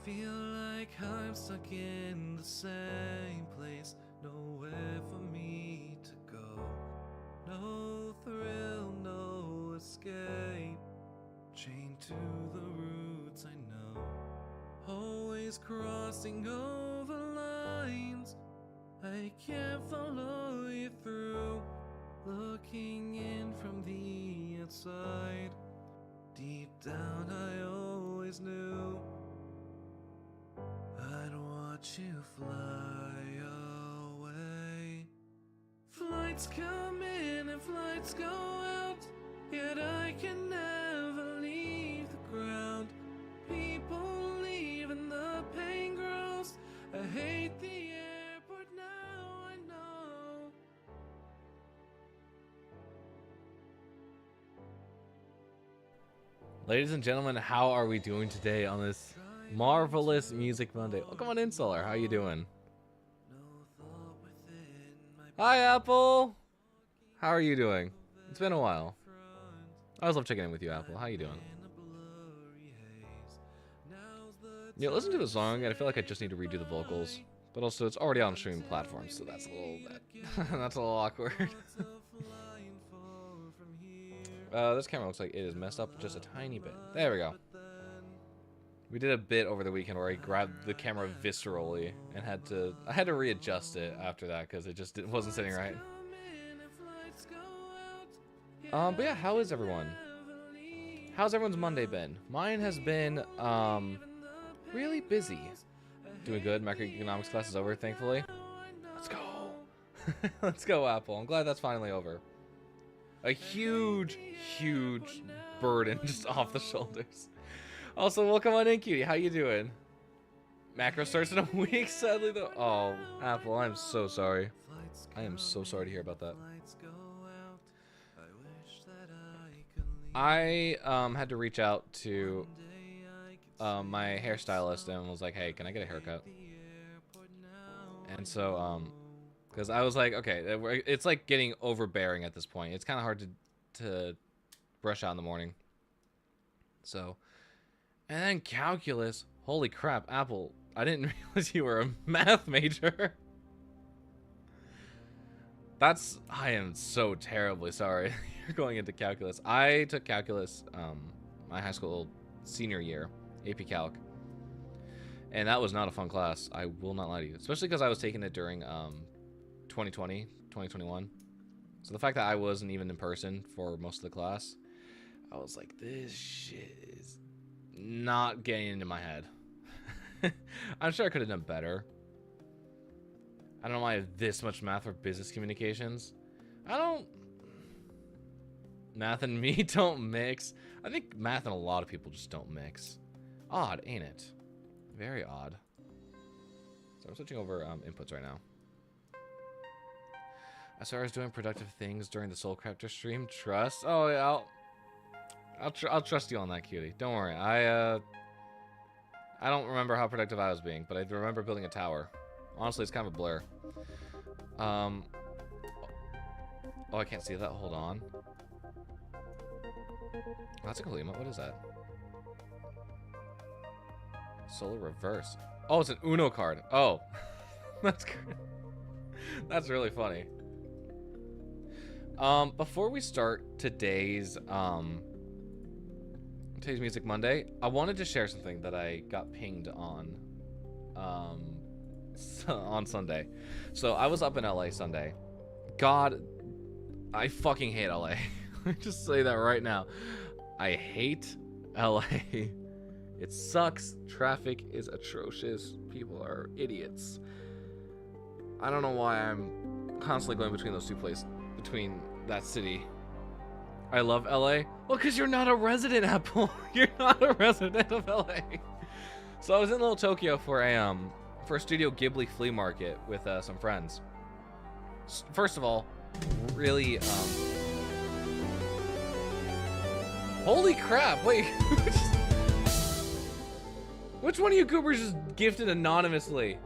Feel like I'm stuck in the same place, nowhere for me to go. No thrill, no escape, chained to the roots I know. Always crossing over lines I can't follow you through. Looking in from the outside, deep down I always knew I'd watch you fly away. Flights come in and flights go out, yet I can never leave the ground. People leave and the pain grows. I hate the airport now, I know. Ladies and gentlemen, how are we doing today on this marvelous Music Monday? Oh, come on in, Solar. How you doing? Hi, Apple. How are you doing? It's been a while. I always love checking in with you, Apple. How you doing? Yeah, listen to the song, and I feel like I just need to redo the vocals. But also, it's already on streaming platforms, so that's a little bit... that's a little awkward. This camera looks like it is messed up just a tiny bit. There we go. We did a bit over the weekend where I grabbed the camera viscerally and I had to readjust it after that because it just wasn't sitting right. But yeah, how is everyone? How's everyone's Monday been? Mine has been, really busy. Doing good. Macroeconomics class is over, thankfully. Let's go. Let's go, Apple. I'm glad that's finally over. A huge, huge burden just off the shoulders. Also, welcome on in, cutie. How you doing? Macro starts in a week, sadly, though. Oh, Apple, I'm so sorry. I am so sorry to hear about that. I had to reach out to my hairstylist and was like, hey, can I get a haircut? And so, because I was like, okay, it's like getting overbearing at this point. It's kind of hard to brush out in the morning. So, and then calculus. Holy crap, Apple. I didn't realize you were a math major. I am so terribly sorry you're going into calculus. I took calculus my high school senior year, AP Calc. And that was not a fun class. I will not lie to you. Especially because I was taking it during 2020, 2021. So the fact that I wasn't even in person for most of the class, I was like, this shit is not getting into my head. I'm sure I could have done better. I don't know why I have this much math for business communications. Math and me don't mix. I think math and a lot of people just don't mix. Odd, ain't it? Very odd. So I'm switching over inputs right now. As far as doing productive things during the Soulcrafter stream, trust. Oh yeah, I'll trust you on that, cutie. Don't worry. I don't remember how productive I was being, but I remember building a tower. Honestly, it's kind of a blur. Oh, I can't see that. Hold on. Oh, that's a cool emote. What is that? Solar reverse. Oh, it's an Uno card. Oh, that's good. That's really funny. Before we start today's Music Monday, I wanted to share something that I got pinged on Sunday. So I was up in LA Sunday. God, I fucking hate LA. Let me just say that right now. I hate LA. It sucks. Traffic is atrocious. People are idiots. I don't know why I'm constantly going between those two places, between that city. I love LA. Well, because you're not a resident, Apple. You're not a resident of LA. So I was in Little Tokyo for a Studio Ghibli flea market with some friends. First of all, really holy crap, wait. Which one of you goobers just gifted anonymously?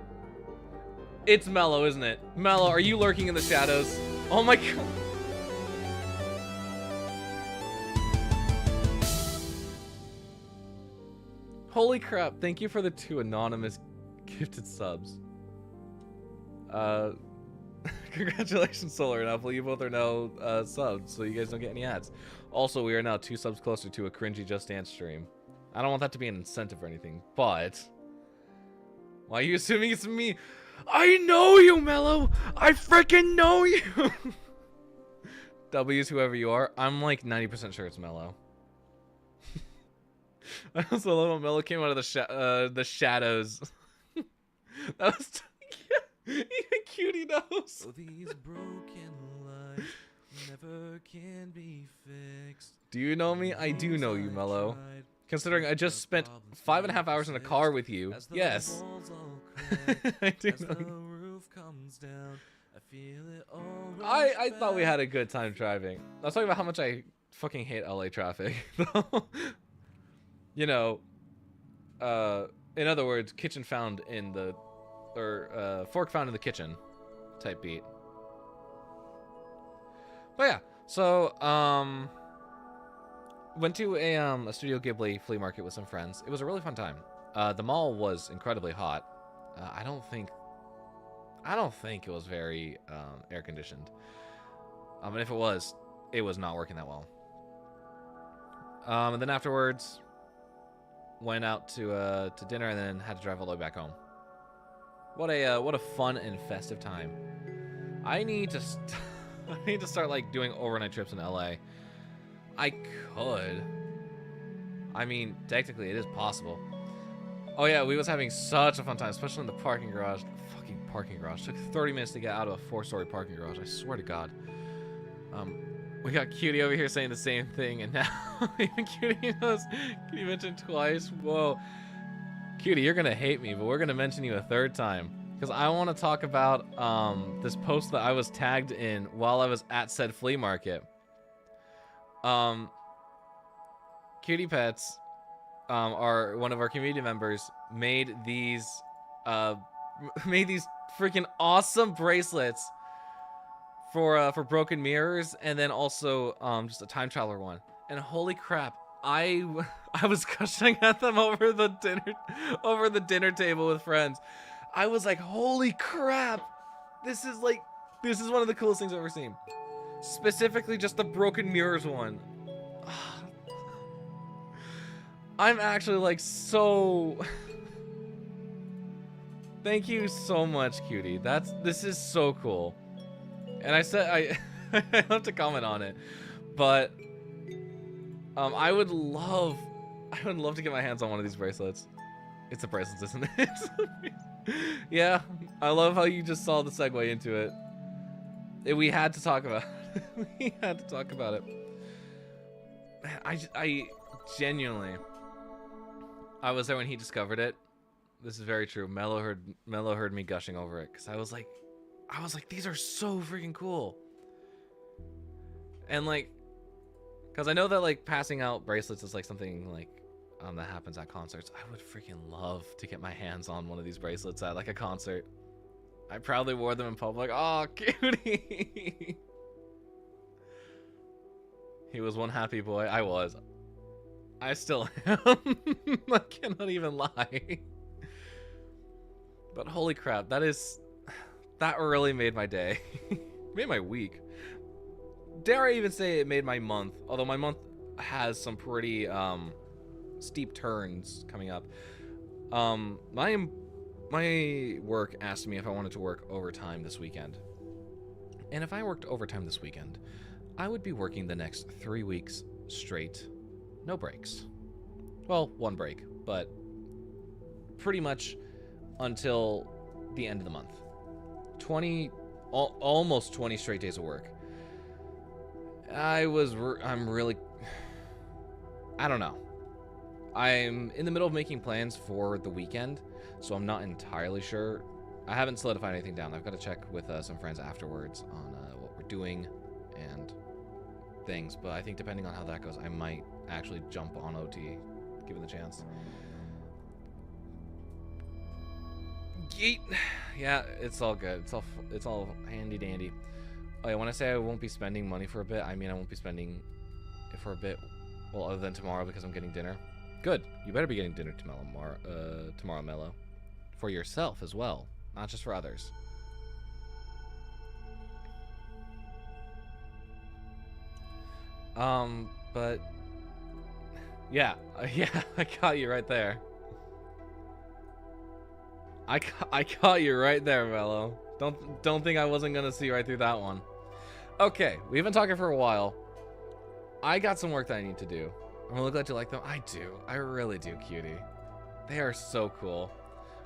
It's Mello, isn't it? Mello, are you lurking in the shadows? Oh my god. Holy crap, thank you for the 2 anonymous gifted subs. Congratulations, Solar and Apple. You both are now subbed, so you guys don't get any ads. Also, we are now 2 subs closer to a cringy Just Dance stream. I don't want that to be an incentive or anything, but... Why are you assuming it's me? I know you, Mello! I freaking know you! W's whoever you are. I'm like 90% sure it's Mello. I also love how Mello came out of the shadows. That was... Even Cutie knows. Oh, these broken lights never can be fixed. Do you know me? I do know you, Mello. Considering I just spent 5.5 hours in a car with you. Yes. I do know you. I thought we had a good time driving. I was talking about how much I fucking hate LA traffic. You know, in other words, kitchen found in the... Or fork found in the kitchen type beat. But yeah, so went to a Studio Ghibli flea market with some friends. It was a really fun time. The mall was incredibly hot. I don't think it was very air conditioned. And if it was not working that well. And then afterwards went out to dinner and then had to drive all the way back home. What a fun and festive time. I need to start like doing overnight trips in LA. I could. I mean, technically it is possible. Oh yeah, we was having such a fun time, especially in the parking garage. The fucking parking garage. Took 30 minutes to get out of a 4-story parking garage. I swear to God. We got Cutie over here saying the same thing, and now even Cutie knows. Can you mention twice? Whoa. Cutie, you're gonna hate me, but we're gonna mention you a 3rd time because I want to talk about this post that I was tagged in while I was at said flea market. Cutie Pets, are one of our community members, made these freaking awesome bracelets for broken mirrors, and then also just a time traveler one. And holy crap, I was gushing at them over the dinner table with friends. I was like, holy crap, this is one of the coolest things I've ever seen. Specifically just the broken mirrors one. I'm actually like so... Thank you so much, Cutie. This is so cool. And I said I have to comment on it, but I would love to get my hands on one of these bracelets. It's a bracelet, isn't it? Yeah, I love how you just saw the segue into it. We had to talk about it. We had to talk about it. I genuinely, I was there when he discovered it. This is very true. Mello heard me gushing over it because I was like, these are so freaking cool. And like, because I know that like passing out bracelets is like something like that happens at concerts. I would freaking love to get my hands on one of these bracelets at like a concert. I proudly wore them in public. Oh, Cutie. He was one happy boy. I was. I still am. I cannot even lie. But holy crap, that really made my day. Made my week. Dare I even say it made my month, although my month has some pretty steep turns coming up. My work asked me if I wanted to work overtime this weekend. And if I worked overtime this weekend, I would be working the next 3 weeks straight, no breaks. Well, 1 break, but pretty much until the end of the month. Almost 20 straight days of work. I'm really, I don't know. I'm in the middle of making plans for the weekend, so I'm not entirely sure. I haven't solidified anything down. I've got to check with some friends afterwards on what we're doing and things, but I think depending on how that goes, I might actually jump on OT, given the chance. Yeet. Yeah, it's all good. It's all handy dandy. Oh yeah, when I say I won't be spending money for a bit, I mean I won't be spending it for a bit, well, other than tomorrow because I'm getting dinner. Good. You better be getting dinner tomorrow, Mello. For yourself as well, not just for others. But yeah, yeah, I caught you right there. I caught you right there, Mello. Don't think I wasn't gonna see right through that one. Okay, we've been talking for a while. I got some work that I need to do. I'm really glad you like them. I do. I really do, cutie. They are so cool.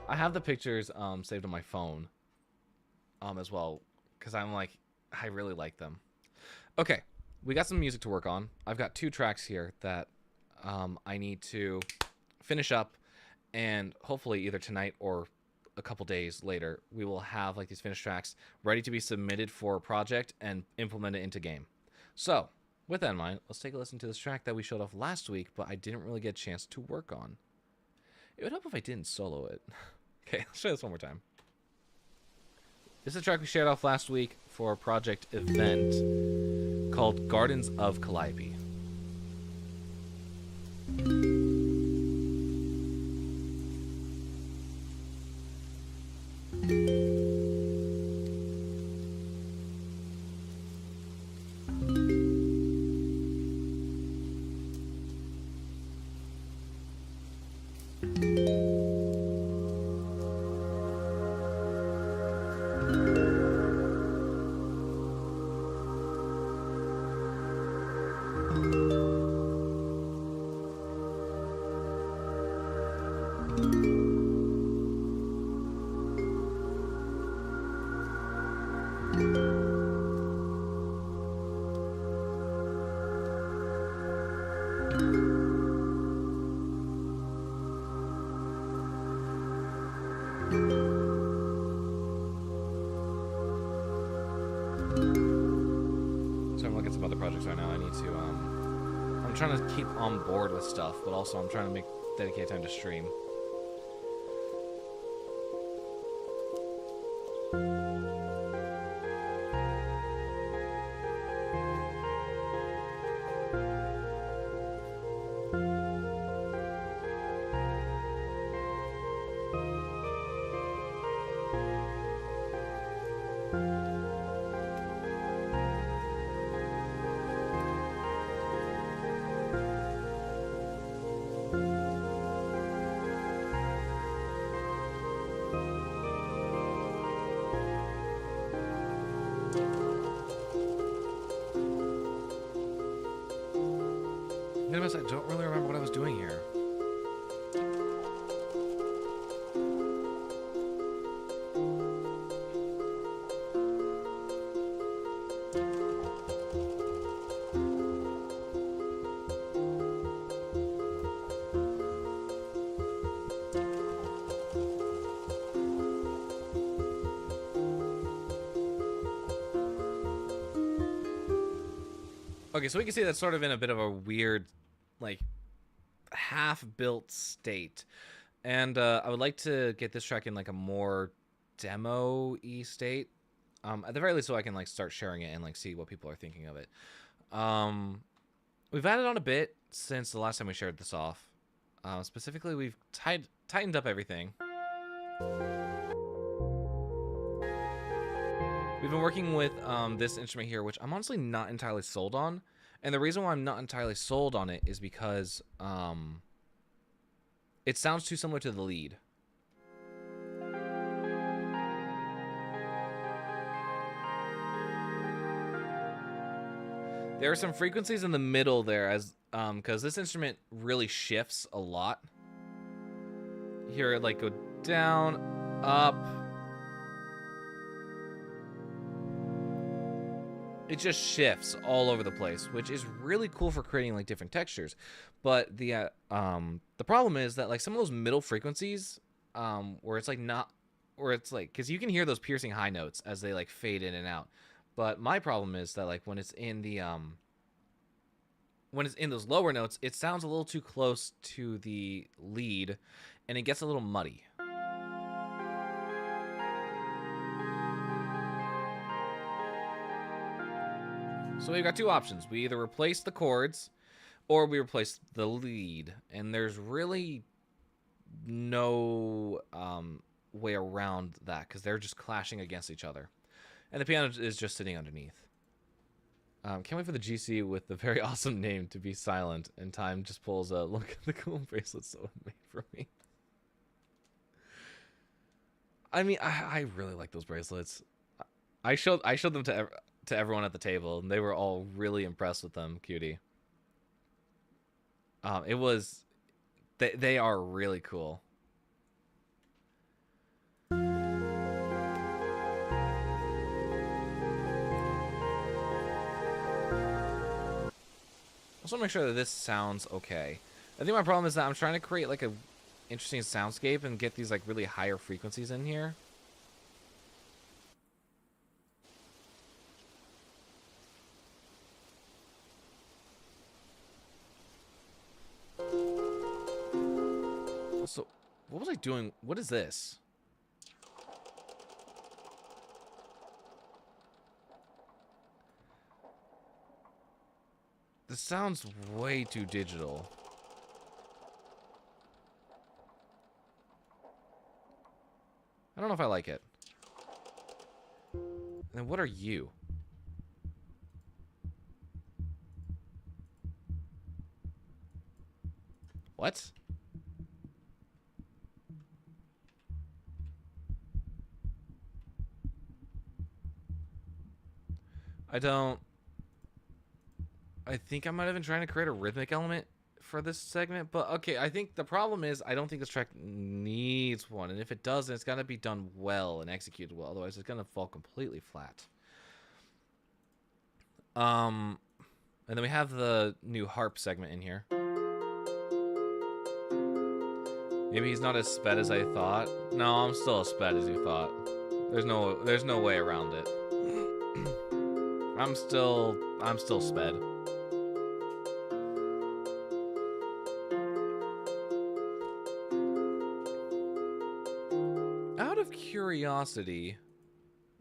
I have the pictures saved on my phone as well, because I'm like, I really like them. Okay, we got some music to work on. I've got 2 tracks here that I need to finish up, and hopefully either tonight or a couple days later, we will have like these finished tracks ready to be submitted for a project and implemented into game. So, with that in mind, let's take a listen to this track that we showed off last week, but I didn't really get a chance to work on. It would help if I didn't solo it. Okay, let's try this one more time. This is a track we shared off last week for a project event called Gardens of Calliope. So I'm looking at some other projects right now. I need to, I'm trying to keep on board with stuff, but also I'm trying to make dedicated time to stream. I don't really remember what I was doing here. Okay, so we can see that's sort of in a bit of a weird, like, half-built state. And I would like to get this track in, like, a more demo-y state. At the very least, so I can, like, start sharing it and, like, see what people are thinking of it. We've added on a bit since the last time we shared this off. Specifically, we've tightened up everything. We've been working with this instrument here, which I'm honestly not entirely sold on. And the reason why I'm not entirely sold on it is because it sounds too similar to the lead. There are some frequencies in the middle there, as because this instrument really shifts a lot. Here, it like go down, up. It just shifts all over the place, which is really cool for creating like different textures. But the problem is that like some of those middle frequencies, where it's like not, where it's like, because you can hear those piercing high notes as they like fade in and out. But my problem is that like when it's in the when it's in those lower notes, it sounds a little too close to the lead, and it gets a little muddy. So we've got two options. We either replace the chords, or we replace the lead, and there's really no way around that because they're just clashing against each other, and the piano is just sitting underneath. Can't wait for the GC with the very awesome name to be silent, and Time just pulls a look at the cool bracelets someone made for me. I mean, I really like those bracelets. I showed them to everyone at the table, and they were all really impressed with them, cutie. It was, they are really cool. I just want to make sure that this sounds okay. I think my problem is that I'm trying to create like a interesting soundscape and get these like really higher frequencies in here. So, what was I doing? What is this? This sounds way too digital. I don't know if I like it. And then what are you? What? I think I might have been trying to create a rhythmic element for this segment, but okay, I think the problem is I don't think this track needs one, and if it doesn't, it's got to be done well and executed well, otherwise it's going to fall completely flat. And then we have the new harp segment in here. Maybe he's not as sped as I thought. No, I'm still as sped as you thought. There's no way around it. I'm still sped. Out of curiosity,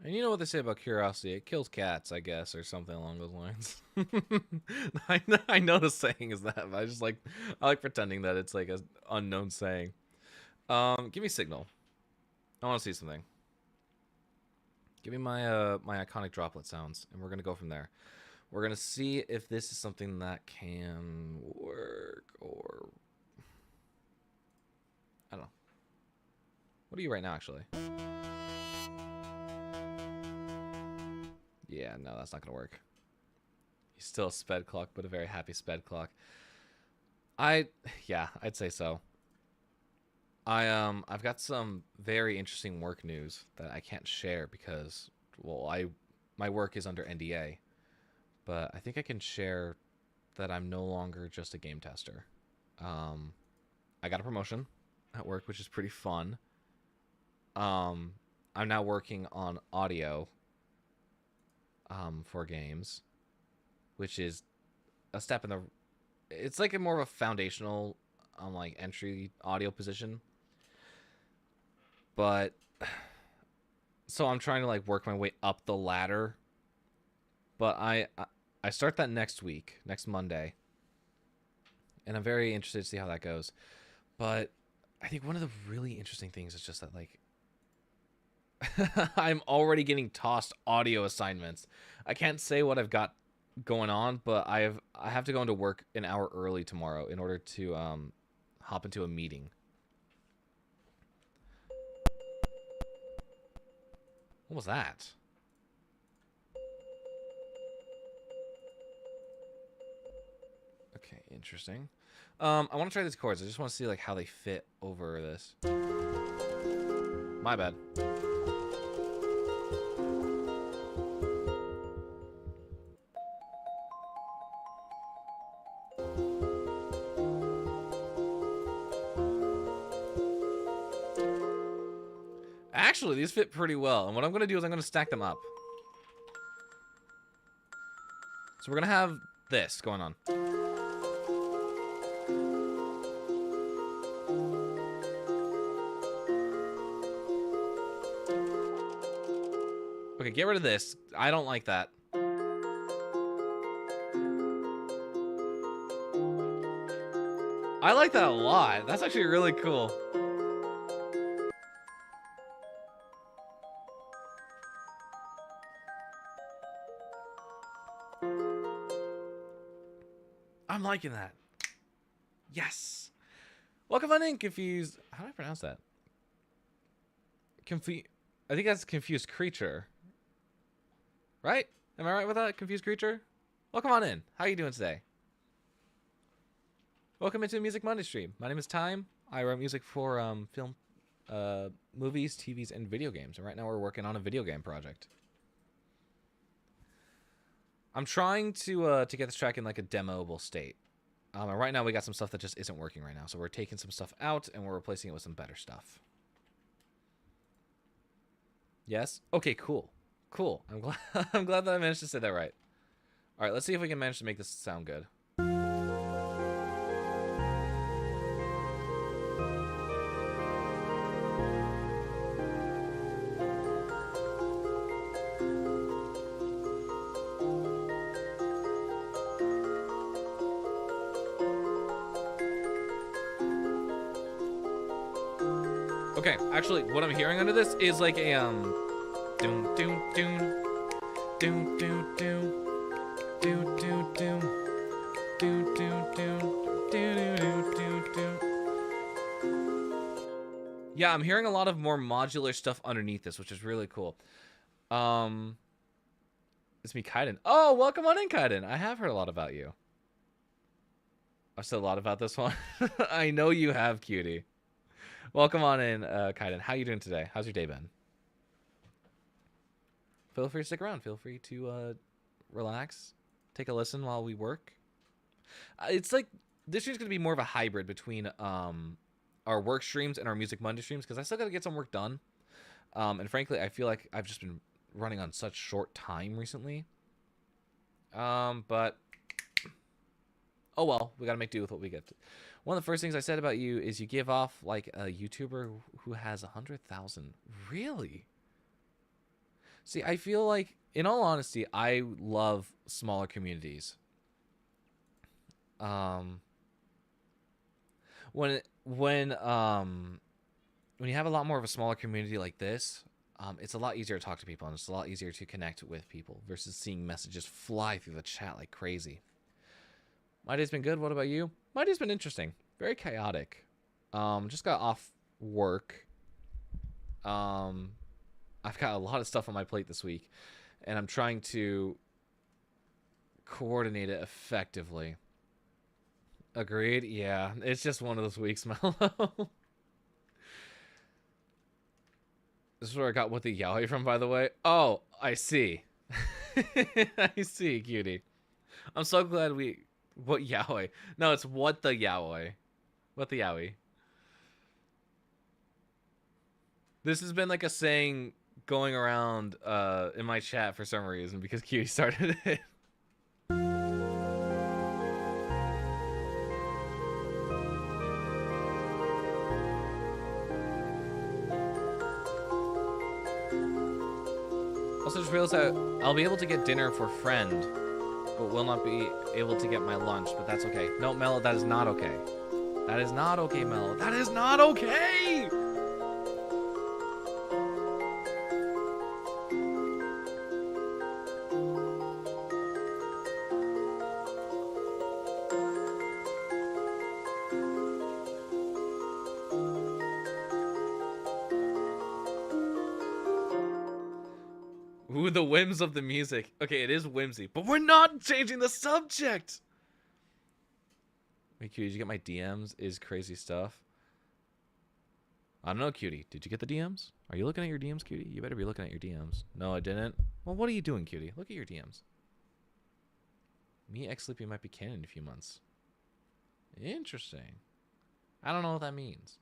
and you know what they say about curiosity, it kills cats, I guess, or something along those lines. I know the saying is that, but I like pretending that it's like an unknown saying. Give me signal. I want to see something. Give me my my iconic droplet sounds, and we're gonna go from there. We're gonna see if this is something that can work, or I don't know. What are you right now, actually? Yeah, no, that's not gonna work. He's still a sped clock, but a very happy sped clock. Yeah, I'd say so. I've got some very interesting work news that I can't share because, well, my work is under NDA, but I think I can share that I'm no longer just a game tester. I got a promotion at work, which is pretty fun. I'm now working on audio for games, which is a step in the, it's like a more of a foundational like entry audio position. But so I'm trying to like work my way up the ladder. But I start that next week, next Monday. And I'm very interested to see how that goes. But I think one of the really interesting things is just that like I'm already getting tossed audio assignments. I can't say what I've got going on, but I have to go into work an hour early tomorrow in order to hop into a meeting. What was that? Okay, interesting. I want to try these chords. I just want to see like how they fit over this. My bad. Actually, these fit pretty well. And what I'm going to do is I'm going to stack them up. So we're going to have this going on. Okay, get rid of this. I don't like that. I like that a lot. That's actually really cool. I'm liking that. Yes. Welcome on in, Confused. How do I pronounce that? I think that's Confused Creature. Right? Am I right with that? Confused Creature? Welcome on in. How are you doing today? Welcome into Music Monday stream. My name is Time. I write music for film, movies, TVs, and video games. And right now we're working on a video game project. I'm trying to get this track in like a demoable state. And right now we got some stuff that just isn't working right now. So we're taking some stuff out and we're replacing it with some better stuff. Yes? Okay, cool. Cool. I'm glad I'm glad that I managed to say that right. All right, let's see if we can manage to make this sound good. Okay, actually, what I'm hearing under this is like a doom doom doom doom doom doom doom doom doom doom doom doom doom doom. Yeah, I'm hearing a lot of more modular stuff underneath this, which is really cool. It's me, Kaiden. Oh, welcome on in, Kaiden. I have heard a lot about you. I've said a lot about this one. I know you have, cutie. Welcome on in, Kaiden. How you doing today? How's your day been? Feel free to stick around. Feel free to relax, take a listen while we work. It's like this year's gonna be more of a hybrid between our work streams and our Music Monday streams because I still gotta get some work done. And frankly, I feel like I've just been running on such short time recently. But oh well, we gotta make do with what we get. One of the first things I said about you is you give off like a YouTuber who has 100,000. Really? See, I feel like, in all honesty, I love smaller communities. When you have a lot more of a smaller community like this, it's a lot easier to talk to people and it's a lot easier to connect with people versus seeing messages fly through the chat like crazy. My day's been good. What about you? My day's been interesting. Very chaotic. Just got off work. I've got a lot of stuff on my plate this week, and I'm trying to coordinate it effectively. Agreed? Yeah, it's just one of those weeks, Mellow. This is where I got what the yaoi from, by the way. Oh, I see. I see, cutie. I'm so glad we... What yaoi? No, it's what the yaoi. What the yaoi. This has been like a saying going around in my chat for some reason because Cutie started it. Also just realized that I'll be able to get dinner for friend, but will not be able to get my lunch, but that's okay. No, Mello, that is not okay. That is not okay, Mello. That is not okay! Ooh, the whims of the music. Okay, it is whimsy, but we're not changing the subject! Wait, Cutie, did you get my DMs? Is crazy stuff. I don't know, Cutie. Did you get the DMs? Are you looking at your DMs, Cutie? You better be looking at your DMs. No, I didn't. Well, what are you doing, Cutie? Look at your DMs. Me, X-Sleepy might be canon in a few months. Interesting. I don't know what that means.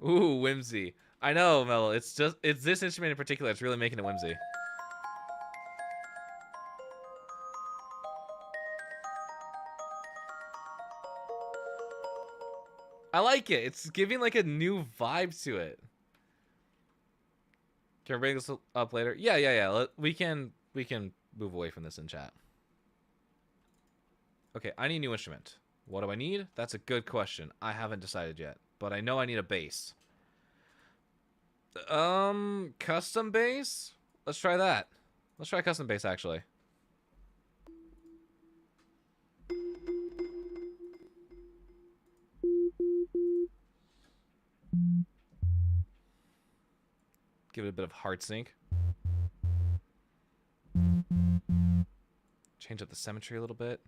Ooh, whimsy. I know, Mel. It's this instrument in particular. It's really making it whimsy. I like it. It's giving like a new vibe to it. Can we bring this up later? Yeah. We can move away from this in chat. Okay, I need a new instrument. What do I need? That's a good question. I haven't decided yet, but I know I need a base. Custom base? Let's try that. Let's try custom base, actually. Give it a bit of heart sync. Change up the symmetry a little bit.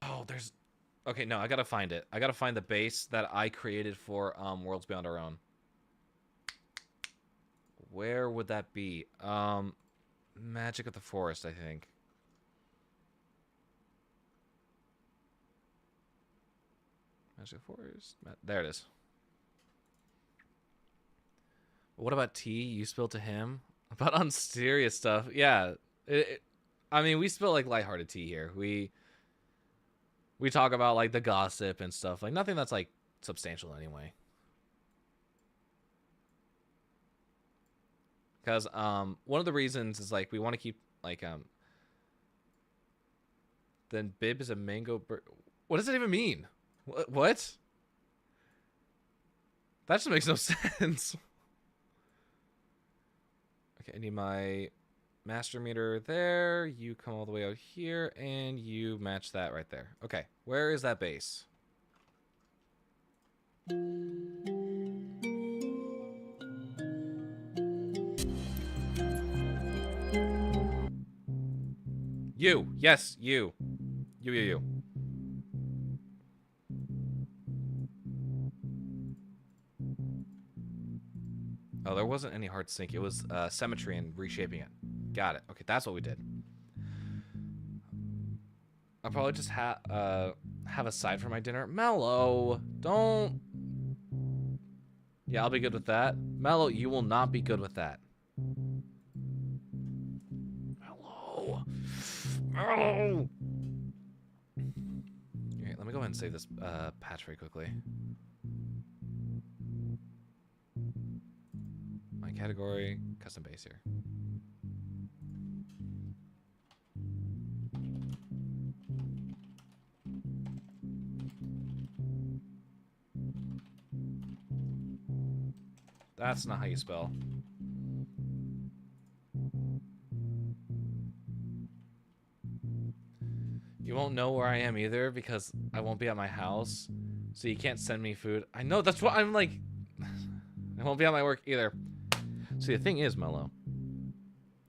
Oh, there's... Okay, no, I gotta find it. I gotta find the base that I created for Worlds Beyond Our Own. Where would that be? Magic of the Forest, I think. Magic of the Forest. There it is. What about tea? You spilled to him? About unserious stuff. Yeah. I mean, we spill like lighthearted tea here. We talk about like the gossip and stuff. Like nothing that's like substantial anyway. Because one of the reasons is like we want to keep like then bib is a mango bird. What does that even mean? What? That just makes no sense. Okay, I need my master meter there. You come all the way out here, and you match that right there. Okay, where is that base? You. Yes, you. You. Oh, there wasn't any hard sync. It was symmetry and reshaping it. Got it. Okay, that's what we did. I'll probably just have a side for my dinner. Mellow, don't. Yeah, I'll be good with that. Mellow, you will not be good with that. Mellow. Mellow. Alright, let me go ahead and save this patch very quickly. My category, custom base here. That's not how you spell. You won't know where I am either because I won't be at my house. So you can't send me food. I know, that's what I'm like. I won't be at my work either. See, the thing is, Mello,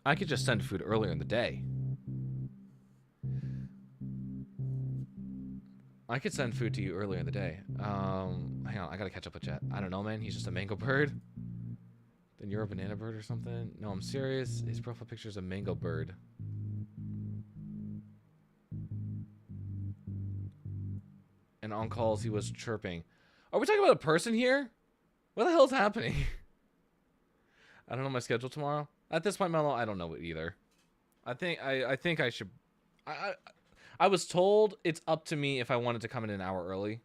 I could just send food earlier in the day. I could send food to you earlier in the day. Hang on, I gotta catch up with Jet. I don't know, man. He's just a mango bird. Then you're a banana bird or something? No, I'm serious. His profile picture is a mango bird. And on calls, he was chirping. Are we talking about a person here? What the hell is happening? I don't know my schedule tomorrow. At this point, Mello, I don't know it either. I think I should. I was told it's up to me if I wanted to come in an hour early.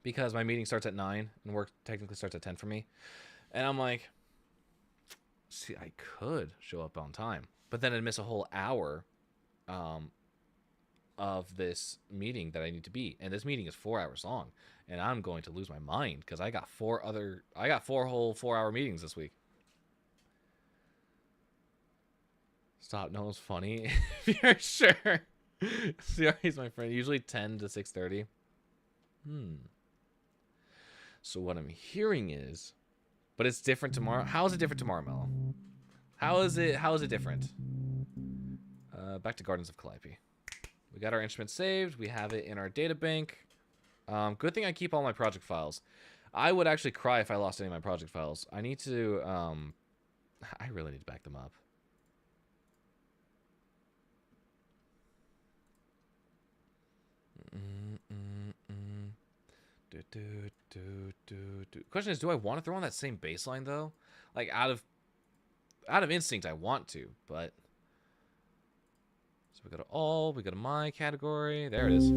Because my meeting starts at 9 and work technically starts at 10 for me. And I'm like, see, I could show up on time. But then I'd miss a whole hour of this meeting that I need to be. And this meeting is 4 hours long. And I'm going to lose my mind because I got four whole 4-hour meetings this week. Stop, no one's funny. If you're sure. CRE's my friend. Usually 10 to 6:30. So what I'm hearing is, but it's different tomorrow. How is it different tomorrow, Mello? How is it different? Back to Gardens of Calliope. We got our instrument saved. We have it in our data bank. Good thing I keep all my project files. I would actually cry if I lost any of my project files. I need to, I really need to back them up. Question is, do I want to throw on that same baseline though? Like out of instinct, I want to, but so we go to all, we go to my category. There it is.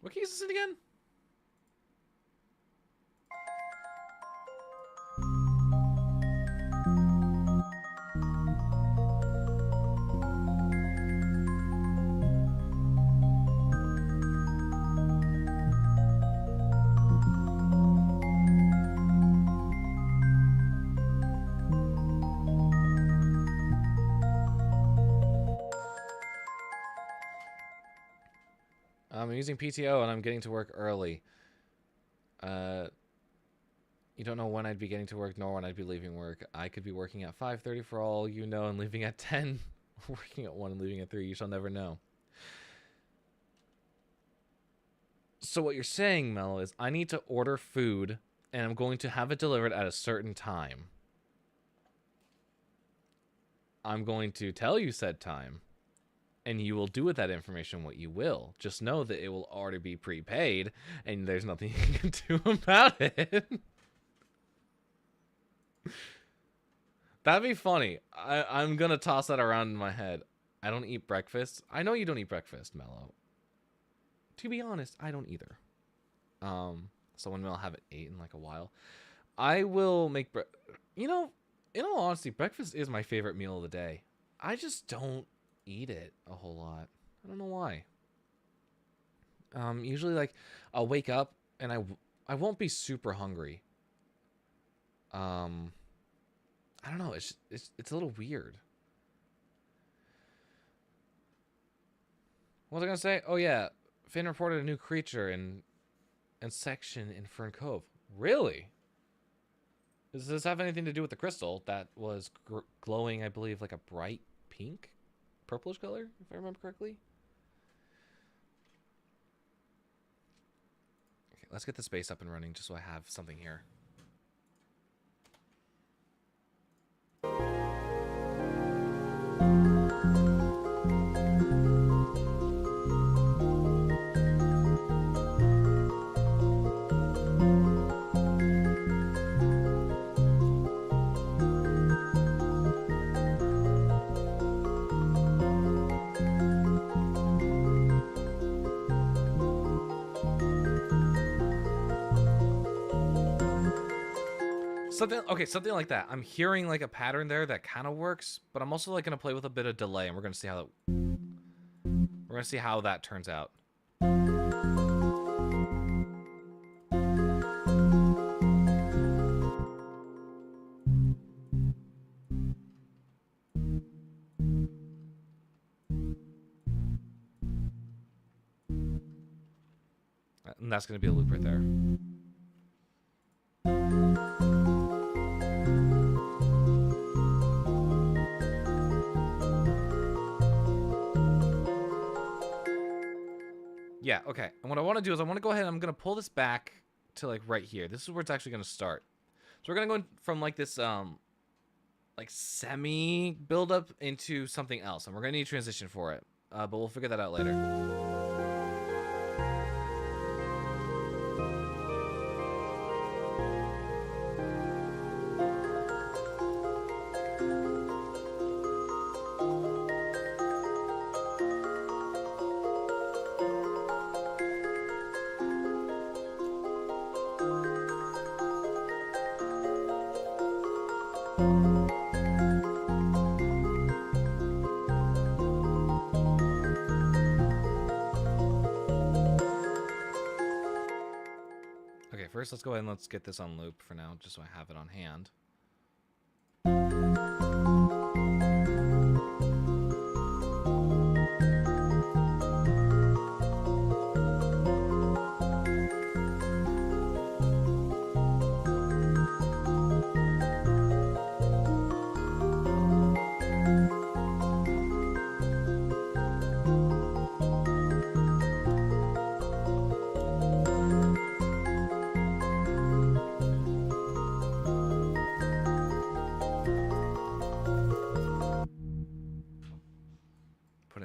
What key is this in again? I'm using PTO and I'm getting to work early. You don't know when I'd be getting to work nor when I'd be leaving work. I could be working at 5:30 for all you know and leaving at 10. Working at 1 and leaving at 3. You shall never know. So what you're saying, Mel, is I need to order food and I'm going to have it delivered at a certain time. I'm going to tell you said time, and you will do with that information what you will. Just know that it will already be prepaid, and there's nothing you can do about it. That'd be funny. I'm going to toss that around in my head. I don't eat breakfast. I know you don't eat breakfast, Mello. To be honest, I don't either. Someone will have it 8 in like a while. I will make you know, in all honesty, breakfast is my favorite meal of the day. I just don't eat it a whole lot. I don't know why. Usually like I'll wake up and I won't be super hungry. I don't know. It's a little weird. What was I gonna say? Oh yeah, Finn reported a new creature in section in Fern Cove. Really? Does this have anything to do with the crystal that was glowing? I believe like a bright pink, purplish color, if I remember correctly. Okay, let's get the space up and running just so I have something here. Something like that. I'm hearing like a pattern there that kind of works, but I'm also like gonna play with a bit of delay, and we're gonna see how that turns out. And that's gonna be a loop right there. Yeah, okay. And what I want to do is I want to go ahead and I'm going to pull this back to like right here. This is where it's actually going to start. So we're going to go from like this like semi build up into something else, and we're going to need transition for it. But we'll figure that out later. Okay, first let's go ahead and let's get this on loop for now, just so I have it on hand.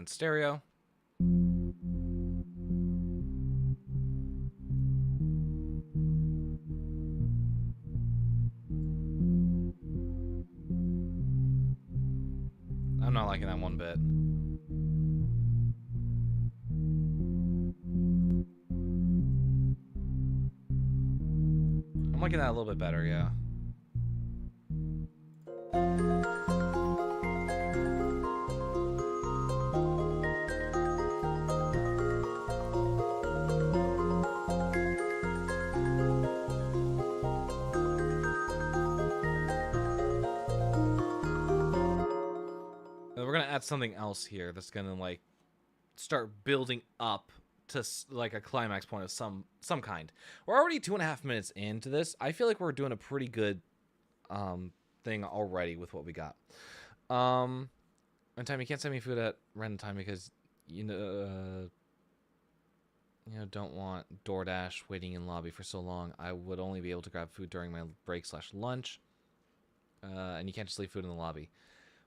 Stereo. I'm not liking that one bit. I'm liking that a little bit better, yeah. We're gonna add something else here that's gonna like start building up to like a climax point of some kind. We're already 2.5 minutes into this. I feel like we're doing a pretty good thing already with what we got. And time, you can't send me food at random time because you know don't want DoorDash waiting in lobby for so long. I would only be able to grab food during my break/lunch. And you can't just leave food in the lobby.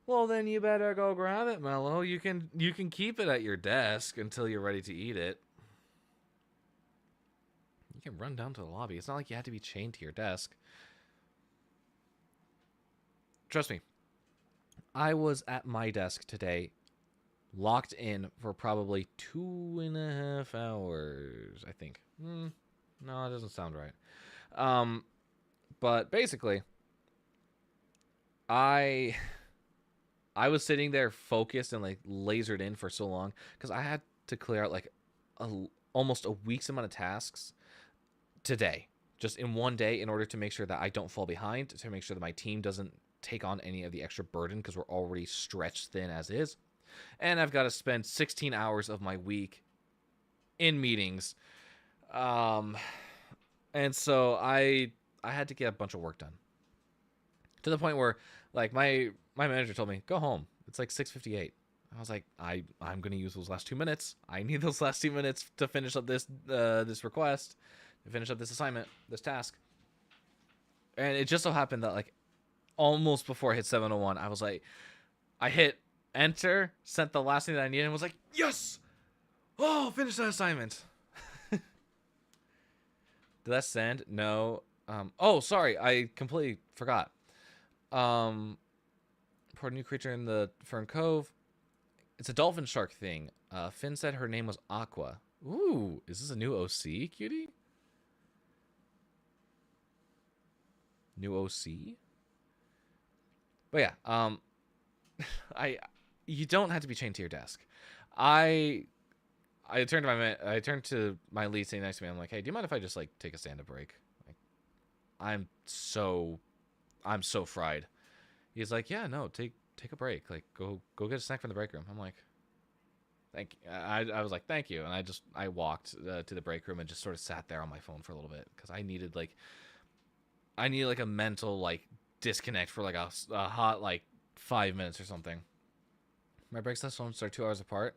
Well, then you better go grab it, Mello. You can keep it at your desk until you're ready to eat it. You can run down to the lobby. It's not like you have to be chained to your desk. Trust me. I was at my desk today, locked in for probably 2.5 hours, I think. No, it doesn't sound right. But basically, I was sitting there focused and like lasered in for so long because I had to clear out like almost a week's amount of tasks today, just in one day, in order to make sure that I don't fall behind, to make sure that my team doesn't take on any of the extra burden because we're already stretched thin as is. And I've got to spend 16 hours of my week in meetings. And so I had to get a bunch of work done. To the point where, like, my manager told me, go home. It's like 6:58. I was like, I'm going to use those last 2 minutes. I need those last 2 minutes to finish up this request, to finish up this assignment, this task. And it just so happened that, like, almost before I hit 7:01, I was like, I hit enter, sent the last thing that I needed, and was like, yes! Oh, finish that assignment. Did that send? No. Oh, sorry. I completely forgot. Report a new creature in the Fern Cove. It's a dolphin shark thing. Finn said her name was Aqua. Ooh, is this a new OC, cutie? New OC? But yeah, you don't have to be chained to your desk. I turned to my lead sitting next to me. I'm like, hey, do you mind if I just like take a stand-up break? Like, I'm so fried. He's like, yeah, no, take a break. Like, go get a snack from the break room. I'm like, thank you. I was like, thank you, and I walked to the break room and just sort of sat there on my phone for a little bit because I needed like a mental like disconnect for like a hot like 5 minutes or something. My breaks last home start 2 hours apart.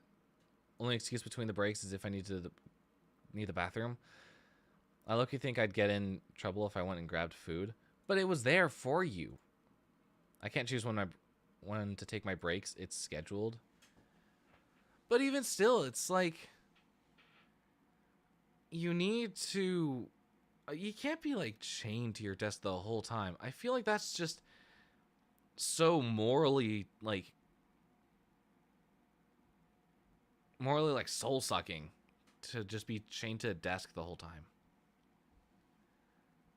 Only excuse between the breaks is if I need the bathroom. I low-key think I'd get in trouble if I went and grabbed food, but it was there for you. I can't choose when to take my breaks. It's scheduled. But even still, it's like you can't be like chained to your desk the whole time. I feel like that's just so morally like soul sucking to just be chained to a desk the whole time.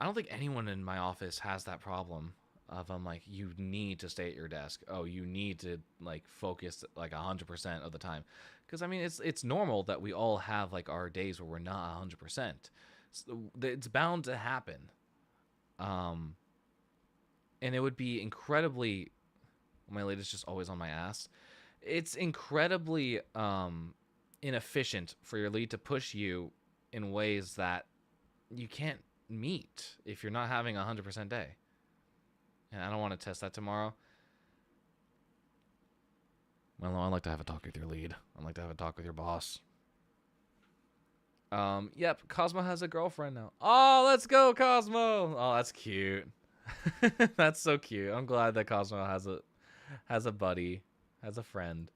I don't think anyone in my office has that problem of like, you need to stay at your desk. Oh, you need to like focus like 100% of the time. Because I mean, it's normal that we all have like our days where we're not 100%. It's bound to happen. And it would be incredibly, my lady's just always on my ass. It's incredibly inefficient for your lead to push you in ways that you can't meet if you're not having a 100% day. And I don't want to test that tomorrow. Well, no, I'd like to have a talk with your lead. I'd like to have a talk with your boss. Yep, Cosmo has a girlfriend now. Oh, let's go, Cosmo! Oh, that's cute. That's so cute. I'm glad that Cosmo has a buddy, has a friend.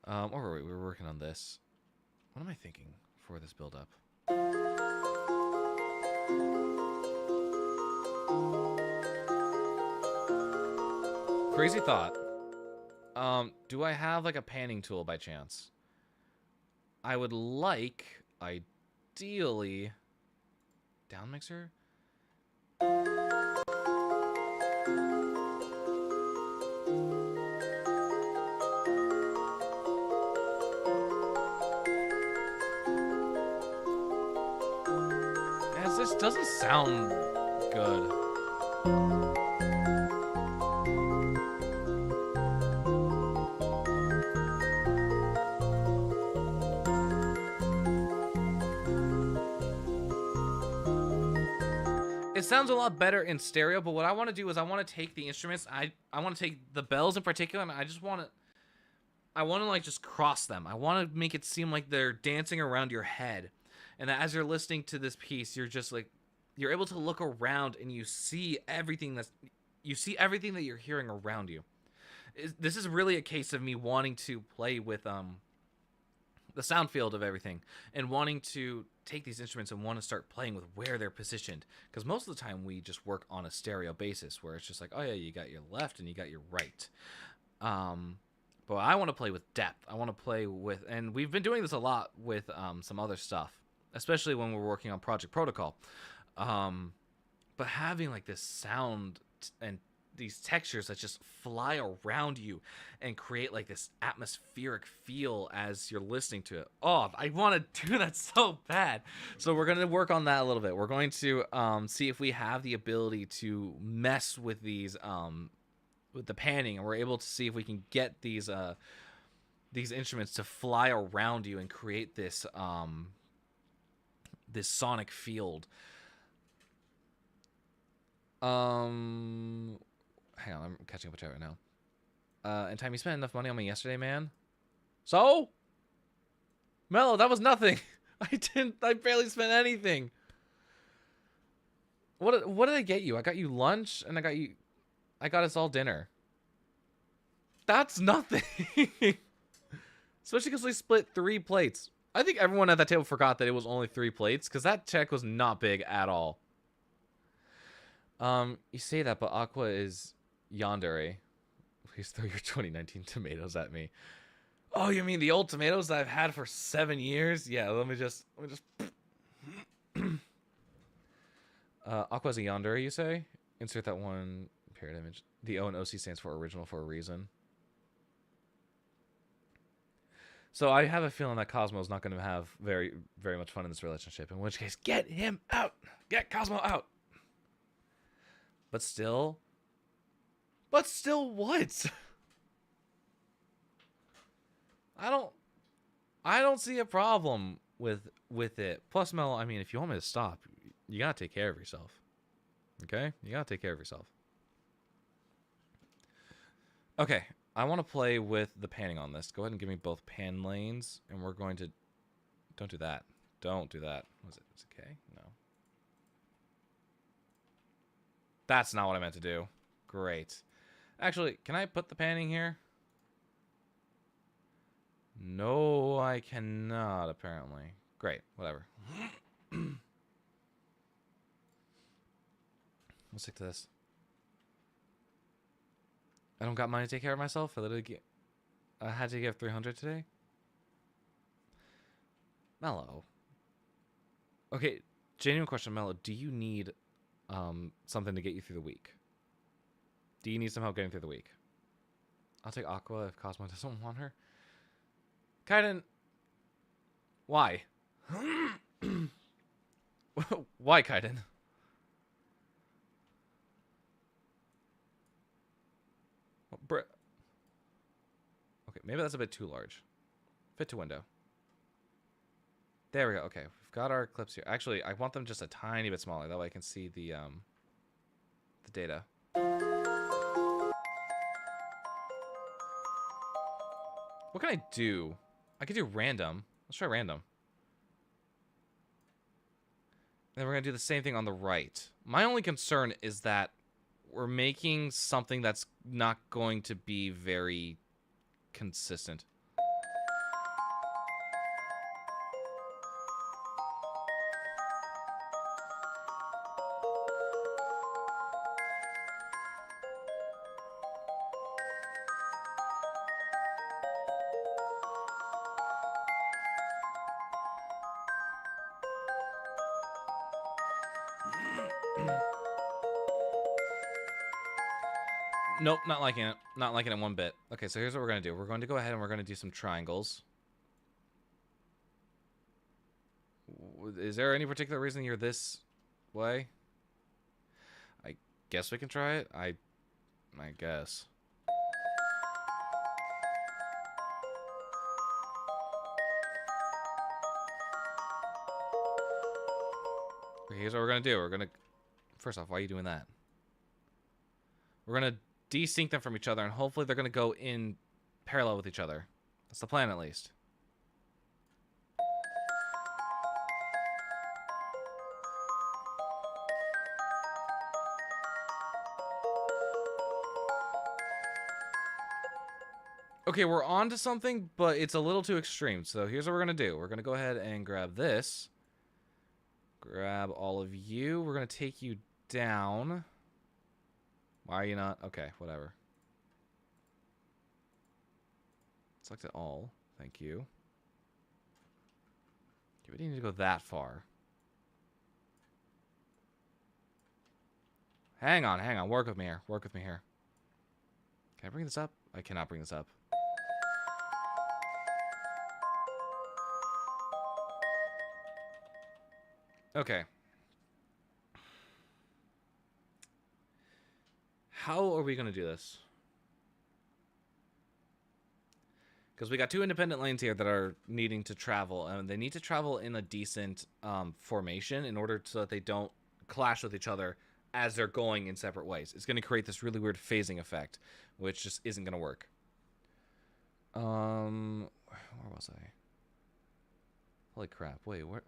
Or were we were working on this. What am I thinking for this build-up? Crazy thought. Do I have like a panning tool by chance? I would like, ideally, down mixer. As this doesn't sound good. sounds a lot better in stereo, but what I want to do is I want to take the instruments, I want to take the bells in particular, and I want to like just cross them. I want to make it seem like they're dancing around your head, and that as you're listening to this piece, you're just like, you're able to look around and you see everything that you're hearing around you. This is really a case of me wanting to play with the sound field of everything and wanting to take these instruments and want to start playing with where they're positioned, because most of the time we just work on a stereo basis where it's just like, oh yeah, you got your left and you got your right. But I want to play with depth. I want to play with, and we've been doing this a lot with some other stuff, especially when we're working on Project Protocol. But having like this sound and these textures that just fly around you and create like this atmospheric feel as you're listening to it. Oh, I want to do that so bad. So we're going to work on that a little bit. We're going to see if we have the ability to mess with these with the panning, and we're able to see if we can get these instruments to fly around you and create this this sonic field. Hang on, I'm catching up with chat right now. And time, you spent enough money on me yesterday, man. So? Mello, that was nothing. I barely spent anything. What did I get you? I got you lunch and I got us all dinner. That's nothing. Especially because we split 3 plates. I think everyone at that table forgot that it was only 3 plates, because that check was not big at all. You say that, but Aqua is yandere. Please throw your 2019 tomatoes at me. Oh, you mean the old tomatoes that I've had for 7 years? Yeah, let me just Aqua's a yandere, you say? Insert that one paired image. The O and OC stands for original for a reason. So I have a feeling that Cosmo's not going to have very, very much fun in this relationship. In which case, get him out! Get Cosmo out! But still what? I don't see a problem with it. Plus, Mel, I mean, if you want me to stop, you gotta take care of yourself. Okay? You gotta take care of yourself. Okay, I want to play with the panning on this. Go ahead and give me both pan lanes, and we're going to... Don't do that. Don't do that. Was it okay? No. That's not what I meant to do. Great. Actually, can I put the panning here? No, I cannot, apparently. Great, whatever. We'll stick to this. I don't got money to take care of myself. I had to give 300 today. Mello. Okay, genuine question, Mello. Do you need something to get you through the week? Do you need some help getting through the week? I'll take Aqua if Cosmo doesn't want her. Kaiden. Why? Why, Kaiden? Okay, maybe that's a bit too large. Fit to window. There we go. Okay, we've got our clips here. Actually, I want them just a tiny bit smaller. That way I can see the data. What can I do? I could do random. Let's try random. And then we're going to do the same thing on the right. My only concern is that we're making something that's not going to be very consistent. Nope, not liking it. Not liking it one bit. Okay, so here's what we're going to do. We're going to go ahead and we're going to do some triangles. Is there any particular reason you're this way? I guess we can try it. I guess. Here's what we're going to do. We're going to First off, why are you doing that? We're going to desync them from each other, and hopefully they're going to go in parallel with each other. That's the plan, at least. Okay, we're on to something, but it's a little too extreme. So here's what we're going to do. We're going to go ahead and grab this. Grab all of you. We're going to take you down. Why are you not? Okay, whatever. Select it all. Thank you. Okay, we didn't need to go that far. Hang on, hang on. Work with me here. Work with me here. Can I bring this up? I cannot bring this up. Okay. How are we going to do this? Because we got two independent lanes here that are needing to travel, and they need to travel in a decent formation in order so that they don't clash with each other as they're going in separate ways. It's going to create this really weird phasing effect, which just isn't going to work. Where was I? Holy crap. Wait, what?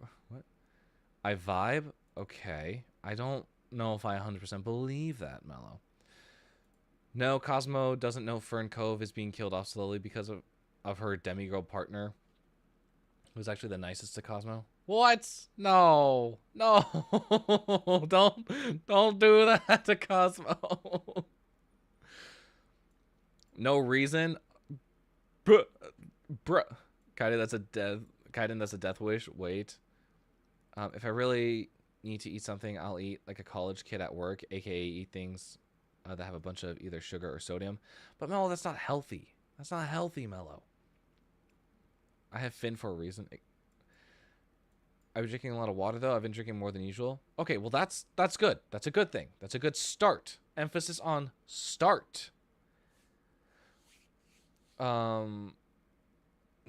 I vibe? Okay. I don't know if I 100% believe that, Mellow. No, Cosmo doesn't know Fern Cove is being killed off slowly because of her demigirl partner, who's actually the nicest to Cosmo. What? No. No. Don't do that to Cosmo. No reason. Bruh. Kaiden, that's a death wish. Wait. If I really need to eat something, I'll eat like a college kid at work, aka eat things that have a bunch of either sugar or sodium. But Mellow, that's not healthy. That's not healthy, Mellow. I have Finn for a reason. I've been drinking a lot of water, though. I've been drinking more than usual. Okay, well, that's good. That's a good thing. That's a good start. Emphasis on start. No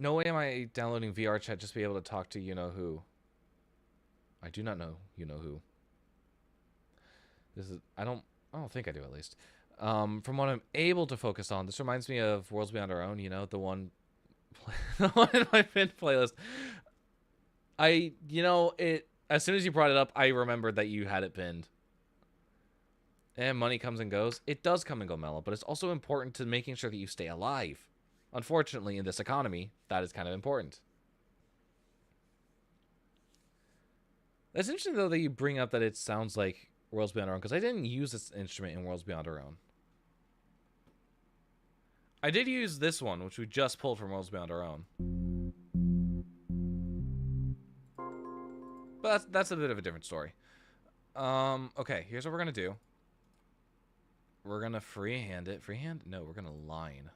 way am I downloading VR chat just to be able to talk to you-know-who. I do not know you-know-who. This is... I don't think I do, at least. From what I'm able to focus on, this reminds me of Worlds Beyond Our Own, the one... the one in my pinned playlist. As soon as you brought it up, I remembered that you had it pinned. And money comes and goes. It does come and go, Mellow, but it's also important to making sure that you stay alive. Unfortunately, in this economy, that is kind of important. That's interesting, though, that you bring up that it sounds like Worlds Beyond Our Own, because I didn't use this instrument in Worlds Beyond Our Own. I did use this one, which we just pulled from Worlds Beyond Our Own. But that's a bit of a different story. Okay, here's what we're going to do. We're going to freehand it. Freehand? No, we're going to line.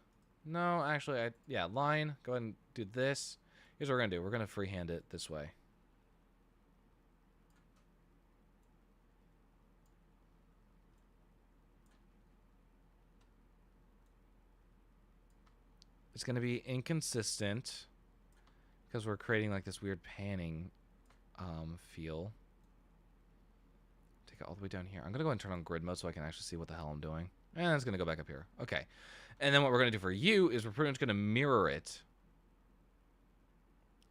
No, actually, line. Go ahead and do this. Here's what we're going to do. We're going to freehand it this way. It's going to be inconsistent because we're creating like this weird panning feel. Take it all the way down here. I'm going to go ahead and turn on grid mode so I can actually see what the hell I'm doing. And it's going to go back up here. Okay. And then what we're going to do for you is we're pretty much going to mirror it.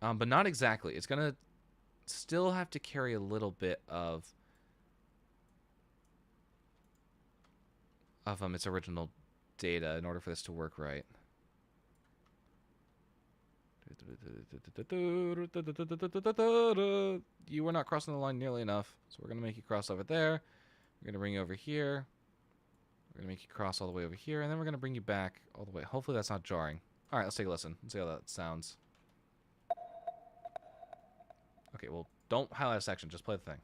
But not exactly. It's going to still have to carry a little bit of its original data in order for this to work right. You were not crossing the line nearly enough, so we're going to make you cross over there. We're going to bring you over here. We're going to make you cross all the way over here, and then we're going to bring you back all the way. Hopefully that's not jarring. All right, let's take a listen. Let's see how that sounds. Okay, well, don't highlight a section. Just play the thing.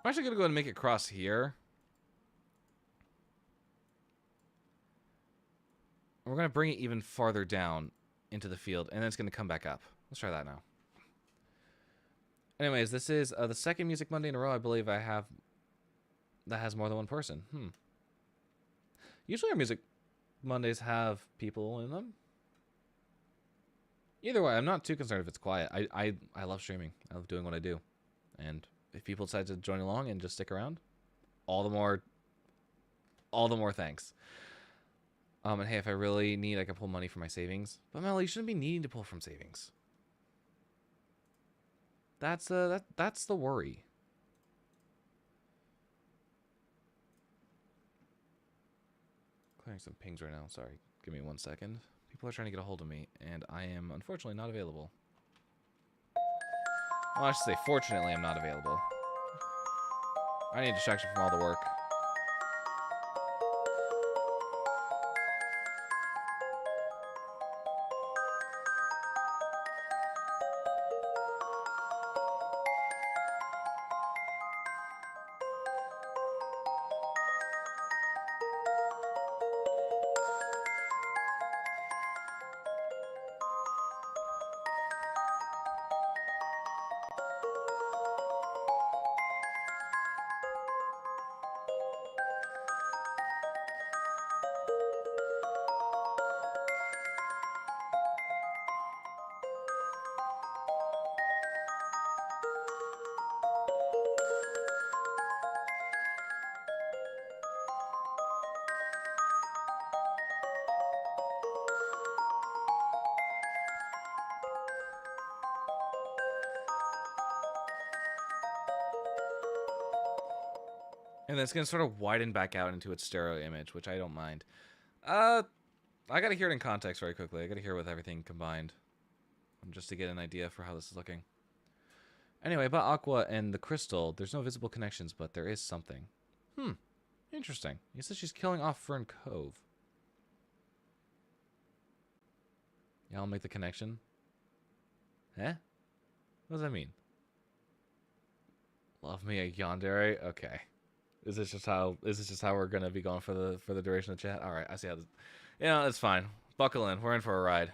I'm actually going to go ahead and make it cross here. We're going to bring it even farther down into the field, and then it's going to come back up. Let's try that now. Anyways, this is the second Music Monday in a row I believe I have that has more than one person. Usually our Music Mondays have people in them. Either way, I'm not too concerned if it's quiet. I love streaming. I love doing what I do. And if people decide to join along and just stick around, all the more thanks. And hey, if I really need, I can pull money from my savings. But Mel, you shouldn't be needing to pull from savings. That's the worry. Clearing some pings right now. Sorry. Give me 1 second. People are trying to get a hold of me, and I am unfortunately not available. Well, I should say, fortunately, I'm not available. I need distraction from all the work. And then it's going to sort of widen back out into its stereo image, which I don't mind. I got to hear it in context very quickly. I got to hear it with everything combined. Just to get an idea for how this is looking. Anyway, about Aqua and the crystal, there's no visible connections, but there is something. Interesting. He says she's killing off Fern Cove. Yeah, I'll make the connection. Eh? What does that mean? Love me a yandere? Okay. Is this just how we're gonna be going for the duration of the chat? All right, I see how this. Yeah, that's fine. Buckle in. We're in for a ride.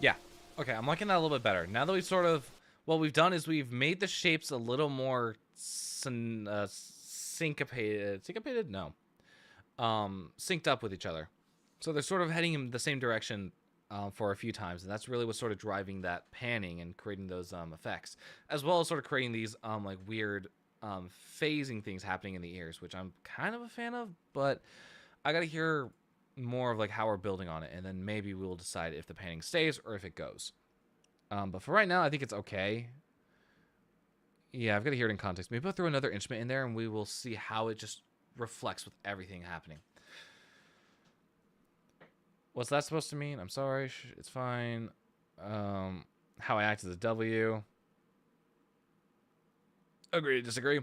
Yeah. Okay, I'm liking that a little bit better. Now that we've sort of... What we've done is we've made the shapes a little more syncopated. Syncopated? No. Synced up with each other. So they're sort of heading in the same direction for a few times. And that's really what's sort of driving that panning and creating those effects. As well as sort of creating these like weird phasing things happening in the ears, which I'm kind of a fan of. But I got to hear more of like how we're building on it, and then maybe we will decide if the panning stays or if it goes. But for right now, I think it's okay. Yeah, I've got to hear it in context. Maybe I'll throw another instrument in there, and we will see how it just reflects with everything happening. What's that supposed to mean? I'm sorry. It's fine. How I act as a W. Agree to disagree.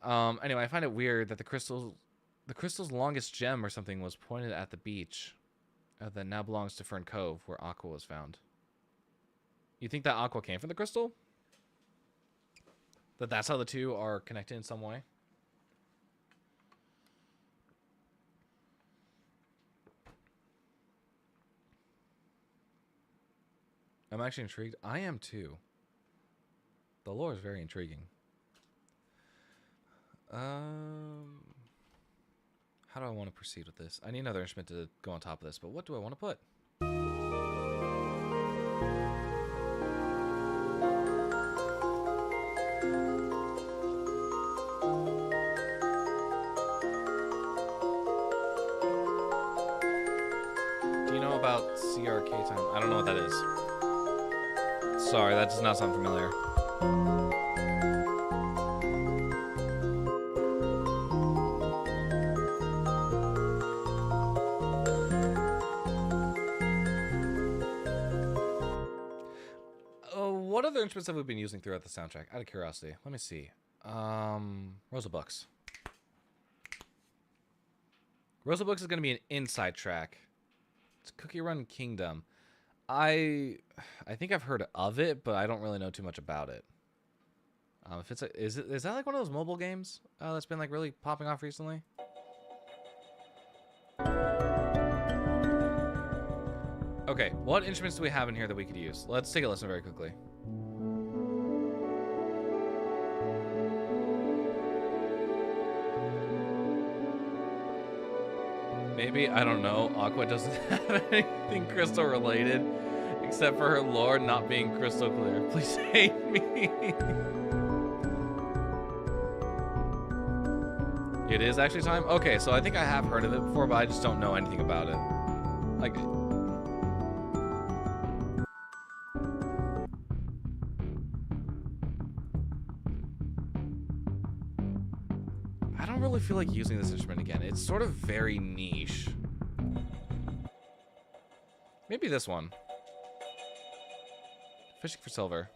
Anyway, I find it weird that the crystal's longest gem or something was pointed at the beach that now belongs to Fern Cove, where Aqua was found. You think that Aqua came from the crystal? That's how the two are connected in some way? I'm actually intrigued. I am too. The lore is very intriguing. How do I want to proceed with this? I need another instrument to go on top of this, but what do I want to put? Do you know about CRK time? I don't know what that is. Sorry, that does not sound familiar. What other instruments have we been using throughout the soundtrack? Out of curiosity, let me see. Rosa Books. Rosa Books is going to be an inside track. It's Cookie Run Kingdom. I think I've heard of it, but I don't really know too much about it. If it's is that like one of those mobile games that's been like really popping off recently? Okay, what instruments do we have in here that we could use? Let's take a listen very quickly. Maybe, I don't know, Aqua doesn't have anything crystal related except for her lore not being crystal clear. Please save me. It is actually time? Okay, so I think I have heard of it before, but I just don't know anything about it. Like... I don't really feel like using this instrument again. It's sort of very niche. Maybe this one. Fishing for silver.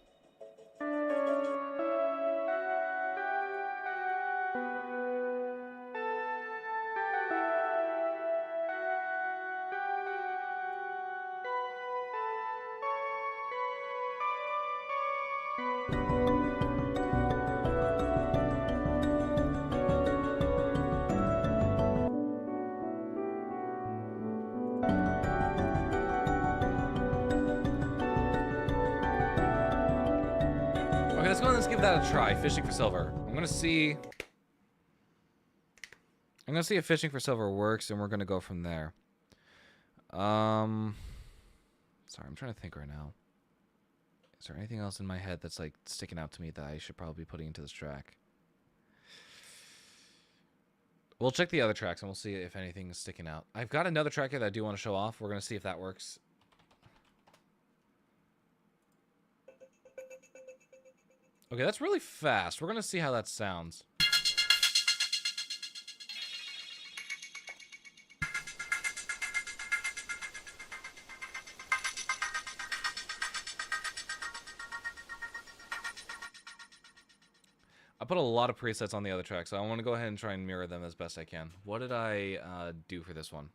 Let's give that a try. Fishing for silver. I'm gonna see if fishing for silver works, and we're gonna go from there. Sorry, I'm trying to think right now. Is there anything else in my head that's like sticking out to me that I should probably be putting into this track? We'll check the other tracks and we'll see if anything's sticking out. I've got another track here that I do want to show off. We're gonna see if that works. Okay, that's really fast. We're gonna see how that sounds. I put a lot of presets on the other track, so I want to go ahead and try and mirror them as best I can. What did I do for this one?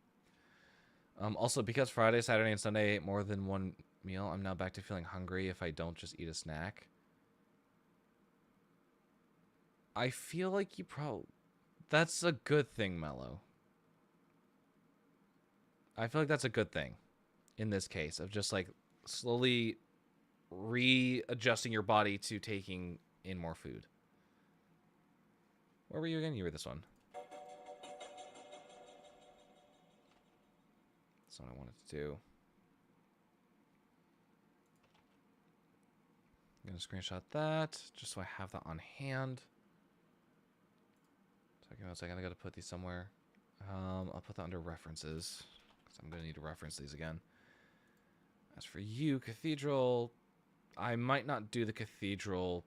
Also, because Friday, Saturday, and Sunday I ate more than one meal, I'm now back to feeling hungry if I don't just eat a snack. I feel like you probably... That's a good thing, Mello. I feel like that's a good thing in this case of just like slowly readjusting your body to taking in more food. Where were you again? You were this one. That's what I wanted to do. I'm going to screenshot that just so I have that on hand. Talking about a second, I got to put these somewhere. I'll put that under references because I'm going to need to reference these again. As for you, Cathedral, I might not do the Cathedral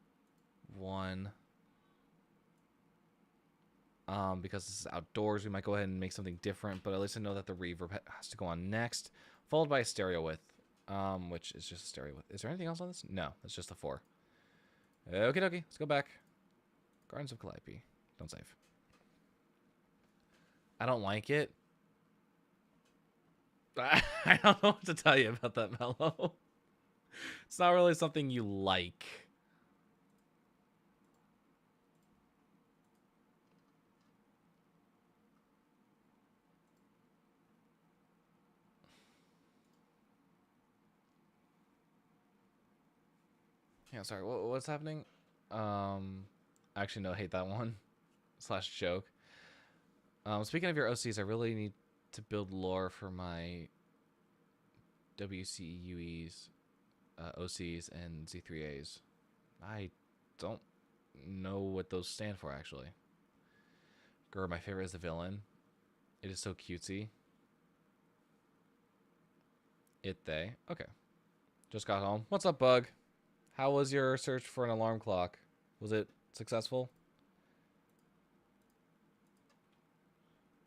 one. Because this is outdoors, we might go ahead and make something different, but at least I know that the reverb has to go on next, followed by a stereo width, which is just a stereo width. Is there anything else on this? No, it's just a 4. Okay, dokie, let's go back. Gardens of Calliope. Don't save. I don't like it. I don't know what to tell you about that, Mellow. It's not really something you like. Yeah, sorry. What's happening? Actually, no, hate that one. Slash joke. Speaking of your OCs, I really need to build lore for my WCUEs, OCs, and Z3As. I don't know what those stand for, actually. Grr, my favorite is the villain. It is so cutesy. They. Okay. Just got home. What's up, Bug? How was your search for an alarm clock? Was it successful?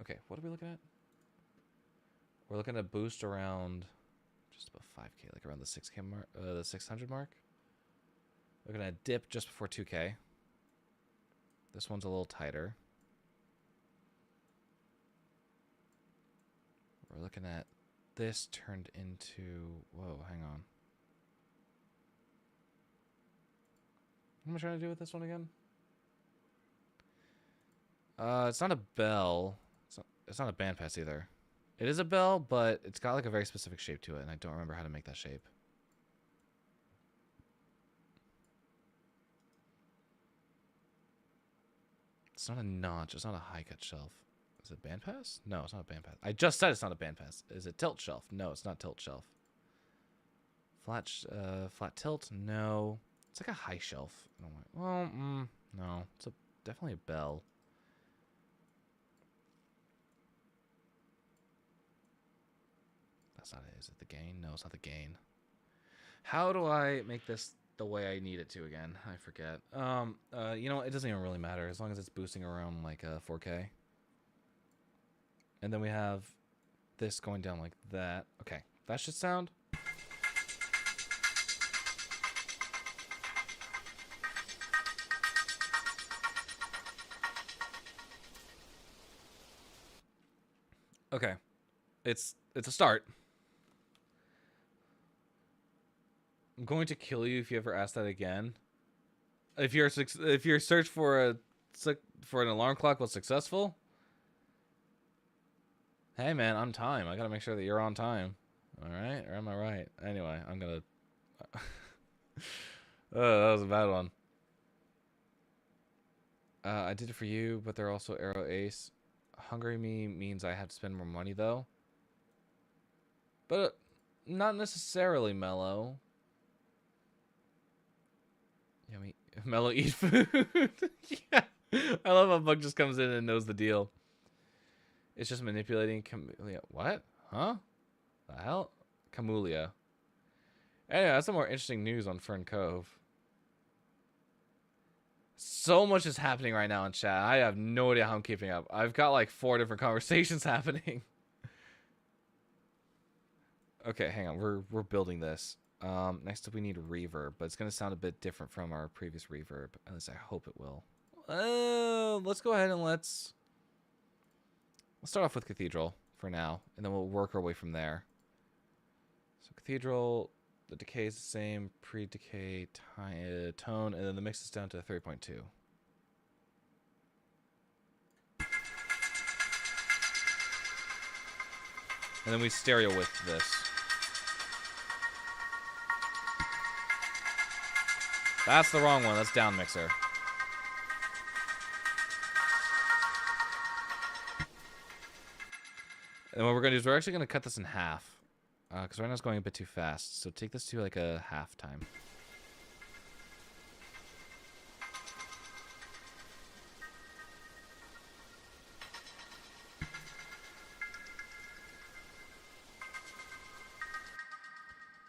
Okay, what are we looking at? We're looking at boost around just above 5K, like around the 6K mark, the 600 mark. Looking at a dip just before 2K. This one's a little tighter. We're looking at this turned into, whoa, hang on. What am I trying to do with this one again? It's not a bell. It's not a bandpass either. It is a bell, but it's got like a very specific shape to it, and I don't remember how to make that shape. It's not a notch. It's not a high cut shelf. Is it bandpass? No, it's not a bandpass. I just said it's not a bandpass. Is it tilt shelf? No, it's not tilt shelf. Flat tilt? No. It's like a high shelf. Well, no. It's definitely a bell. That's not it. Is it the gain? No, it's not the gain. How do I make this the way I need it to again? I forget. You know, it doesn't even really matter as long as it's boosting around like 4K. And then we have this going down like that. Okay, that should sound. Okay, it's a start. I'm going to kill you if you ever ask that again. If your search for an alarm clock was successful. Hey man, on time. I gotta make sure that you're on time. All right, or am I right? Anyway, I'm gonna. Oh, that was a bad one. I did it for you, but they're also arrow ace. Hungry me means I have to spend more money though. But not necessarily, Mellow. Yummy. Mellow, eat food. Yeah. I love how Bug just comes in and knows the deal. It's just manipulating Camellia. What? Huh? The hell? Camellia. Anyway, that's some more interesting news on Fern Cove. So much is happening right now in chat. I have no idea how I'm keeping up. I've got like 4 different conversations happening. Okay, hang on. We're building this. Next up we need reverb, but it's gonna sound a bit different from our previous reverb. At least I hope it will. Let's go ahead and let's start off with Cathedral for now, and then we'll work our way from there. So Cathedral, the decay is the same, pre-decay tone, and then the mix is down to 3.2. And then we stereo with this. That's the wrong one. That's down mixer. And what we're going to do is we're actually going to cut this in half. Because right now it's going a bit too fast. So take this to like a half time.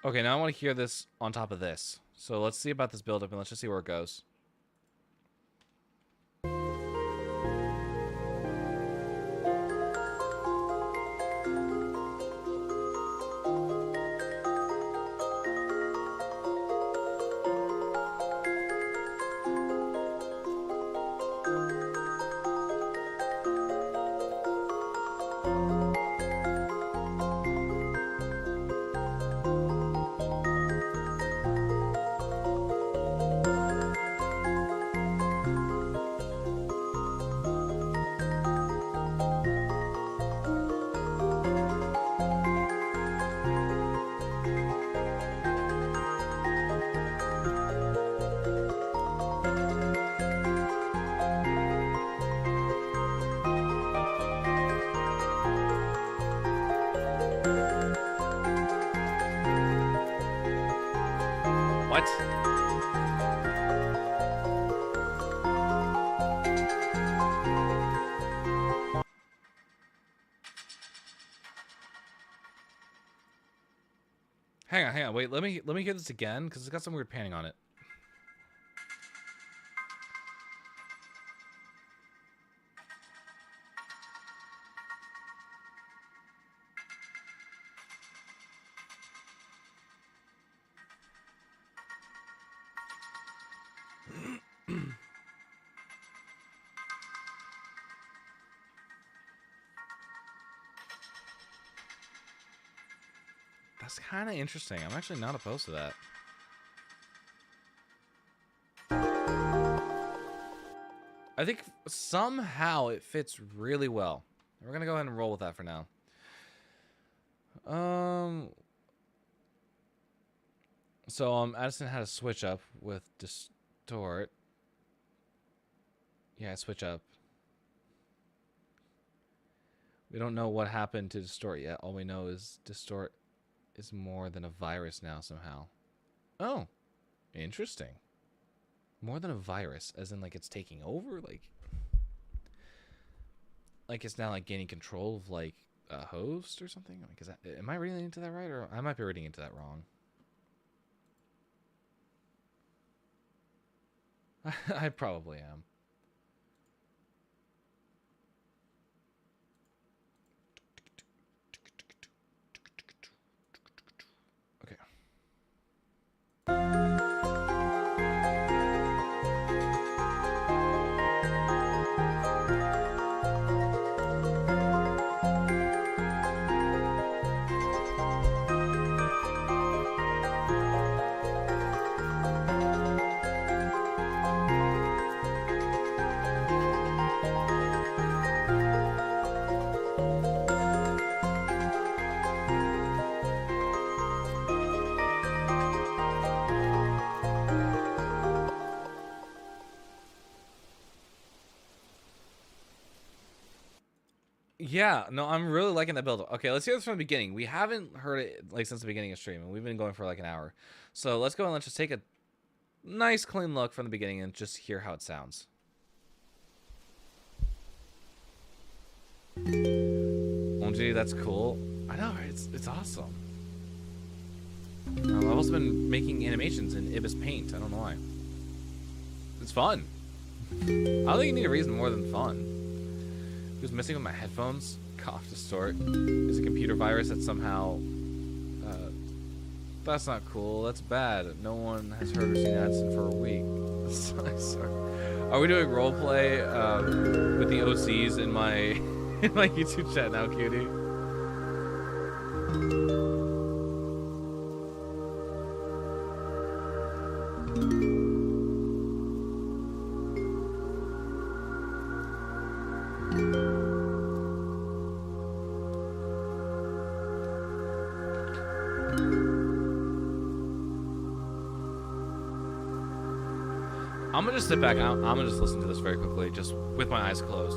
Okay, now I want to hear this on top of this. So let's see about this build-up and let's just see where it goes. What? Hang on, wait, let me hear this again, because it's got some weird panning on it. That's kind of interesting. I'm actually not opposed to that. I think somehow it fits really well. We're gonna go ahead and roll with that for now. So Addison had a switch up with distort. Yeah, switch up. We don't know what happened to distort yet. All we know is distort is more than a virus now somehow. Oh, interesting. More than a virus, as in like it's taking over, like it's now like gaining control of like a host or something. Like, is that, am I reading into that right, or I might be reading into that wrong? I probably am. Okay. Yeah, no, I'm really liking that build. Okay, let's hear this from the beginning. We haven't heard it like since the beginning of stream, and we've been going for like an hour. So let's go and let's just take a nice clean look from the beginning and just hear how it sounds. Oh, gee, that's cool. I know, it's awesome. I've also been making animations in Ibis Paint. I don't know why. It's fun. I don't think you need a reason more than fun. Who's missing with my headphones? Cough distort. Is a computer virus that somehow... that's not cool. That's bad. No one has heard or seen Addison for a week. Sorry. Are we doing roleplay with the OCs in my in my YouTube chat now, cutie? I'm gonna just sit back. I'm gonna just listen to this very quickly, just with my eyes closed.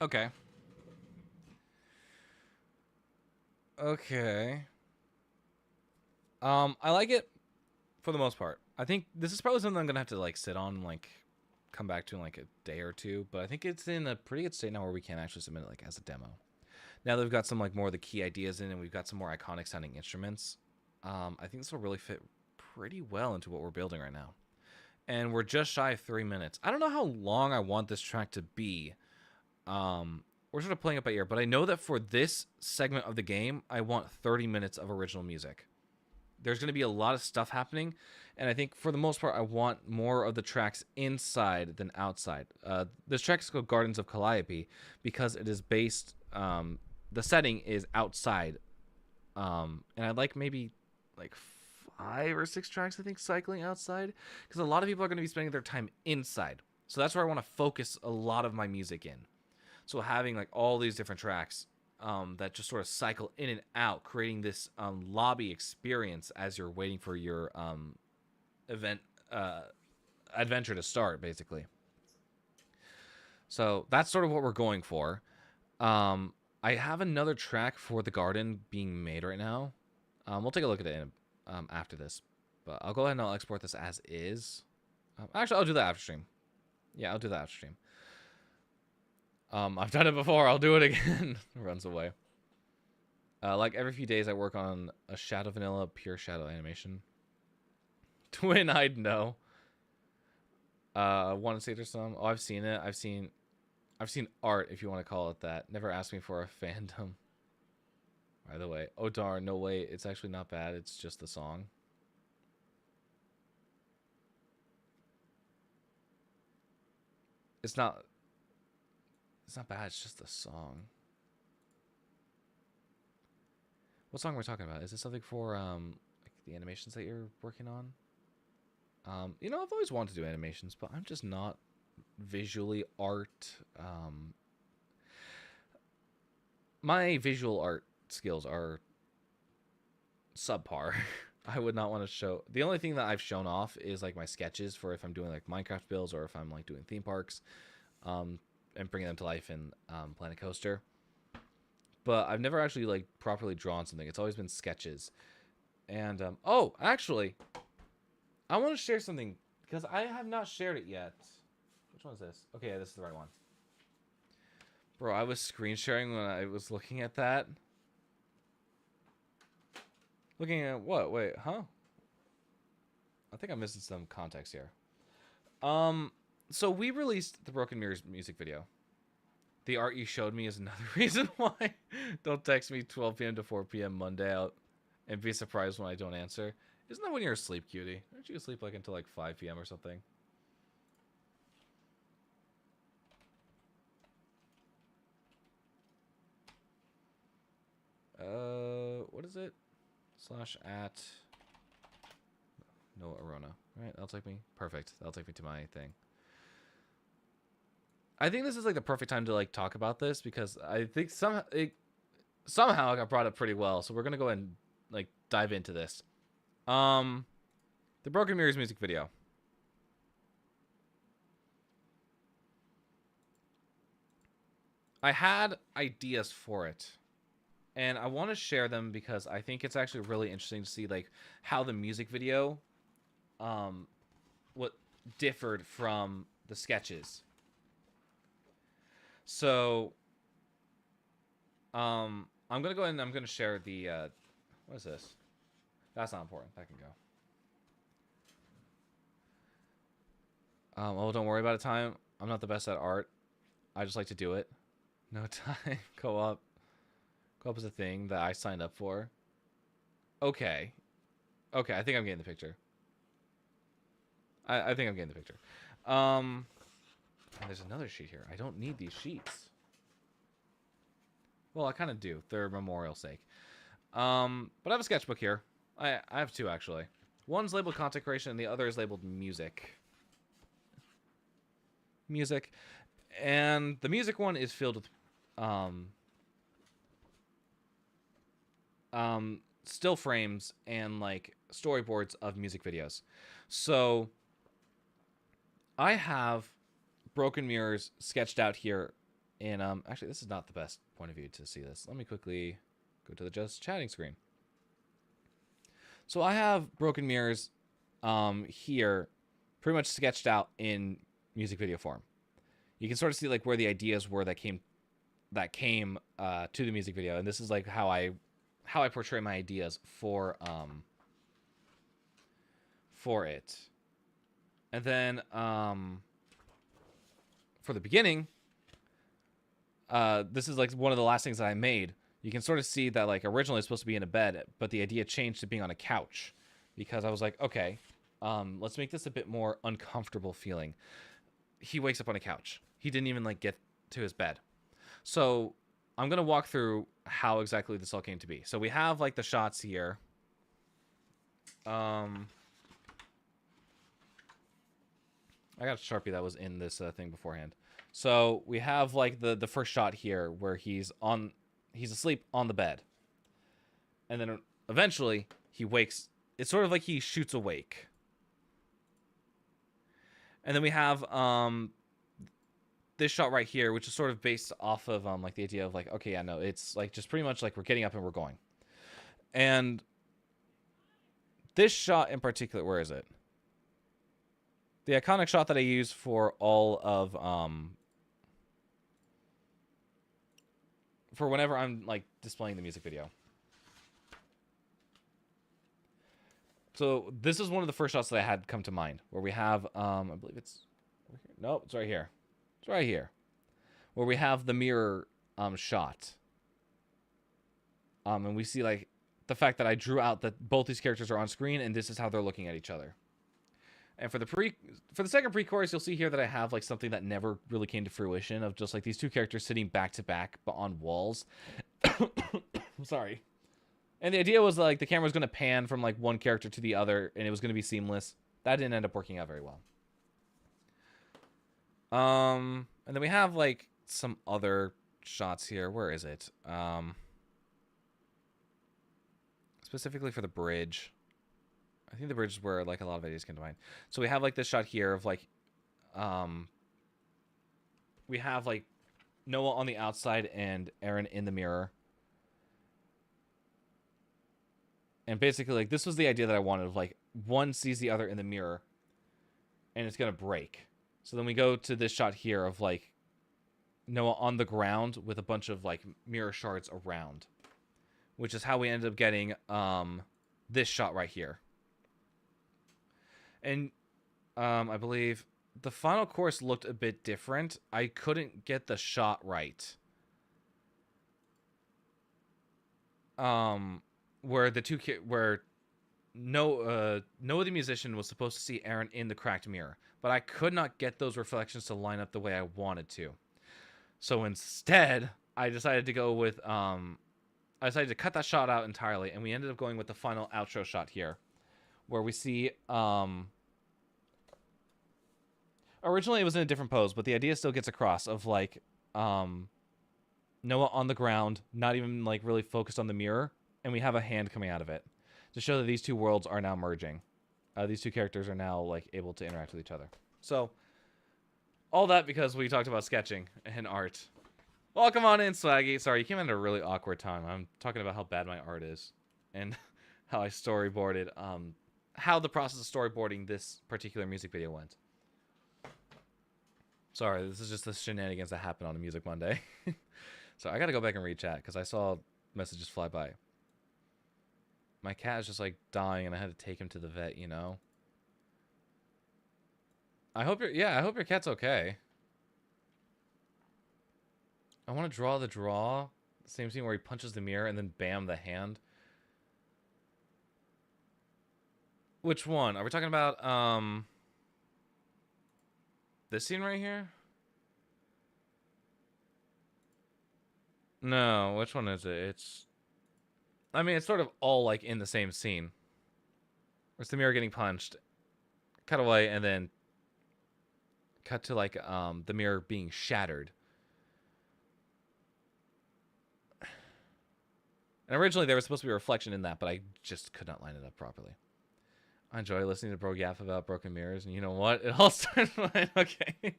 Okay. Okay. I like it for the most part. I think this is probably something I'm gonna have to like sit on, like come back to in like a day or two. But I think it's in a pretty good state now where we can actually submit it like as a demo. Now that we've got some like more of the key ideas in, and we've got some more iconic sounding instruments, I think this will really fit pretty well into what we're building right now. And we're just shy of 3 minutes. I don't know how long I want this track to be. We're sort of playing it by ear, but I know that for this segment of the game, I want 30 minutes of original music. There's going to be a lot of stuff happening, and I think for the most part, I want more of the tracks inside than outside. This track is called Gardens of Calliope because it is based, the setting is outside, and I'd like maybe like 5 or 6 tracks, I think, cycling outside, because a lot of people are going to be spending their time inside. So that's where I want to focus a lot of my music in. So having like all these different tracks that just sort of cycle in and out, creating this lobby experience as you're waiting for your event adventure to start, basically. So that's sort of what we're going for. I have another track for the garden being made right now. We'll take a look at it after this, but I'll go ahead and I'll export this as is. Actually, I'll do that after stream. Yeah, I'll do that after stream. I've done it before. I'll do it again. Runs away. Like every few days, I work on a Shadow Vanilla pure shadow animation. Twin-eyed, no. Want to say there's some? Oh, I've seen it. I've seen art, if you want to call it that. Never asked me for a fandom. By the way, oh darn, no way. It's actually not bad. It's just the song. It's not bad. It's just the song. What song are we talking about? Is this something for like the animations that you're working on? You know, I've always wanted to do animations, but I'm just not visually art. My visual art skills are subpar. I would not want to show. The only thing that I've shown off is like my sketches for if I'm doing like Minecraft builds or if I'm like doing theme parks, and bringing them to life in Planet Coaster. But I've never actually like properly drawn something. It's always been sketches. And oh, actually, I want to share something because I have not shared it yet. Which one is this? Okay, yeah, this is the right one. Bro, I was screen sharing when I was looking at that. Looking at what? Wait, huh? I think I'm missing some context here. So we released the Broken Mirrors music video. The art you showed me is another reason why. Don't text me 12 p.m. to 4 p.m. Monday out and be surprised when I don't answer. Isn't that when you're asleep, cutie? Aren't you asleep like until like 5 p.m. or something? What is it? /@ Noah Arona. Right, that'll take me. Perfect. That'll take me to my thing. I think this is like the perfect time to like talk about this because I think somehow it got brought up pretty well. So we're gonna go ahead and like dive into this. The Broken Mirrors music video. I had ideas for it, and I want to share them because I think it's actually really interesting to see like how the music video, what differed from the sketches. So, I'm gonna go ahead and I'm gonna share the, what is this? That's not important. That can go. Oh, don't worry about it, time. I'm not the best at art. I just like to do it. No time. Co-op. Co-op is a thing that I signed up for. Okay. Okay, I think I'm getting the picture. I think I'm getting the picture. There's another sheet here. I don't need these sheets. Well, I kind of do. They're memorial sake. But I have a sketchbook here. I have two, actually. One's labeled content creation, and the other is labeled music. Music. And the music one is filled with still frames and, like, storyboards of music videos. So I have Broken Mirrors sketched out here in actually this is not the best point of view to see this. Let me quickly go to the just chatting screen. So I have broken mirrors here pretty much sketched out in music video form. You can sort of see like where the ideas were that came to the music video, and this is like how I portray my ideas for it. And then for the beginning, this is like one of the last things that I made. You can sort of see that like originally it's supposed to be in a bed, but the idea changed to being on a couch because I was like, okay, let's make this a bit more uncomfortable feeling. He wakes up on a couch. He didn't even like get to his bed. So I'm going to walk through how exactly this all came to be. So we have like the shots here. I got a Sharpie that was in this thing beforehand. So we have like the first shot here where he's asleep on the bed. And then eventually he wakes. It's sort of like he shoots awake. And then we have this shot right here, which is sort of based off of like the idea of like, okay, yeah, no, it's like just pretty much like we're getting up and we're going. And this shot in particular, where is it? The iconic shot that I use for all of for whenever I'm like displaying the music video. So this is one of the first shots that I had come to mind, where we have I believe it's over here. Nope, it's right here. It's right here, where we have the mirror shot. And we see like the fact that I drew out that both these characters are on screen, and this is how they're looking at each other. And for the second pre-chorus, you'll see here that I have like something that never really came to fruition of just like these two characters sitting back to back but on walls. I'm sorry. And the idea was like the camera was going to pan from like one character to the other, and it was going to be seamless. That didn't end up working out very well. And then we have like some other shots here. Where is it? Specifically for the bridge. I think the bridge is where like a lot of ideas come to mind. So we have like this shot here of like, we have like Noah on the outside and Aaron in the mirror. And basically like this was the idea that I wanted of like one sees the other in the mirror and it's going to break. So then we go to this shot here of like Noah on the ground with a bunch of like mirror shards around, which is how we ended up getting this shot right here. And I believe the final chorus looked a bit different. I couldn't get the shot right. Where Noah the musician was supposed to see Aaron in the cracked mirror, but I could not get those reflections to line up the way I wanted to. So instead, I decided to go with I decided to cut that shot out entirely, and we ended up going with the final outro shot here, where we see originally it was in a different pose, but the idea still gets across of like Noah on the ground, not even like really focused on the mirror, and we have a hand coming out of it to show that these two worlds are now merging. These two characters are now like able to interact with each other. So all that because we talked about sketching and art. Welcome on in, Swaggy. Sorry, you came in at a really awkward time. I'm talking about how bad my art is and how I storyboarded, how the process of storyboarding this particular music video went. Sorry, this is just the shenanigans that happened on a Music Monday. So I gotta go back and read chat because I saw messages fly by. My cat is just like dying and I had to take him to the vet, you know? I hope your cat's okay. I want to draw the draw. The same scene where he punches the mirror and then bam, the hand. Which one? Are we talking about, this scene right here? No, which one is it? I mean, it's sort of all like in the same scene. It's the mirror getting punched, cut away, and then cut to like the mirror being shattered. And originally there was supposed to be a reflection in that, but I just could not line it up properly. I enjoy listening to Bro Gaff about broken mirrors, and you know what? It all started fine. Okay.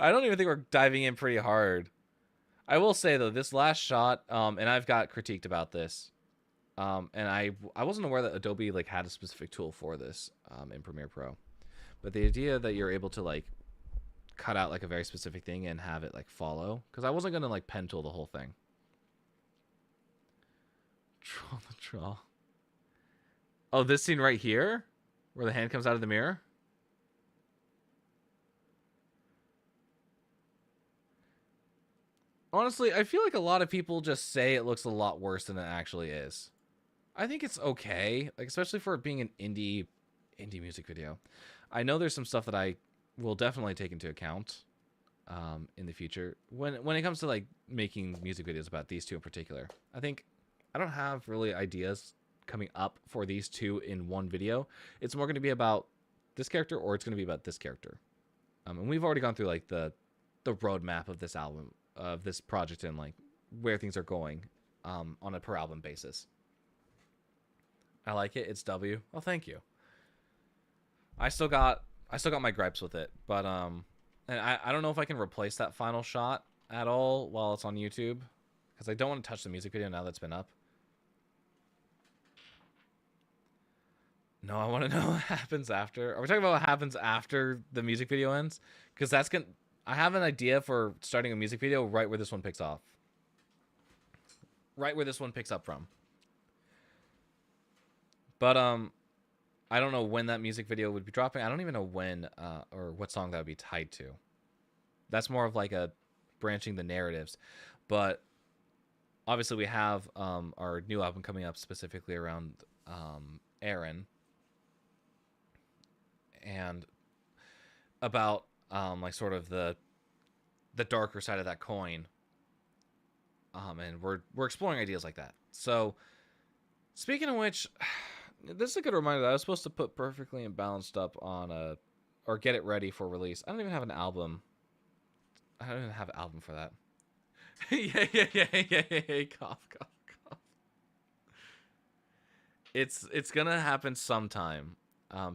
I don't even think we're diving in pretty hard. I will say though, this last shot, and I've got critiqued about this, and I wasn't aware that Adobe like had a specific tool for this in Premiere Pro, but the idea that you're able to like cut out like a very specific thing and have it like follow, because I wasn't gonna like pen tool the whole thing. Draw the draw. Oh, this scene right here, where the hand comes out of the mirror. Honestly, I feel like a lot of people just say it looks a lot worse than it actually is. I think it's okay, like especially for it being an indie music video. I know there's some stuff that I will definitely take into account in the future when it comes to like making music videos about these two in particular. I think I don't have really ideas coming up for these two in one video. It's more going to be about this character or it's going to be about this character. And we've already gone through like the roadmap of this album, of this project, and like where things are going on a per album basis. I like it. It's W. Oh, thank you. I still got my gripes with it, but and I don't know if I can replace that final shot at all while it's on YouTube, because I don't want to touch the music video now that's been up. No, I want to know what happens after. Are we talking about what happens after the music video ends? Because that's gonna. I have an idea for starting a music video right where this one picks off. Right where this one picks up from. But I don't know when that music video would be dropping. I don't even know when or what song that would be tied to. That's more of like a branching the narratives. But obviously we have our new album coming up specifically around Aaron. And about like sort of the darker side of that coin. And we're exploring ideas like that. So speaking of which, this is a good reminder that I was supposed to put Perfectly Imbalanced up on or get it ready for release. I don't even have an album. I don't even have an album for that. yeah. Cough. It's gonna happen sometime.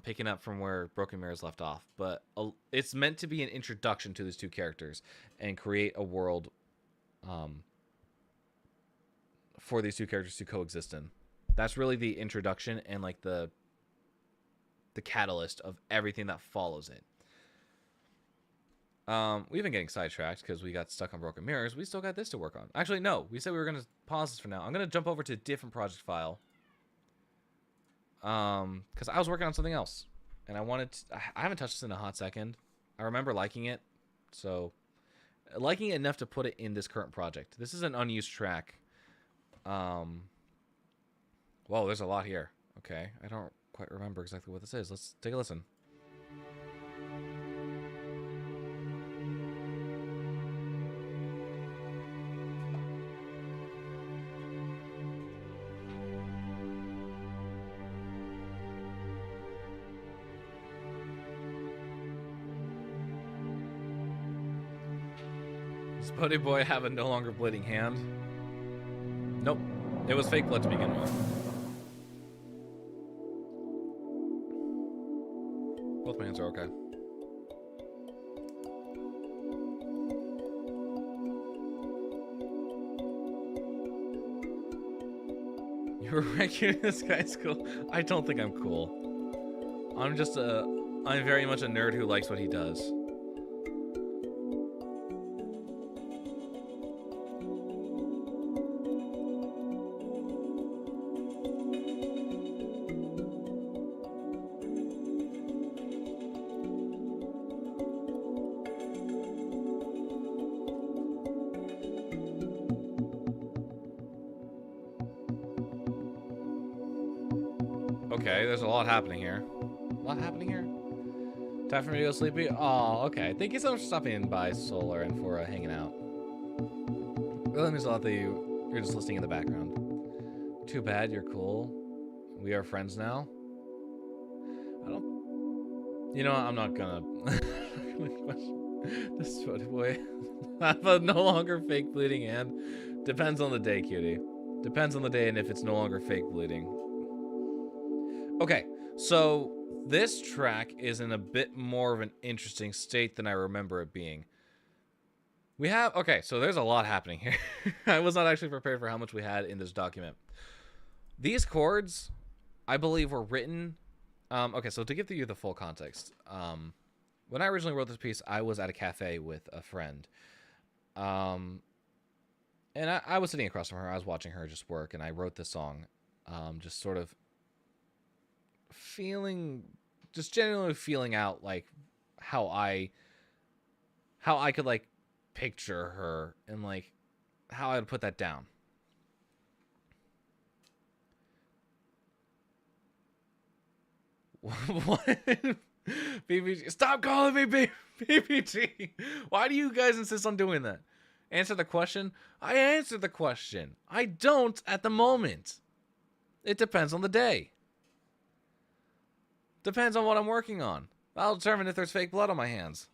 Picking up from where Broken Mirrors left off, but it's meant to be an introduction to these two characters and create a world for these two characters to coexist in. That's really the introduction and like the catalyst of everything that follows it. We've been getting sidetracked because we got stuck on Broken Mirrors. We still got this to work on. Actually, no. We said we were going to pause this for now. I'm going to jump over to a different project file. Because I was working on something else. And I haven't touched this in a hot second. I remember liking it. So, liking it enough to put it in this current project. This is an unused track. Whoa, there's a lot here. Okay, I don't quite remember exactly what this is. Let's take a listen. Does Buddy Boy have a no longer bleeding hand? Nope. It was fake blood to begin with. Both my hands are okay. You were regular in this guy's school? I don't think I'm cool. I'm very much a nerd who likes what he does. Okay, there's a lot happening here. Time for me to go sleepy? Oh, okay. Thank you so much for stopping by, Solar, and for hanging out. It really means a lot that you're just listening in the background. Too bad, you're cool. We are friends now. You know what? I'm not gonna... This Buddy Boy. I have a no longer fake bleeding hand. Depends on the day, cutie. Depends on the day and if it's no longer fake bleeding. Okay, so this track is in a bit more of an interesting state than I remember it being. We have, okay, so there's a lot happening here. I was not actually prepared for how much we had in this document. These chords, I believe, were written. Okay, so to give you the full context, when I originally wrote this piece, I was at a cafe with a friend. And I was sitting across from her. I was watching her just work, and I wrote this song, just sort of just genuinely feeling out like how I could like picture her and like how I'd put that down. What? BBG, stop calling me BBG. Why do you guys insist on doing that? Answer the question. I answered the question. I don't at the moment. It depends on the day. Depends on what I'm working on. That'll determine if there's fake blood on my hands.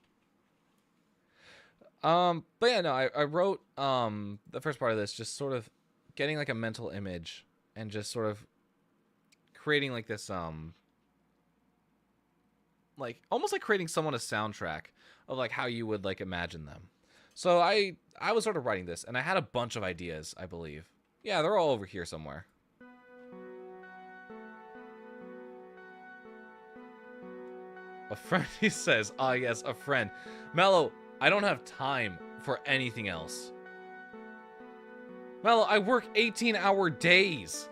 But yeah, no, I wrote the first part of this just sort of getting like a mental image and just sort of creating like this like almost like creating someone a soundtrack of like how you would like imagine them. So I was sort of writing this and I had a bunch of ideas, I believe. Yeah, they're all over here somewhere. A friend, he says. Ah, yes, a friend. Mello, I don't have time for anything else. Mello, I work 18-hour days.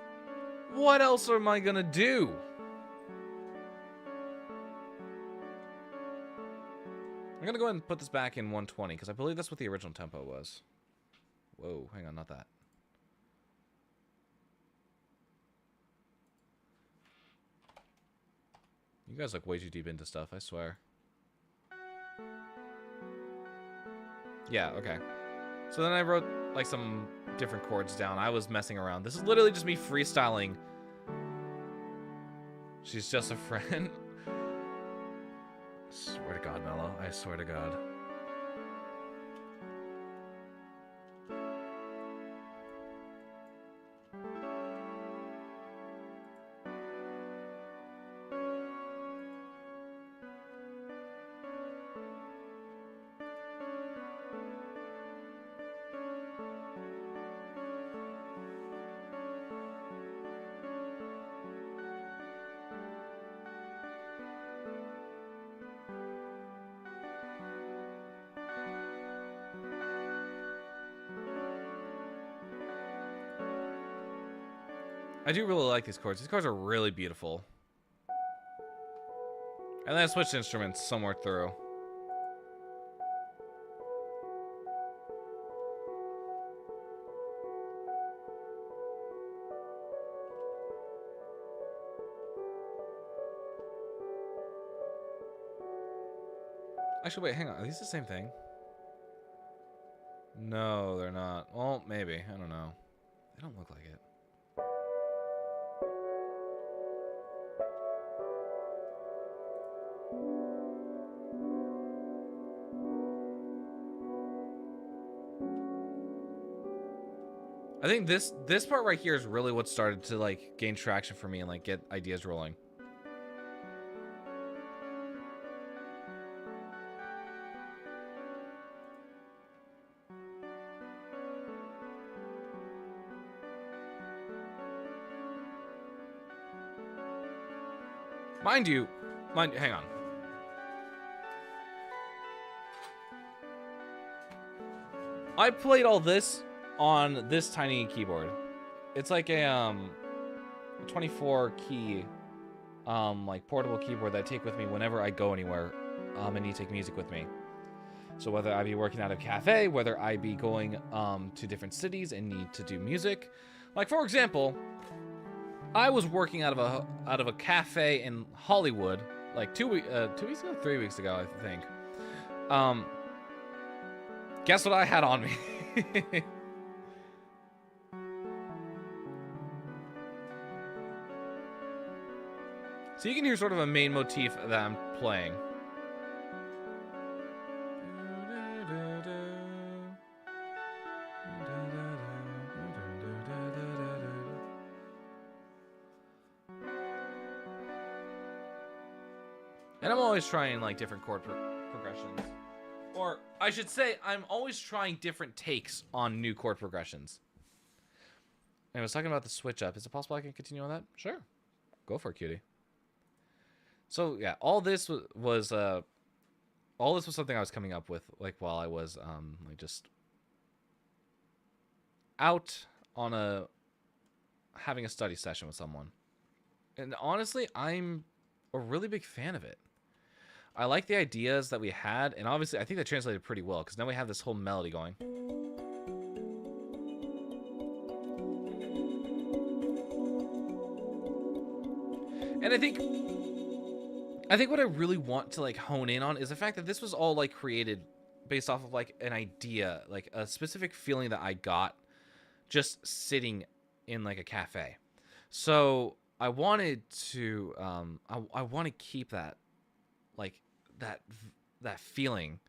What else am I gonna do? I'm gonna go ahead and put this back in 120, because I believe that's what the original tempo was. Whoa, hang on, not that. You guys look way too deep into stuff, I swear. Yeah, okay. So then I wrote, like, some different chords down. I was messing around. This is literally just me freestyling. She's just a friend. Swear to God, Mello. I swear to God. I do really like these chords. These chords are really beautiful. And then I switched instruments somewhere through. Actually, wait, hang on. Are these the same thing? No, they're not. Well, maybe. I don't know. They don't look like it. I think this part right here is really what started to like gain traction for me and like get ideas rolling. Mind you, hang on. I played all this on this tiny keyboard. It's like a 24 key like portable keyboard that I take with me whenever I go anywhere and need to take music with me. So whether I be working at a cafe, whether I be going to different cities and need to do music, like for example, I was working out of a cafe in Hollywood like 2 weeks ago, 3 weeks ago, I think. Guess what I had on me? So you can hear sort of a main motif that I'm playing. And I'm always trying like different chord progressions. Or I should say I'm always trying different takes on new chord progressions. And I was talking about the switch up. Is it possible I can continue on that? Sure. Go for it, cutie. So yeah, all this was something I was coming up with like while I was like just out on having a study session with someone. And honestly, I'm a really big fan of it. I like the ideas that we had, and obviously I think that translated pretty well because now we have this whole melody going. And I think what I really want to like hone in on is the fact that this was all like created based off of like an idea, like a specific feeling that I got just sitting in like a cafe. So I wanted to I want to keep that like that feeling,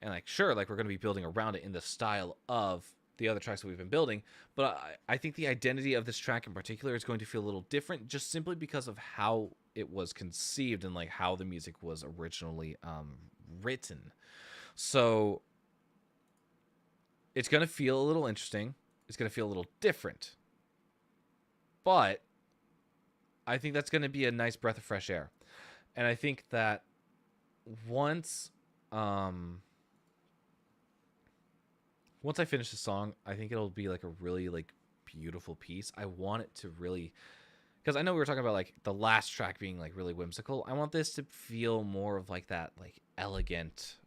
and like sure, like we're going to be building around it in the style of the other tracks that we've been building, but I think the identity of this track in particular is going to feel a little different just simply because of how it was conceived and like how the music was originally written. So it's going to feel a little interesting. It's going to feel a little different. But I think that's going to be a nice breath of fresh air. And I think that once I finish the song, I think it'll be like a really like beautiful piece. I want it to really, because I know we were talking about like the last track being like really whimsical. I want this to feel more of like that like elegant,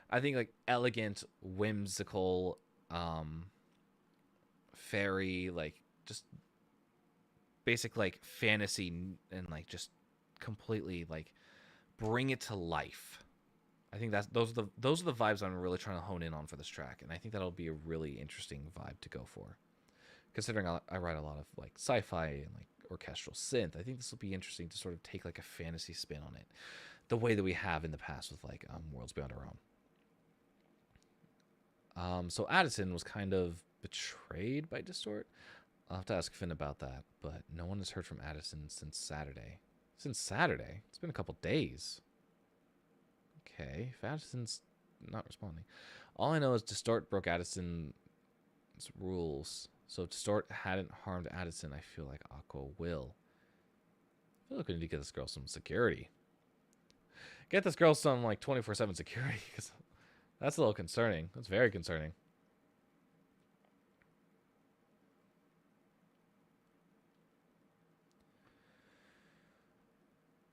I think like elegant, whimsical, fairy, like just basic like fantasy and like just completely like bring it to life. I think those are the vibes I'm really trying to hone in on for this track, and I think that'll be a really interesting vibe to go for. Considering I write a lot of like sci-fi and like orchestral synth, I think this will be interesting to sort of take like a fantasy spin on it, the way that we have in the past with like Worlds Beyond Our Own. So Addison was kind of betrayed by Distort. I'll have to ask Finn about that, but no one has heard from Addison since Saturday. Since Saturday? It's been a couple days. Okay, if Addison's not responding. All I know is Distort broke Addison's rules. So if Distort hadn't harmed Addison, I feel like Aqua will. I feel like we need to get this girl some security. Get this girl some like 24/7 security, because that's a little concerning. That's very concerning.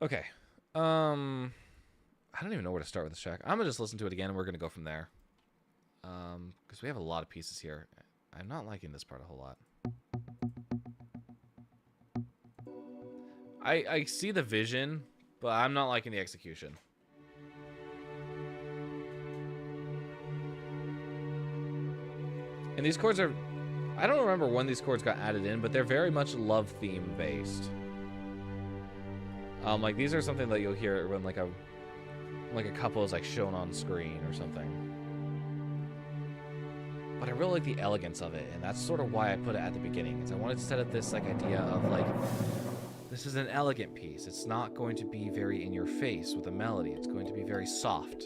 Okay. I don't even know where to start with this track. I'm gonna just listen to it again, and we're gonna go from there. Because we have a lot of pieces here. I'm not liking this part a whole lot. I see the vision, but I'm not liking the execution. And these chords are... I don't remember when these chords got added in, but they're very much love theme based. Like these are something that you'll hear when like a couple is like shown on screen or something. But I really like the elegance of it, and that's sort of why I put it at the beginning. Is I wanted to set up this like idea of like this is an elegant piece. It's not going to be very in your face with a melody. It's going to be very soft.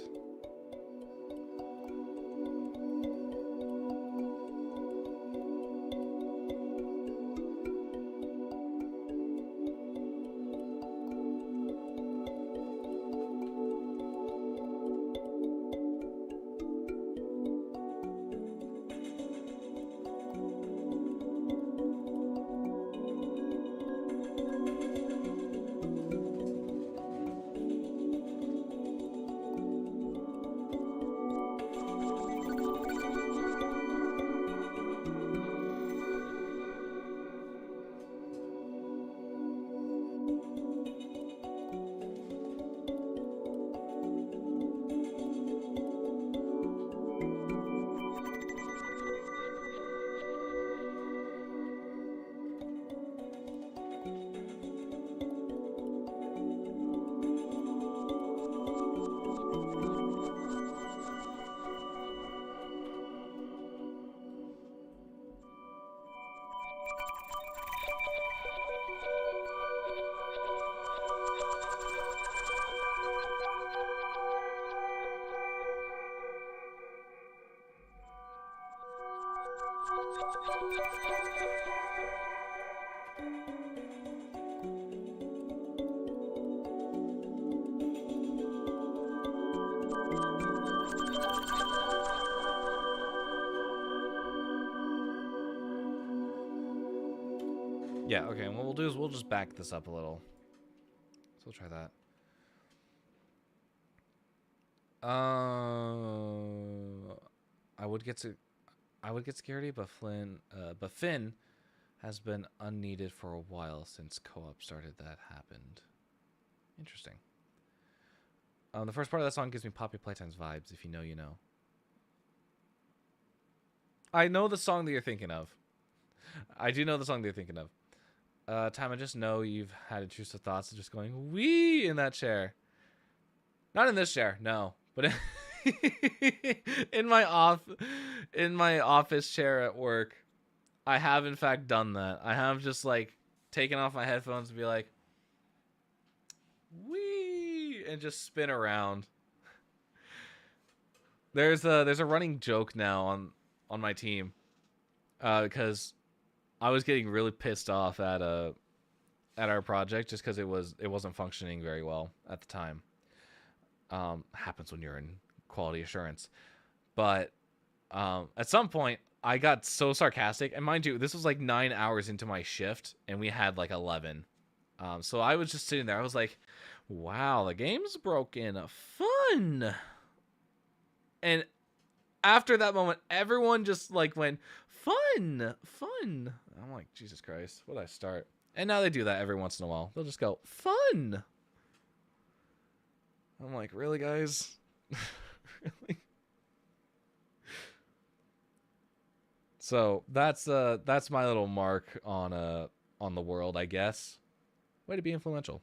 Yeah, okay, and what we'll do is we'll just back this up a little. So we'll try that. I would get security, but Finn has been unneeded for a while since co-op started. That happened. Interesting. The first part of that song gives me Poppy Playtime's vibes. If you know, you know. I know the song that you're thinking of. I do know the song that you're thinking of. Time, I just know you've had intrusive thoughts of just going wee in that chair. Not in this chair, no, but in my office chair at work, I have in fact done that. I have just like taken off my headphones and be like wee and just spin around. There's a running joke now on my team because I was getting really pissed off at our project just because it wasn't functioning very well at the time. Happens when you're in quality assurance, but at some point I got so sarcastic, and mind you, this was like 9 hours into my shift, and we had like 11. So I was just sitting there. I was like, "Wow, the game's broken. Fun!" And after that moment, everyone just like went, "Fun, fun." I'm like, Jesus Christ, what did I start? And now they do that every once in a while. They'll just go, "Fun." I'm like, really, guys? Really? So that's my little mark on the world, I guess. Way to be influential.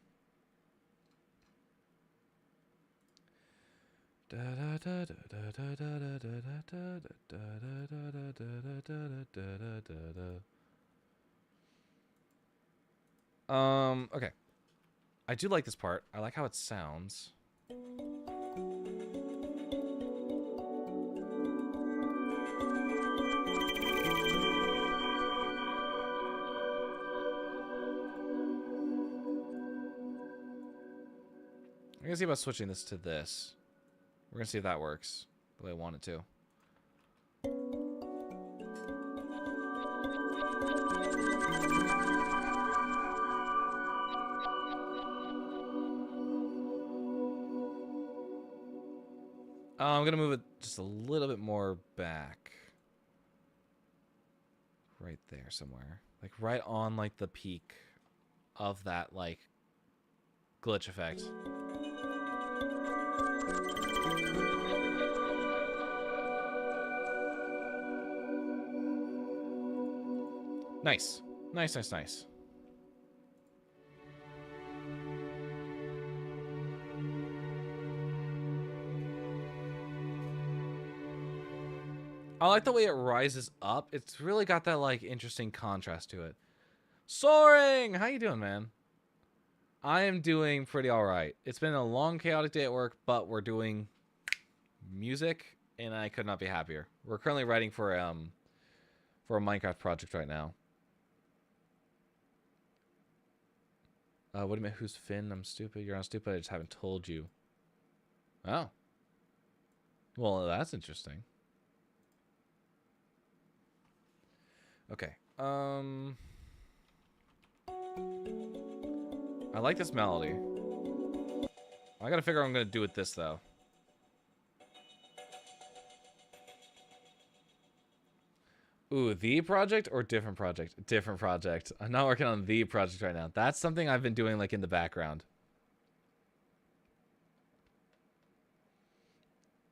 Okay. I do like this part. I like how it sounds. I'm gonna see about switching this to this. We're gonna see if that works the way I want it to. I'm gonna move it just a little bit more back. Right there somewhere. Like right on like the peak of that like glitch effect. Nice. Nice, nice, nice. I like the way it rises up. It's really got that like interesting contrast to it. Soaring! How you doing, man? I am doing pretty alright. It's been a long, chaotic day at work, but we're doing music, and I could not be happier. We're currently writing for a Minecraft project right now. What do you mean? Who's Finn? I'm stupid. You're not stupid. I just haven't told you. Oh. Well, that's interesting. Okay. I like this melody. I gotta figure out what I'm gonna do with this though. Ooh, the project or different project? Different project. I'm not working on the project right now. That's something I've been doing like in the background.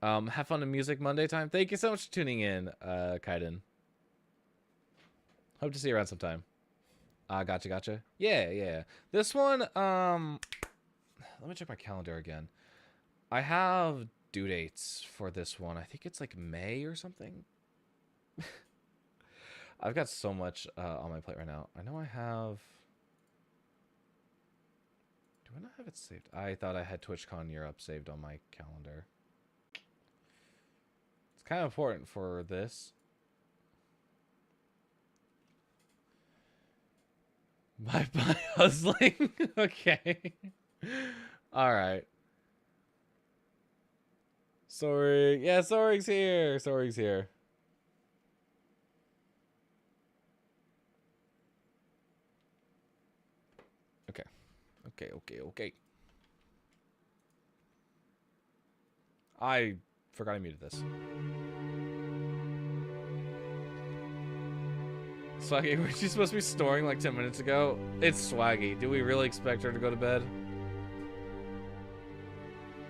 Have fun in Music Monday time. Thank you so much for tuning in, Kaiden. Hope to see you around sometime. Gotcha, gotcha. Yeah, yeah. This one, let me check my calendar again. I have due dates for this one. I think it's like May or something. I've got so much on my plate right now. I know I have... Do I not have it saved? I thought I had TwitchCon Europe saved on my calendar. It's kind of important for this. Bye hustling. Okay. All right. Sorry. Yeah, Sorig's here. Sorig's here. Okay. Okay. I forgot I muted this. Swaggy, was she supposed to be snoring like 10 minutes ago? It's Swaggy. Do we really expect her to go to bed?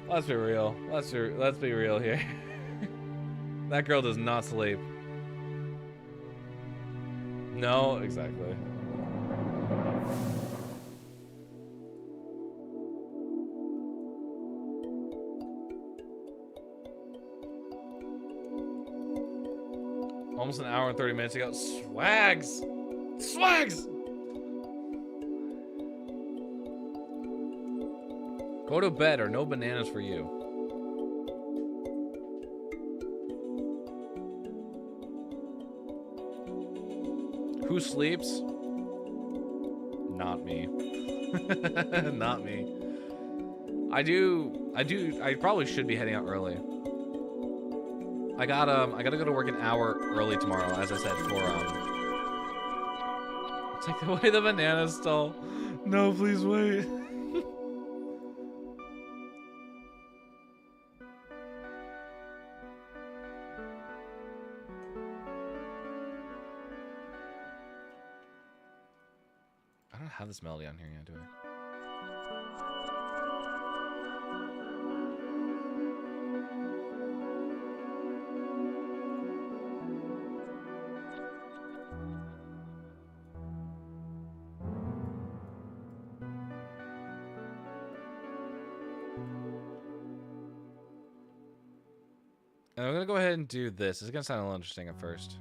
Let's be real. Let's be real here. That girl does not sleep. No, exactly. Almost an hour and 30 minutes ago. Swags! Swags! Go to bed or no bananas for you. Who sleeps? Not me. Not me. I probably should be heading out early. I gotta go to work an hour early tomorrow, as I said, for take away the banana stall. No, please wait. I don't have this melody on here yet, do I? And I'm gonna go ahead and do this. It's gonna sound a little interesting at first.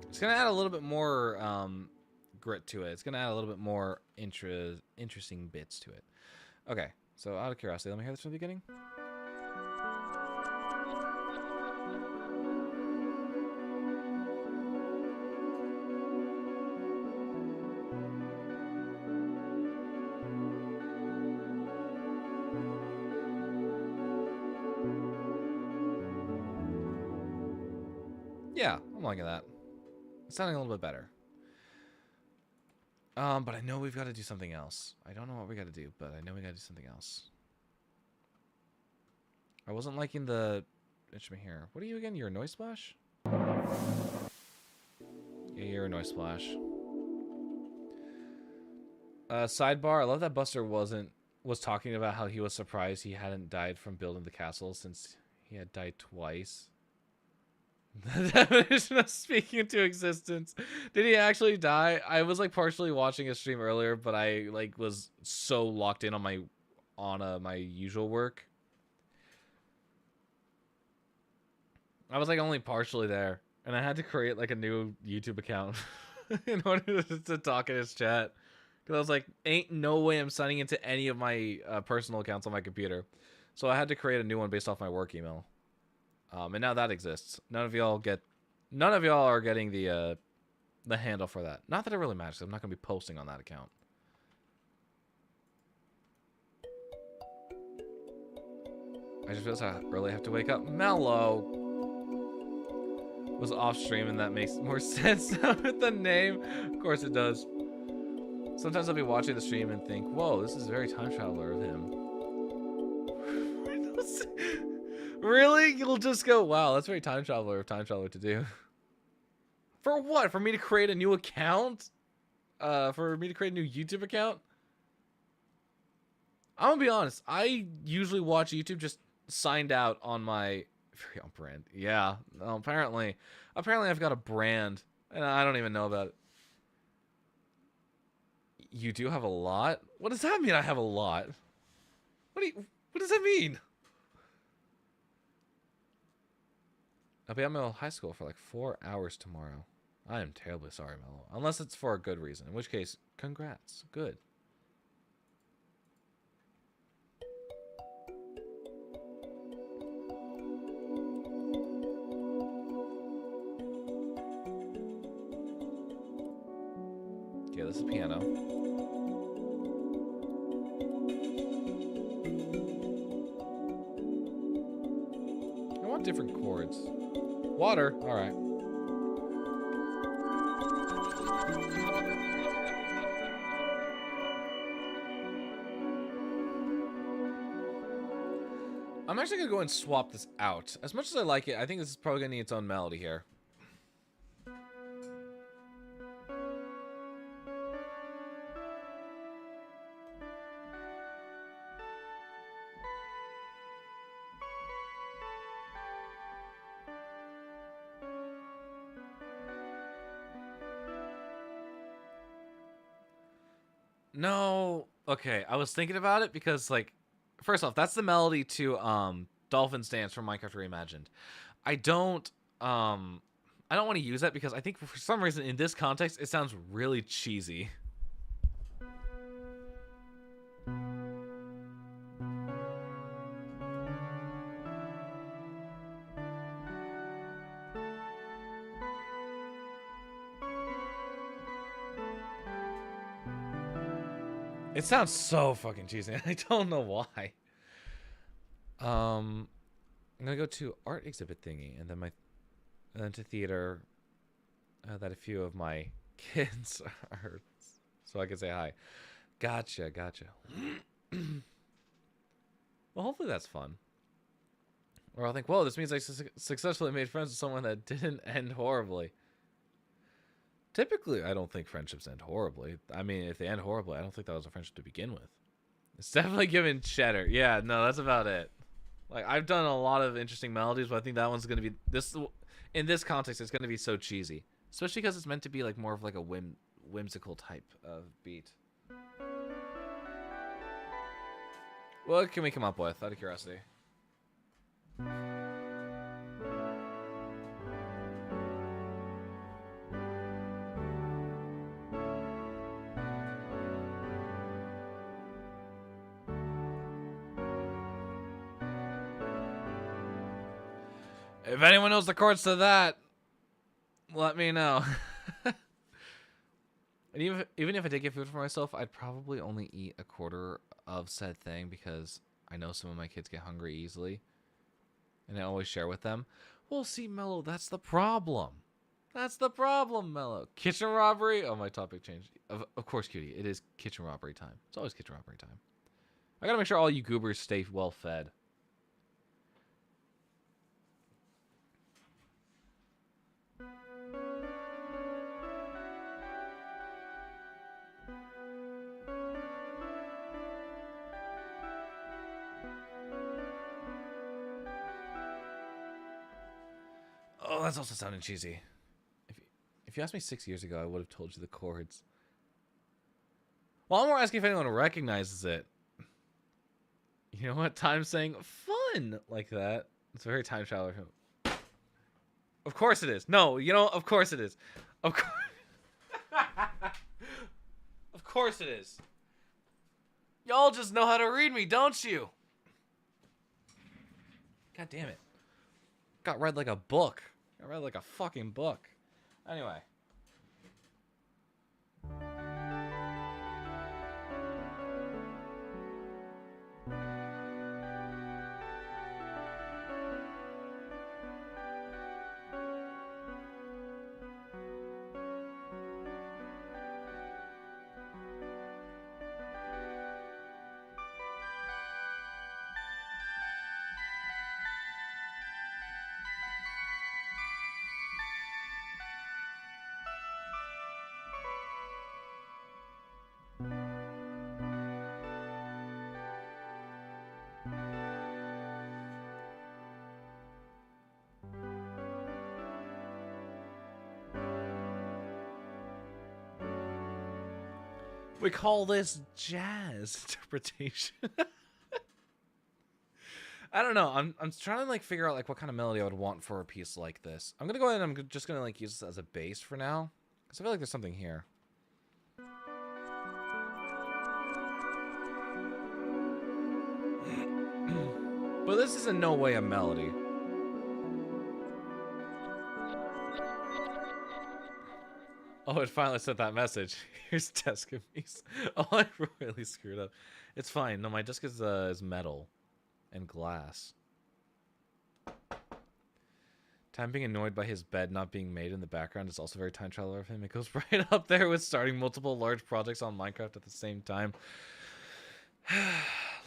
It's gonna add a little bit more grit to it. It's gonna add a little bit more interesting bits to it. Okay, so out of curiosity, let me hear this from the beginning. Yeah, I'm liking that. It's sounding a little bit better. But I know we've got to do something else. I don't know what we got to do, but I know we got to do something else. I wasn't liking the instrument here. What are you again? You're a noise splash? Yeah, you're a noise splash. Sidebar, I love that Buster was talking about how he was surprised he hadn't died from building the castle since he had died twice. The definition of speaking into existence. Did he actually die? I was like partially watching his stream earlier, but I like was so locked in on my usual work. I was like only partially there, and I had to create like a new YouTube account in order to talk in his chat. Because I was like, ain't no way I'm signing into any of my personal accounts on my computer. So I had to create a new one based off my work email. And now that exists. None of y'all are getting the handle for that. Not that it really matters. I'm not going to be posting on that account. I just realized how early I have to wake up. Mellow was off stream, and that makes more sense with the name. Of course it does. Sometimes I'll be watching the stream and think, whoa, this is very time traveler of him. Really? You'll just go, wow, that's very time traveler of time traveler to do. For what? For me to create a new account? For me to create a new YouTube account? I'm gonna be honest. I usually watch YouTube just signed out on my very on brand. Yeah. No, apparently I've got a brand and I don't even know about it. You do have a lot? What does that mean? I have a lot. What does that mean? I'll be at Mellow High School for like 4 hours tomorrow. I am terribly sorry, Mellow. Unless it's for a good reason. In which case, congrats. Good. Okay, this is piano. I want different chords. Water. All right. I'm actually gonna go and swap this out. As much as I like it, I think this is probably gonna need its own melody here. No. Okay, I was thinking about it because, like, first off, that's the melody to Dolphin's Dance from Minecraft Reimagined. I don't want to use that because I think for some reason in this context it sounds really cheesy. It sounds so fucking cheesy. I don't know why. I'm gonna go to art exhibit thingy, and then to theater. That a few of my kids are, so I can say hi. Gotcha. Well, hopefully that's fun. Or I'll think, whoa, this means I successfully made friends with someone that didn't end horribly. Typically, I don't think friendships end horribly. I mean, if they end horribly, I don't think that was a friendship to begin with. It's definitely giving cheddar. Yeah, no, that's about it. Like, I've done a lot of interesting melodies, but I think that one's going to be... In this context, it's going to be so cheesy. Especially because it's meant to be, like, more of, like, a whimsical type of beat. What can we come up with, out of curiosity? If anyone knows the chords to that, let me know. And even if I did get food for myself, I'd probably only eat a quarter of said thing because I know some of my kids get hungry easily. And I always share with them. Well, see, Mello, that's the problem. That's the problem, Mello. Kitchen robbery? Oh, my topic changed. Of course, cutie. It is kitchen robbery time. It's always kitchen robbery time. I gotta make sure all you goobers stay well fed. Oh, that's also sounding cheesy. If you asked me 6 years ago, I would have told you the chords. Well, I'm more asking if anyone recognizes it. You know what? Time's saying fun like that. It's a very time traveler. Of course it is. No, you know, of course it is. Of course. Of course it is. Y'all just know how to read me, don't you? God damn it. Got read like a book. Got read like a fucking book. Anyway. We call this jazz interpretation. I don't know. I'm trying to like figure out like what kind of melody I would want for a piece like this. I'm gonna go ahead and I'm just gonna like use this as a bass for now, because I feel like there's something here. But this is in no way a melody. Oh, it finally sent that message. Here's desk abuse. Oh, I really screwed up. It's fine. No, my desk is metal and glass. Time being annoyed by his bed not being made in the background is also very time traveler of him. It goes right up there with starting multiple large projects on Minecraft at the same time.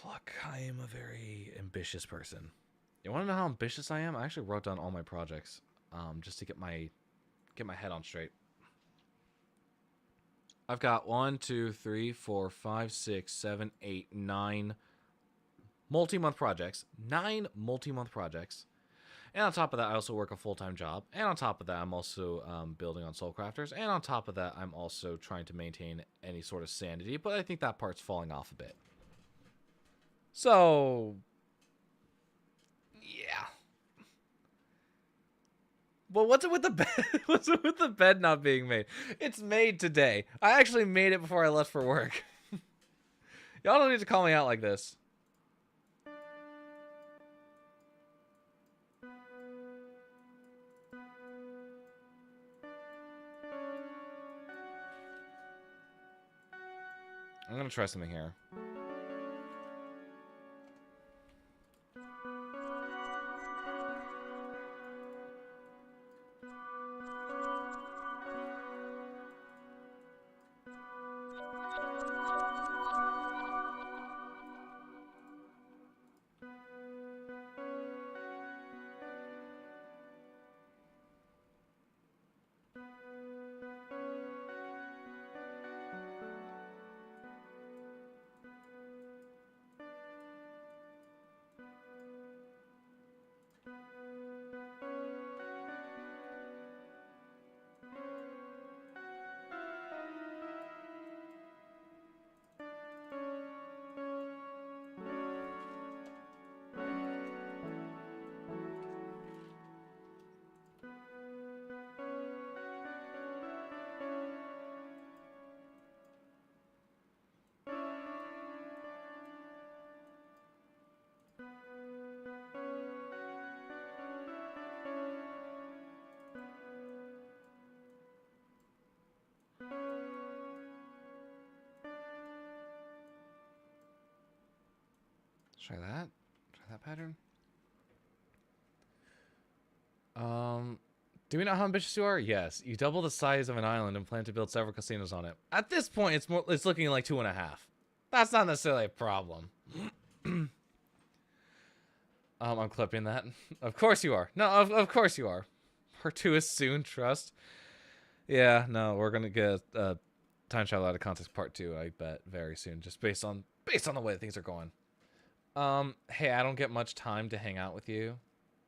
Look, I am a very ambitious person. You want to know how ambitious I am? I actually wrote down all my projects, just to get my head on straight. I've got 1, 2, 3, 4, 5, 6, 7, 8, 9 multi-month projects. 9 multi-month projects. And on top of that, I also work a full-time job. And on top of that, I'm also building on Soul Crafters. And on top of that, I'm also trying to maintain any sort of sanity. But I think that part's falling off a bit. So, yeah. Well, what's it with the bed? What's it with the bed not being made? It's made today. I actually made it before I left for work. Y'all don't need to call me out like this. I'm gonna try something here. Try that. Try that pattern. Do we know how ambitious you are? Yes. You double the size of an island and plan to build several casinos on it. At this point, it's looking like 2.5. That's not necessarily a problem. I'm clipping that. Of course you are. No, of course you are. Part 2 is soon, trust. Yeah, no, we're gonna get Time Travel Out of Context Part 2, I bet, very soon. Just based on the way things are going. Hey, I don't get much time to hang out with you.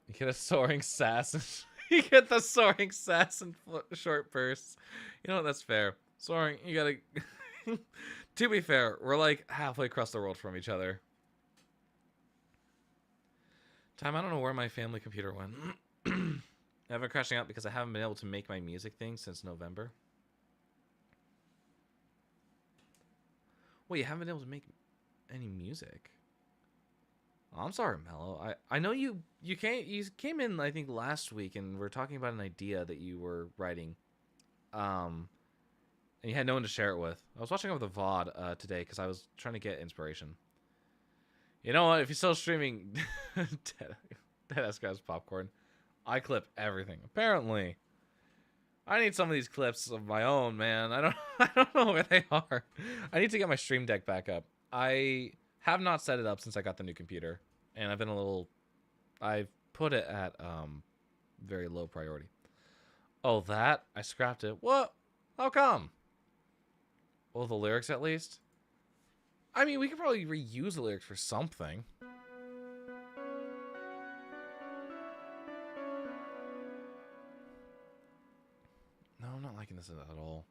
You get a soaring sass and you get the soaring sass and short bursts. You know what? That's fair. Soaring, you gotta. To be fair, we're like halfway across the world from each other. Time, I don't know where my family computer went. I've been crashing out because I haven't been able to make my music thing since November. Wait, you haven't been able to make any music? Oh, I'm sorry, Mello. I know you came in, I think, last week, and we're talking about an idea that you were writing, and you had no one to share it with. I was watching over the VOD today because I was trying to get inspiration. You know what? If you're still streaming, Deadass grabs popcorn. I clip everything. Apparently, I need some of these clips of my own, man. I don't know where they are. I need to get my stream deck back up. I have not set it up since I got the new computer, and I've put it at very low priority. Oh, that? I scrapped it. What? How come? Well, the lyrics at least. I mean, we could probably reuse the lyrics for something. No, I'm not liking this at all.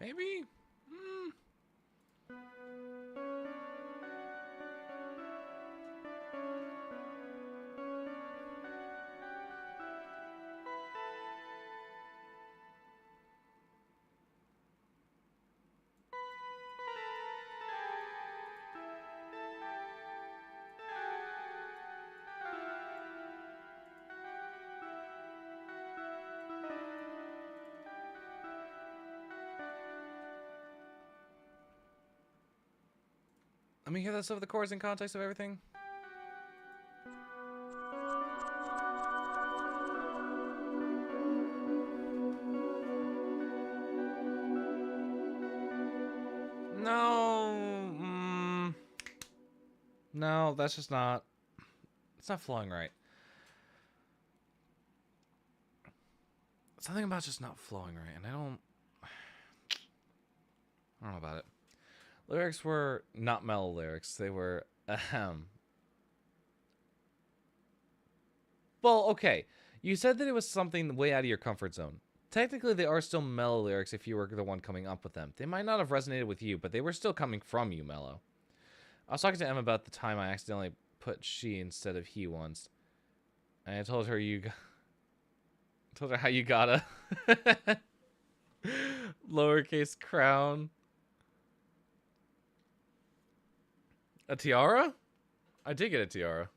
Maybe? Hmm. Let me hear that stuff of the chords in context of everything. No. No, that's just not... It's not flowing right. Something about just not flowing right, and I don't know about it. Lyrics were not mellow lyrics. They were ahem. Well, okay. You said that it was something way out of your comfort zone. Technically, they are still mellow lyrics if you were the one coming up with them. They might not have resonated with you, but they were still coming from you, Mello. I was talking to Em about the time I accidentally put she instead of he once. And I told her told her how you got a lowercase crown. A tiara? I did get a tiara.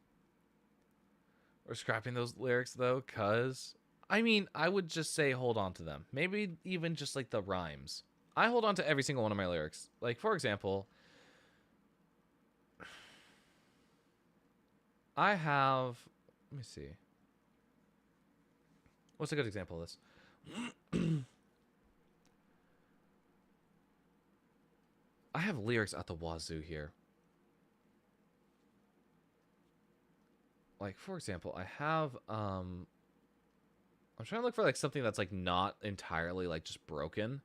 We're scrapping those lyrics though, cuz I mean, I would just say hold on to them. Maybe even just like the rhymes. I hold on to every single one of my lyrics. Like, for example, I have... Let me see. What's a good example of this? I have lyrics at the wazoo here. Like, for example, I have... I'm trying to look for like something that's like not entirely like just broken.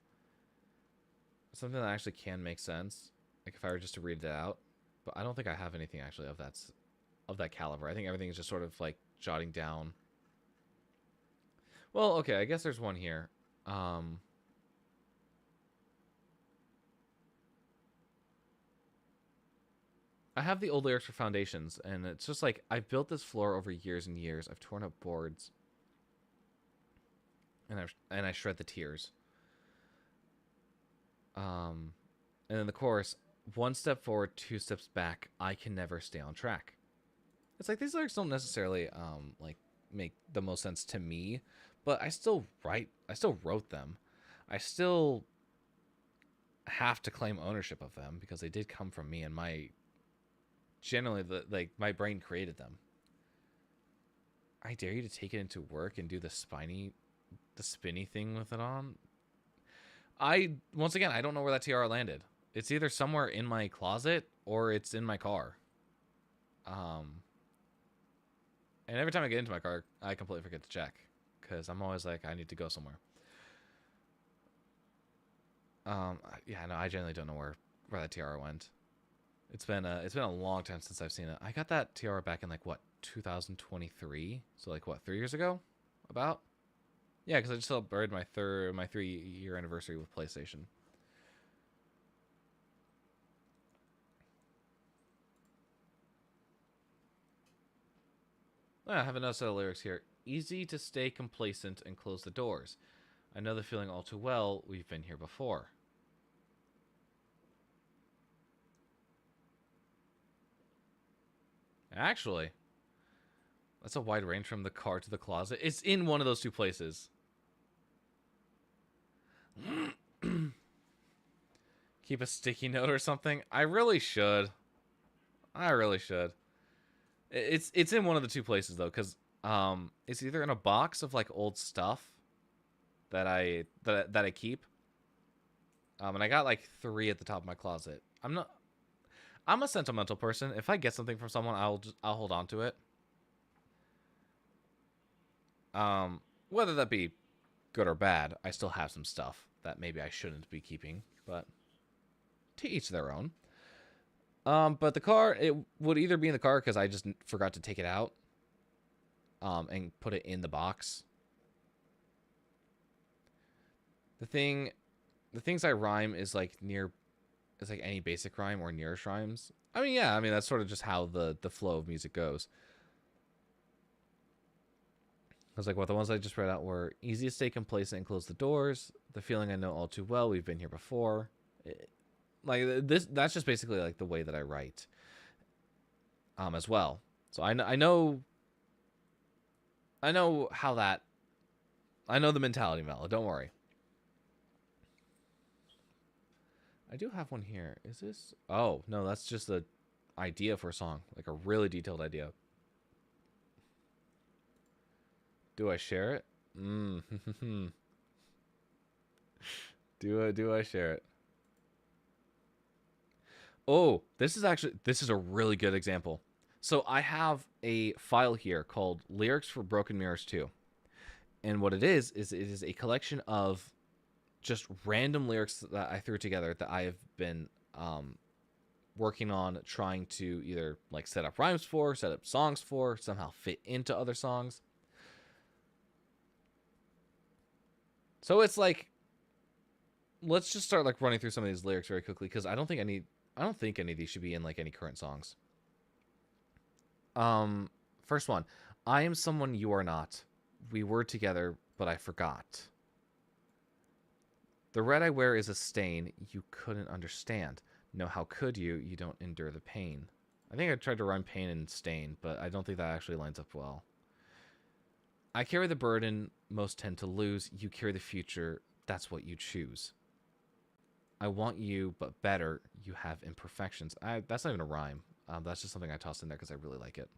Something that actually can make sense. Like if I were just to read it out. But I don't think I have anything actually of that caliber. I think everything is just sort of like jotting down. Well, okay, I guess there's one here. I have the old lyrics for Foundations, and it's just like I've built this floor over years and years. I've torn up boards. And I shred the tears. And then the chorus, one step forward, two steps back, I can never stay on track. It's like these lyrics don't necessarily like make the most sense to me, but I still wrote them. I still have to claim ownership of them because they did come from me, and my brain created them. I dare you to take it into work and do the spinny thing with it on. Once again, I don't know where that tiara landed. It's either somewhere in my closet or it's in my car. And every time I get into my car, I completely forget to check because I'm always like, I need to go somewhere. Yeah, no, I generally don't know where that tiara went. It's been a long time since I've seen it. I got that tiara back in like what, 2023? So like what, 3 years ago? About? Yeah, because I just celebrated my 3-year anniversary with PlayStation. I have another set of lyrics here. Easy to stay complacent and close the doors. I know the feeling all too well. We've been here before. Actually, that's a wide range from the car to the closet. It's in one of those two places. Keep a sticky note or something? I really should. It's in one of the two places though, because it's either in a box of like old stuff that I keep. And I got like 3 at the top of my closet. I'm a sentimental person. If I get something from someone, I'll hold on to it. Whether that be good or bad, I still have some stuff that maybe I shouldn't be keeping, but to each their own. But the car, it would either be in the car because I just forgot to take it out, and put it in the box. The thing the things I rhyme is like near, it's like any basic rhyme or nearest rhymes. I mean, yeah, I mean that's sort of just how the flow of music goes. I was like, what the ones I just read out were easy to stay complacent and close the doors. The feeling I know all too well. We've been here before. Like this, that's just basically like the way that I write, as well. So I know how that. I know the mentality, Mel. Don't worry. I do have one here. Is this? Oh no, that's just a idea for a song, like a really detailed idea. Do I share it? Do I share it? Oh, this is a really good example. So I have a file here called Lyrics for Broken Mirrors 2. And what it is it is a collection of just random lyrics that I threw together that I have been working on trying to either like set up rhymes for, set up songs for, somehow fit into other songs. So it's like, let's just start like running through some of these lyrics very quickly because I don't think any of these should be in like any current songs. First one, I am someone you are not. We were together, but I forgot. The red I wear is a stain you couldn't understand. No, how could you? You don't endure the pain. I think I tried to rhyme pain and stain, but I don't think that actually lines up well. I carry the burden most tend to lose. You carry the future. That's what you choose. I want you, but better. You have imperfections. That's not even a rhyme. That's just something I tossed in there because I really like it.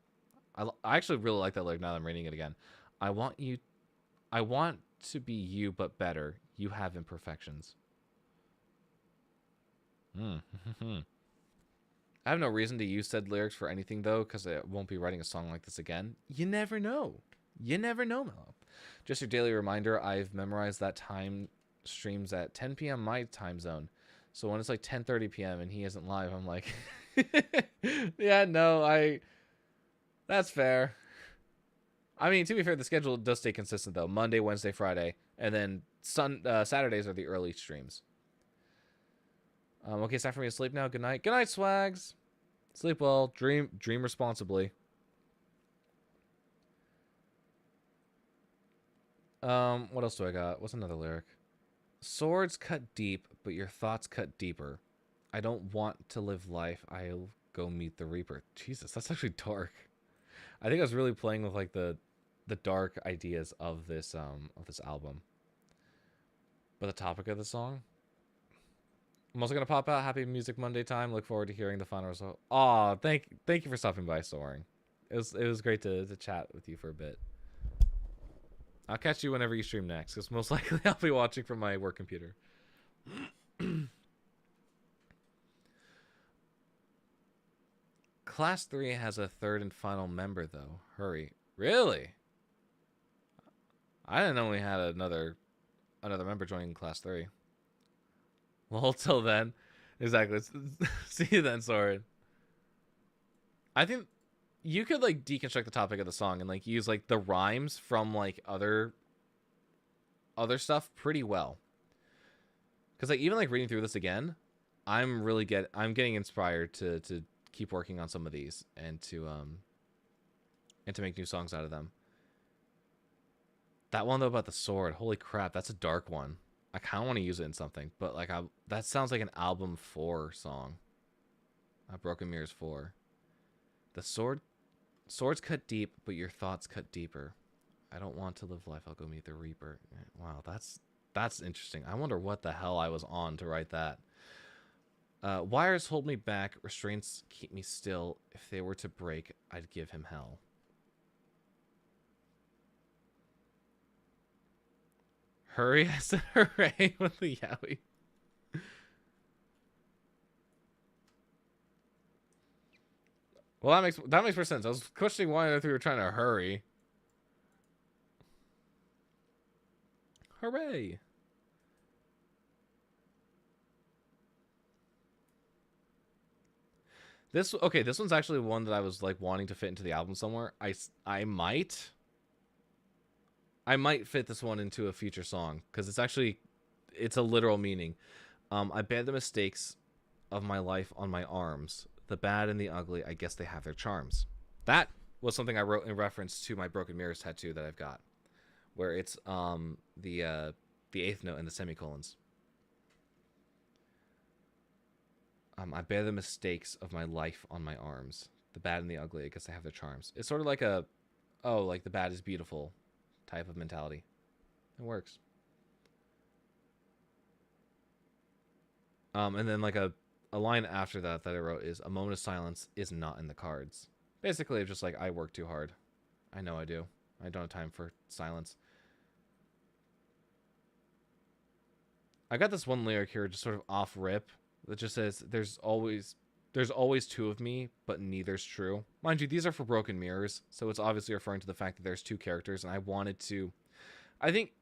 I actually really like that lyric now that I'm reading it again. I want to be you, but better. You have imperfections. I have no reason to use said lyrics for anything, though, because I won't be writing a song like this again. You never know. You never know, Mellow. Just your daily reminder, I've memorized that time streams at 10 p.m. my time zone. So when it's like 10:30 p.m. and he isn't live, I'm like, yeah, no, that's fair. I mean, to be fair, the schedule does stay consistent, though. Monday, Wednesday, Friday, and then Saturdays are the early streams. Okay, it's time for me to sleep now. Good night. Good night, Swags. Sleep well. Dream responsibly. What else do I got? What's another lyric? Swords cut deep, but your thoughts cut deeper. I don't want to live life. I'll go meet the Reaper. Jesus, that's actually dark. I think I was really playing with like the dark ideas of this album. But the topic of the song, I'm also gonna pop out Happy Music Monday time. Look forward to hearing the final result. Aw, thank you for stopping by, Soaring. It was great to chat with you for a bit. I'll catch you whenever you stream next, because most likely I'll be watching from my work computer. Class 3 has a third and final member, though. Hurry. Really? I didn't know we had another member joining Class 3. Well, till then. Exactly. See you then, Soren. I think you could like deconstruct the topic of the song and like use like the rhymes from like other stuff pretty well. Cause like even like reading through this again, I'm getting inspired to keep working on some of these and to make new songs out of them. That one though about the sword, holy crap, that's a dark one. I kind of want to use it in something, but like that sounds like an album 4 song. Broken Mirrors 4. The swords cut deep, but your thoughts cut deeper. I don't want to live life. I'll go meet the Reaper. Wow, that's interesting. I wonder what the hell I was on to write that. Wires hold me back. Restraints keep me still. If they were to break, I'd give him hell. Hurry, I said hooray with the Yowie. Well, that makes more sense. I was questioning why we were trying to hurry. Hooray! This one's actually one that I was like wanting to fit into the album somewhere. I might fit this one into a future song because it's actually it's a literal meaning. I bear the mistakes of my life on my arms. The bad and the ugly, I guess they have their charms. That was something I wrote in reference to my broken mirrors tattoo that I've got, where it's the eighth note and the semicolons. I bear the mistakes of my life on my arms. The bad and the ugly, I guess they have their charms. It's sort of like a, oh, like the bad is beautiful type of mentality. It works. And then like a line after that I wrote is, a moment of silence is not in the cards. Basically, it's just like, I work too hard. I know I do. I don't have time for silence. I got this one lyric here just sort of off rip that just says, there's always two of me, but neither's true. Mind you, these are for broken mirrors, so it's obviously referring to the fact that there's two characters, and I think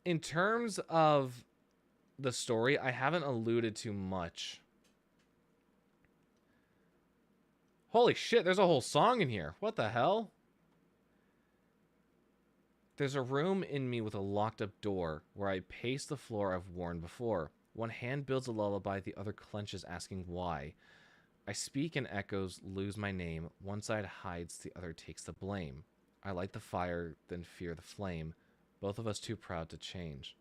in terms of the story, I haven't alluded to much. Holy shit, there's a whole song in here. What the hell? There's a room in me with a locked up door where I pace the floor I've worn before. One hand builds a lullaby, the other clenches, asking why. I speak and echoes lose my name. One side hides, the other takes the blame. I light the fire, then fear the flame. Both of us too proud to change.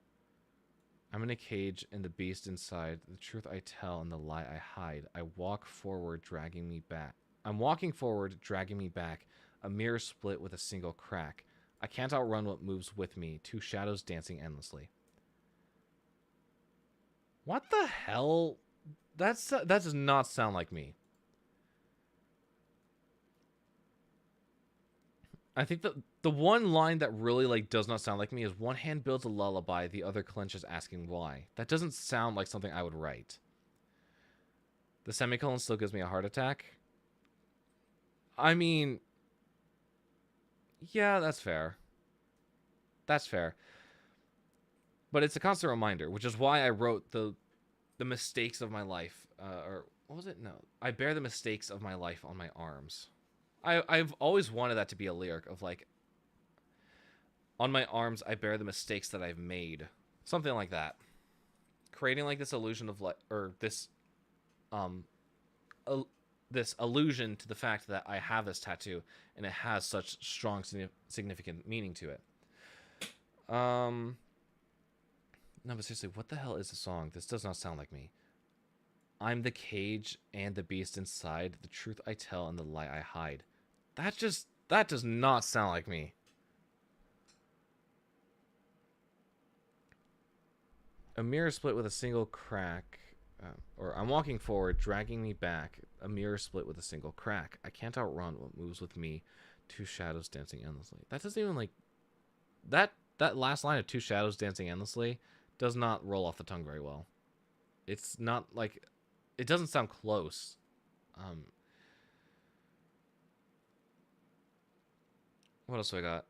I'm in a cage and the beast inside. The truth I tell and the lie I hide. I walk forward, dragging me back. I'm walking forward, dragging me back. A mirror split with a single crack. I can't outrun what moves with me. Two shadows dancing endlessly. What the hell? That does not sound like me. I think the one line that really like does not sound like me is, one hand builds a lullaby, the other clenches asking why. That doesn't sound like something I would write. The semicolon still gives me a heart attack. I mean, yeah, that's fair. That's fair. But it's a constant reminder, which is why I wrote the mistakes of my life, or what was it? No, I bear the mistakes of my life on my arms. I've always wanted that to be a lyric of like, on my arms I bear the mistakes that I've made, something like that, creating like this illusion of like, or this this allusion to the fact that I have this tattoo and it has such strong significant meaning to it. No, but seriously, what the hell is the song? This does not sound like me. I'm the cage and the beast inside. The truth I tell and the lie I hide. That does not sound like me. A mirror split with a single crack. Or I'm walking forward, dragging me back. A mirror split with a single crack. I can't outrun what moves with me. Two shadows dancing endlessly. That doesn't even like... That last line of two shadows dancing endlessly does not roll off the tongue very well. It's not like... It doesn't sound close. What else do I got?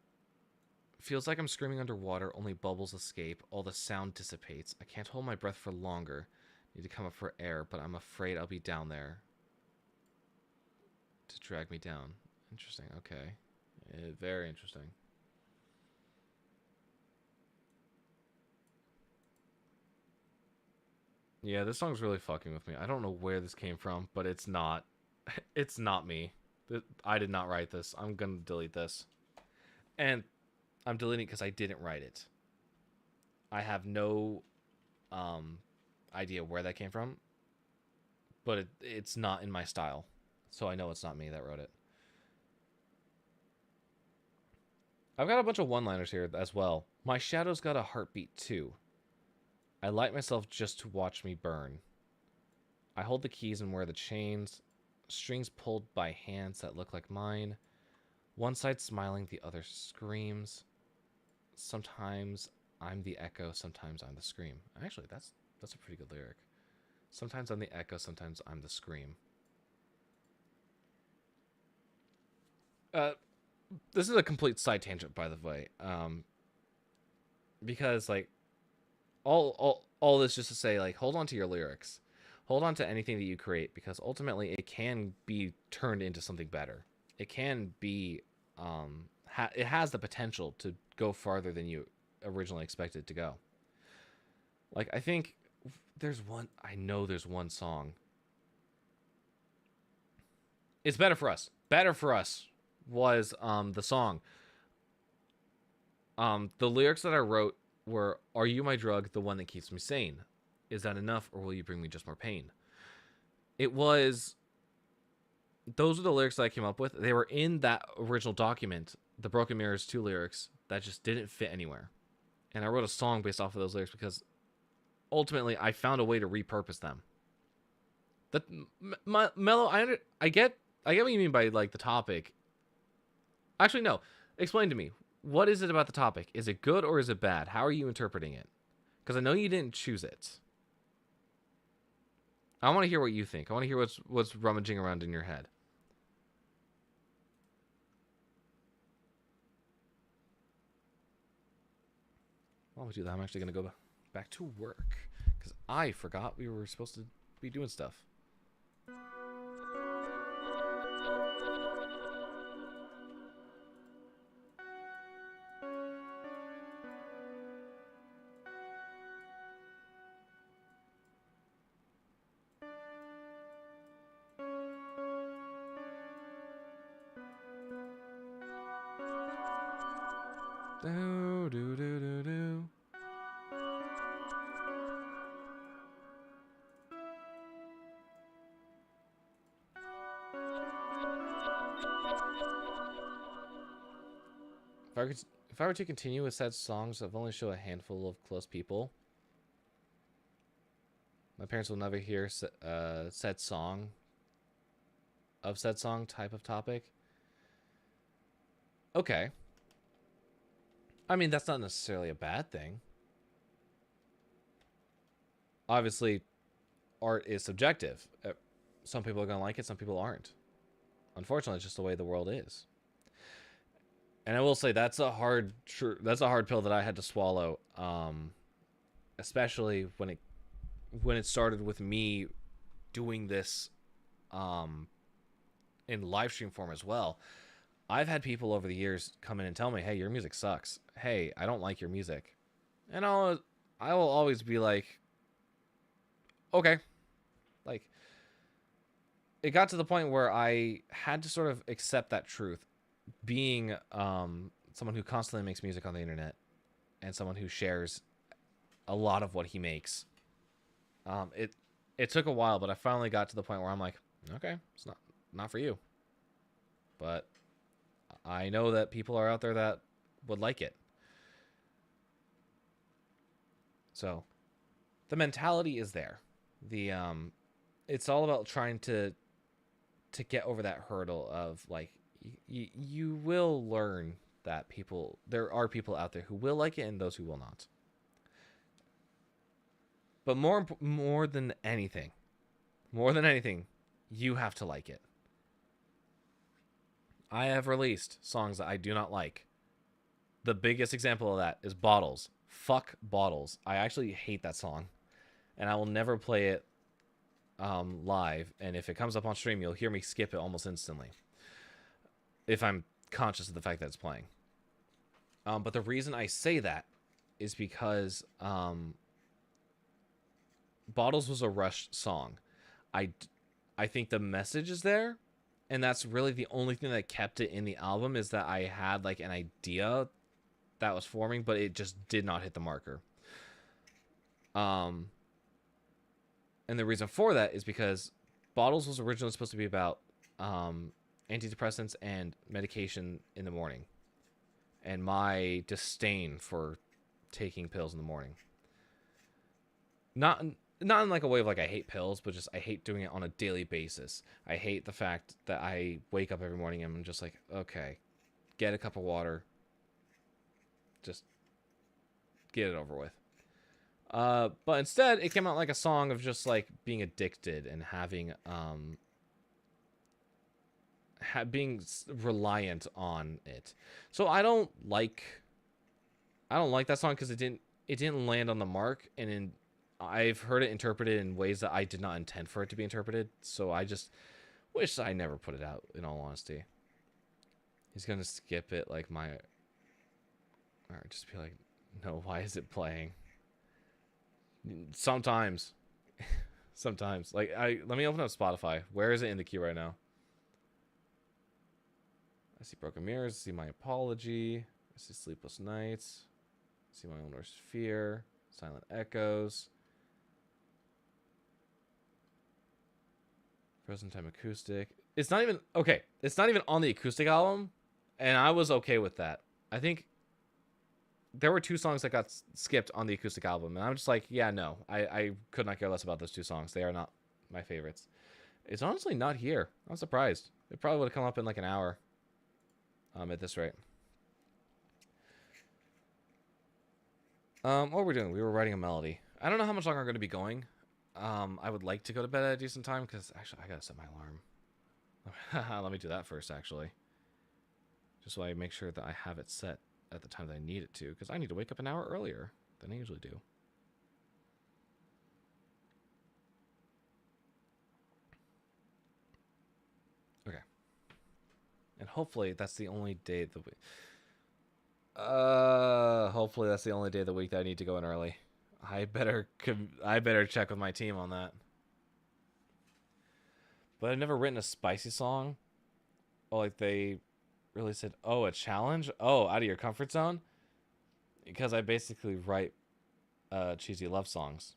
Feels like I'm screaming underwater, only bubbles escape. All the sound dissipates. I can't hold my breath for longer. Need to come up for air, but I'm afraid I'll be down there to drag me down. Interesting, okay. Very interesting. Yeah, this song's really fucking with me. I don't know where this came from, but it's not. It's not me. I did not write this. I'm gonna delete this. And I'm deleting it because I didn't write it. I have no idea where that came from, but it's not in my style, so I know it's not me that wrote it. I've got a bunch of one-liners here as well. My shadow's got a heartbeat too. I light myself just to watch me burn. I hold the keys and wear the chains. Strings pulled by hands that look like mine. One side smiling, the other screams. Sometimes I'm the echo, sometimes I'm the scream. Actually, that's a pretty good lyric. Sometimes I'm the echo, sometimes I'm the scream. This is a complete side tangent, by the way. Because like all this just to say, like, hold on to your lyrics. Hold on to anything that you create, because ultimately it can be turned into something better. It can be it has the potential to go farther than you originally expected it to go. Like, I think there's one, I know there's one song. It's Better For Us. Better For Us was the song. The lyrics that I wrote were, "Are you my drug, the one that keeps me sane? Is that enough, or will you bring me just more pain?" It was, those are the lyrics that I came up with. They were in that original document, the Broken Mirrors 2 lyrics, that just didn't fit anywhere. And I wrote a song based off of those lyrics because ultimately I found a way to repurpose them. That Mellow, I get what you mean by like the topic. Actually, no. Explain to me. What is it about the topic? Is it good or is it bad? How are you interpreting it? Because I know you didn't choose it. I want to hear what you think. I want to hear what's rummaging around in your head. While we do that, I'm actually going to go back to work because I forgot we were supposed to be doing stuff. Do, do, do, do, do. If I were to continue with said songs, I've only shown a handful of close people. My parents will never hear said song of said song type of topic. Okay. I mean, that's not necessarily a bad thing. Obviously, art is subjective. Some people are going to like it, some people aren't. Unfortunately, it's just the way the world is. And I will say that's a hard pill that I had to swallow, especially when it started with me doing this in live stream form as well. I've had people over the years come in and tell me, "Hey, your music sucks. Hey, I don't like your music," and I will always be like, "Okay." Like, it got to the point where I had to sort of accept that truth, being someone who constantly makes music on the internet and someone who shares a lot of what he makes. It took a while, but I finally got to the point where I'm like, okay, it's not for you, but I know that people are out there that would like it. So the mentality is there. The it's all about trying to get over that hurdle of like, you will learn that there are people out there who will like it and those who will not. But more than anything, you have to like it. I have released songs that I do not like. The biggest example of that is Bottles. Fuck Bottles. I actually hate that song, and I will never play it live. And if it comes up on stream, you'll hear me skip it almost instantly, if I'm conscious of the fact that it's playing. But the reason I say that is because Bottles was a rushed song. I think the message is there, and that's really the only thing that kept it in the album, is that I had like an idea that was forming, but it just did not hit the marker. And the reason for that is because Bottles was originally supposed to be about antidepressants and medication in the morning, and my disdain for taking pills in the morning. Not in like a way of like I hate pills, but just I hate doing it on a daily basis. I hate the fact that I wake up every morning and I'm just like, okay, get a cup of water, just get it over with. But instead, it came out like a song of just like being addicted and having being reliant on it. So I don't like that song because it didn't land on the mark, and I've heard it interpreted in ways that I did not intend for it to be interpreted. So I just wish I never put it out, in all honesty. He's gonna skip it like my, or just be like, no, why is it playing? Sometimes. Sometimes. Like, let me open up Spotify. Where is it in the queue right now? I see Broken Mirrors. I see My Apology. I see Sleepless Nights. I see My Own Worst Fear. Silent Echoes. Frozen Time Acoustic. It's not even... Okay, it's not even on the acoustic album, and I was okay with that. I think there were 2 songs that got skipped on the acoustic album, and I'm just like, yeah, no. I could not care less about those 2 songs. They are not my favorites. It's honestly not here. I'm surprised. It probably would have come up in like an hour at this rate. What were we doing? We were writing a melody. I don't know how much longer I'm going to be going. I would like to go to bed at a decent time, because actually I gotta set my alarm. Let me do that first, actually. Just so I make sure that I have it set at the time that I need it to, because I need to wake up an hour earlier than I usually do. Okay. And hopefully that's the only day of the week. Hopefully that's the only day of the week that I need to go in early. I better check with my team on that. But I've never written a spicy song. Oh, like they really said, oh, a challenge? Oh, out of your comfort zone? Because I basically write cheesy love songs.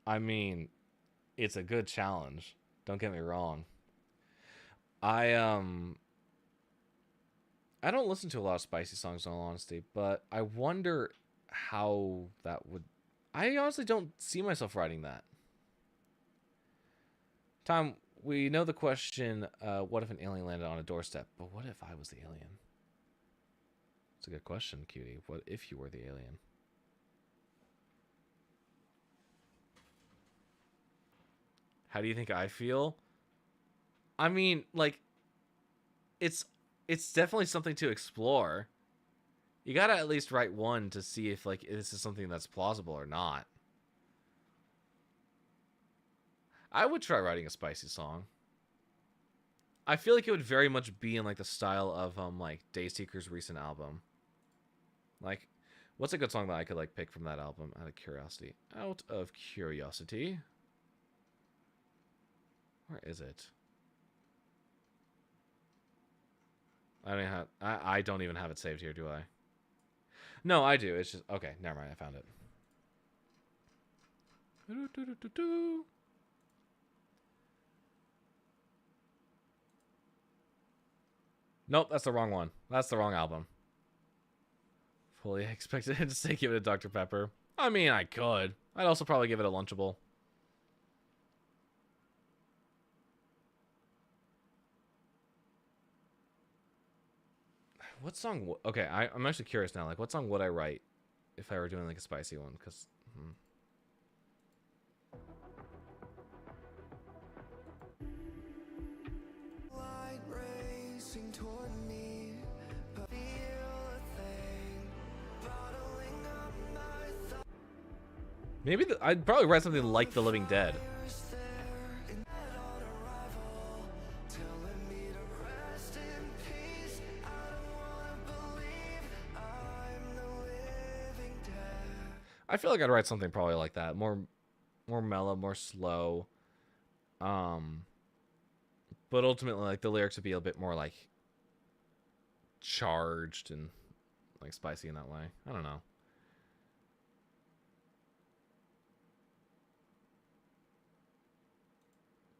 I mean, it's a good challenge. Don't get me wrong. I don't listen to a lot of spicy songs, in all honesty, but I wonder how that would... I honestly don't see myself writing that. Tom, we know the question, what if an alien landed on a doorstep? But what if I was the alien? It's a good question, cutie. What if you were the alien? How do you think I feel? I mean, like, it's definitely something to explore. You gotta at least write one to see if, like, this is something that's plausible or not. I would try writing a spicy song. I feel like it would very much be in, like, the style of, like, Dayseeker's recent album. Like, what's a good song that I could, like, pick from that album? Out of curiosity. Out of curiosity. Where is it? I don't even have it saved here, do I? No, I do. It's just... Okay, never mind. I found it. Nope, that's the wrong one. That's the wrong album. Fully expected to say give it a Dr. Pepper. I mean, I could. I'd also probably give it a Lunchable. What song... Okay, I'm actually curious now. Like, what song would I write if I were doing, like, a spicy one? Because... Maybe I'd probably write something like The Living Dead. I feel like I'd write something probably like that. More mellow, more slow. But ultimately, like, the lyrics would be a bit more, like, charged and, like, spicy in that way. I don't know.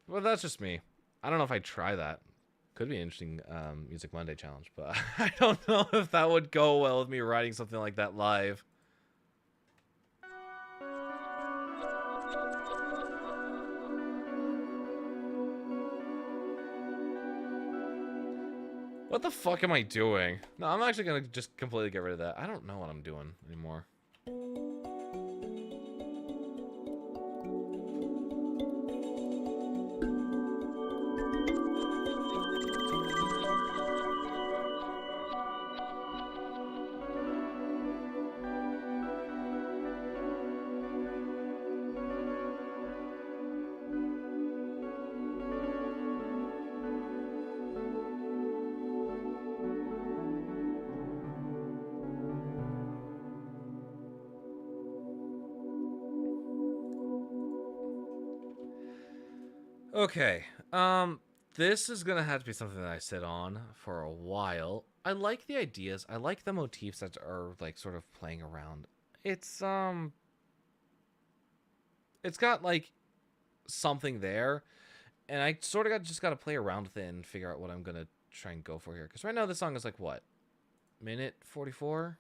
Well, that's just me. I don't know if I'd try that. Could be an interesting Music Monday challenge, but I don't know if that would go well with me writing something like that live. What the fuck am I doing? No, I'm actually gonna just completely get rid of that. I don't know what I'm doing anymore. Okay. This is gonna have to be something that I sit on for a while. I like the ideas. I like the motifs that are like sort of playing around. It's got like something there, and I sort of just got to play around with it and figure out what I'm gonna try and go for here. Because right now this song is like what, minute 44.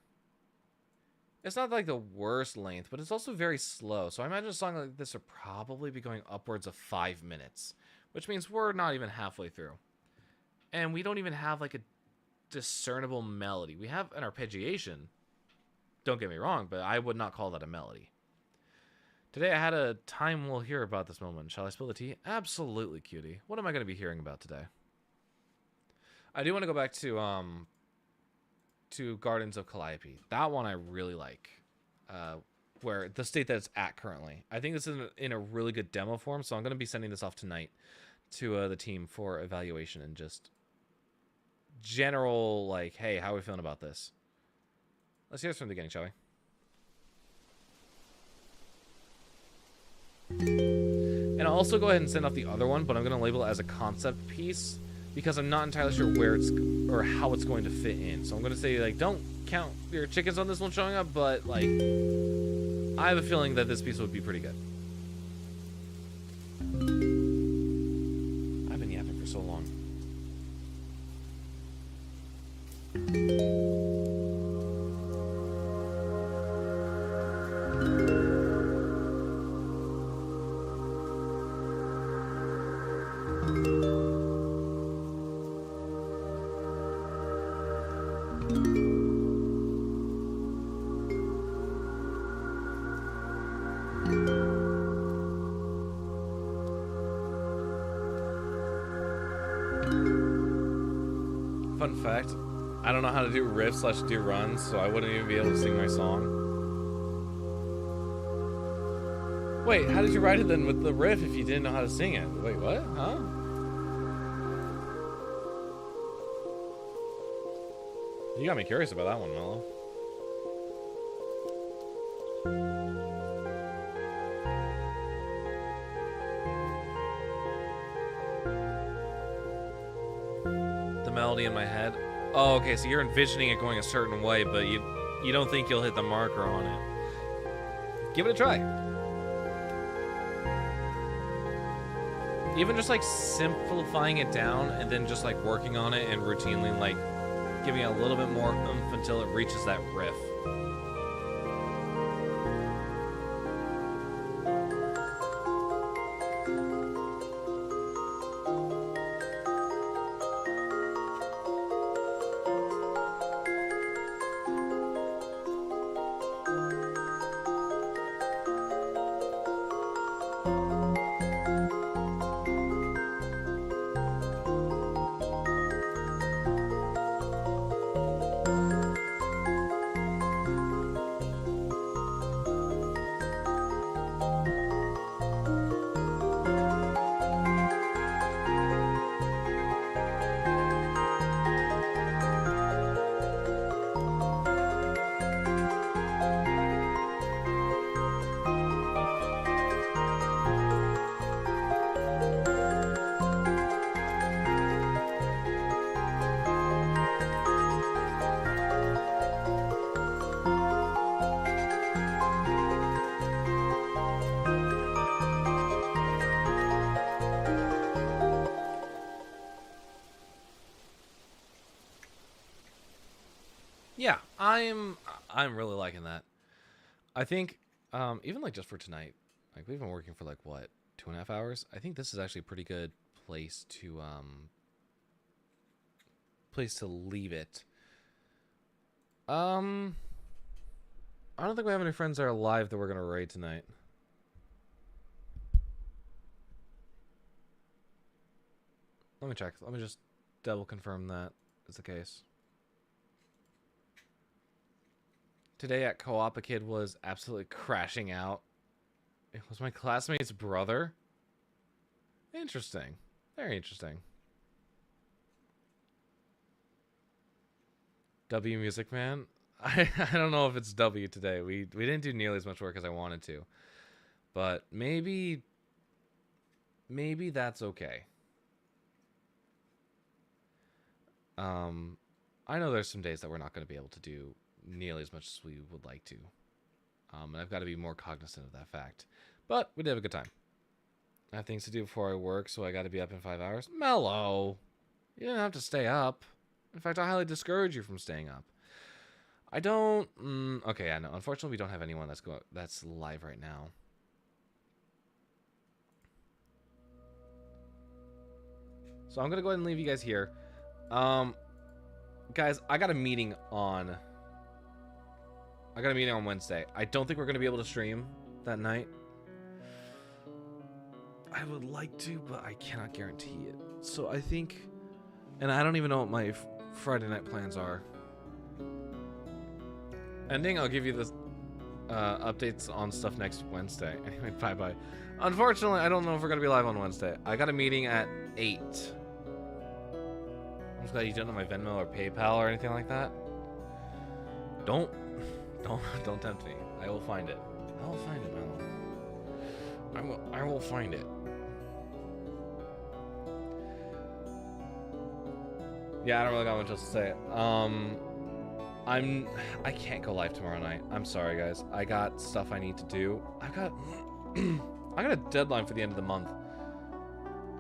It's not like the worst length, but it's also very slow. So I imagine a song like this would probably be going upwards of 5 minutes, which means we're not even halfway through. And we don't even have like a discernible melody. We have an arpeggiation. Don't get me wrong, but I would not call that a melody. Today I had a time we'll hear about this moment. Shall I spill the tea? Absolutely, cutie. What am I going to be hearing about today? I do want to go back to Gardens of Calliope. That one I really like. Where the state that it's at currently. I think this is in a really good demo form, so I'm going to be sending this off tonight to the team for evaluation and just general, like, hey, how are we feeling about this? Let's hear this from the beginning, shall we? And I'll also go ahead and send off the other one, but I'm going to label it as a concept piece because I'm not entirely sure where it's or how it's going to fit in. So I'm going to say, like, don't count your chickens on this one showing up, but, like, I have a feeling that this piece would be pretty good. I've been yapping for so long. Fun fact, I don't know how to do riffs / do runs, so I wouldn't even be able to sing my song. Wait, how did you write it then with the riff if you didn't know how to sing it? Wait, what? Huh? You got me curious about that one, Mello. The melody in my head. Oh, okay, so you're envisioning it going a certain way, but you don't think you'll hit the marker on it. Give it a try. Even just like simplifying it down and then just like working on it and routinely like giving it a little bit more oomph until it reaches that riff. Yeah, I'm really liking that. I think even like just for tonight, like we've been working for like what, 2.5 hours. I think this is actually a pretty good place to leave it. I don't think we have any friends that are alive that we're gonna raid tonight. Let me check. Let me just double confirm that is the case. Today at co-op, a kid was absolutely crashing out. It was my classmate's brother. Interesting. Very interesting. W Music Man. I don't know if it's W today. We didn't do nearly as much work as I wanted to. But maybe maybe that's okay. I know there's some days that we're not going to be able to do nearly as much as we would like to. And I've got to be more cognizant of that fact. But we did have a good time. I have things to do before I work, so I got to be up in 5 hours. Mellow. You don't have to stay up. In fact, I highly discourage you from staying up. I don't... okay, yeah, no. Unfortunately, we don't have anyone that's live right now. So I'm going to go ahead and leave you guys here. Guys, I got a meeting on Wednesday. I don't think we're going to be able to stream that night. I would like to, but I cannot guarantee it. So I think... And I don't even know what my Friday night plans are. Ending, I'll give you the updates on stuff next Wednesday. Anyway, bye-bye. Unfortunately, I don't know if we're going to be live on Wednesday. I got a meeting at 8. I'm just glad you don't know my Venmo or PayPal or anything like that. Don't tempt me. I will find it. I will find it, Mel. I will find it. Yeah, I don't really got much else to say. I can't go live tomorrow night. I'm sorry, guys. I got stuff I need to do. I got a deadline for the end of the month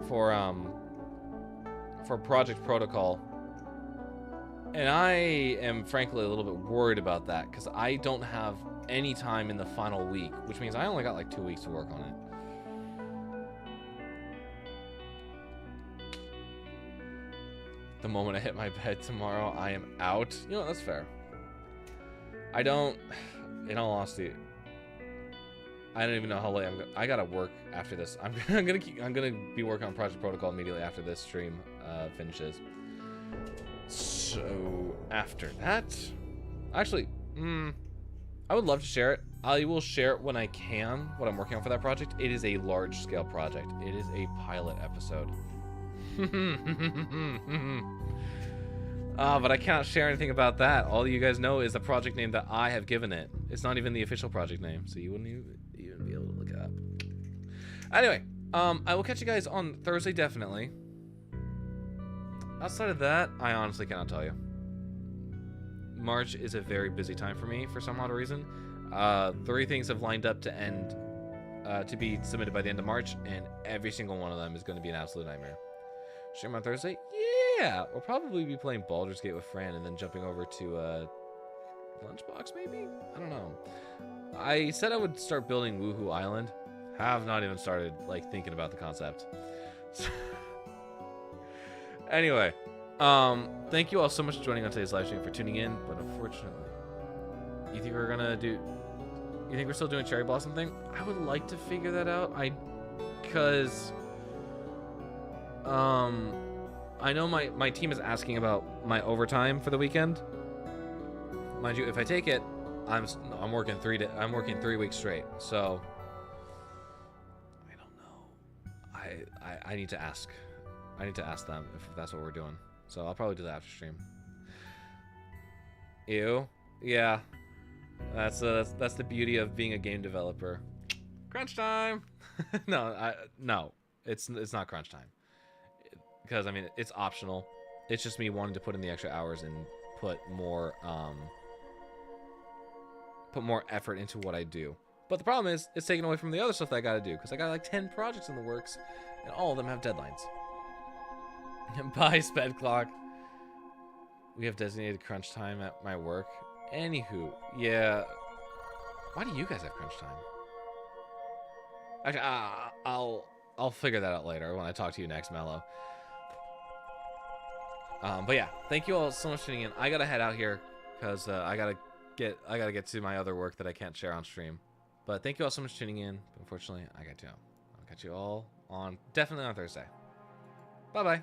for Project Protocol. And I am frankly a little bit worried about that because I don't have any time in the final week, which means I only got like 2 weeks to work on it. The moment I hit my bed tomorrow, I am out. You know, that's fair. I don't, in all honesty, I don't even know how late I gotta work after this. I'm gonna be working on Project Protocol immediately after this stream finishes. So after that, actually, I would love to share it. I will share it when I can, what I'm working on for that project. It is a large scale project. It is a pilot episode. But I cannot share anything about that. All you guys know is the project name that I have given it. It's not even the official project name, so you wouldn't even be able to look it up. Anyway, I will catch you guys on Thursday, definitely. Outside of that, I honestly cannot tell you. March is a very busy time for me for some odd reason. 3 things have lined up to end, to be submitted by the end of March, and every single one of them is going to be an absolute nightmare. Stream on Thursday? Yeah! We'll probably be playing Baldur's Gate with Fran and then jumping over to Lunchbox, maybe? I don't know. I said I would start building Woohoo Island. Have not even started, like, thinking about the concept. Anyway, thank you all so much for joining on today's live stream, for tuning in, but unfortunately, you think we're still doing Cherry Blossom thing? I would like to figure that out. Because I know my team is asking about my overtime for the weekend. Mind you, if I take it, I'm working 3 weeks straight. So I don't know. I need to ask. I need to ask them if that's what we're doing. So I'll probably do that after stream. Ew. Yeah. That's the beauty of being a game developer. Crunch time. No, it's not crunch time. Because I mean, it's optional. It's just me wanting to put in the extra hours and put more effort into what I do. But the problem is, it's taken away from the other stuff that I gotta do, because I got like 10 projects in the works, and all of them have deadlines. Bye, Sped Clock. We have designated crunch time at my work. Anywho, yeah. Why do you guys have crunch time? Actually, I'll figure that out later when I talk to you next, Mello. But yeah, thank you all so much for tuning in. I gotta head out here because I gotta get to my other work that I can't share on stream. But thank you all so much for tuning in. Unfortunately, I got to. I'll catch you all definitely on Thursday. Bye bye.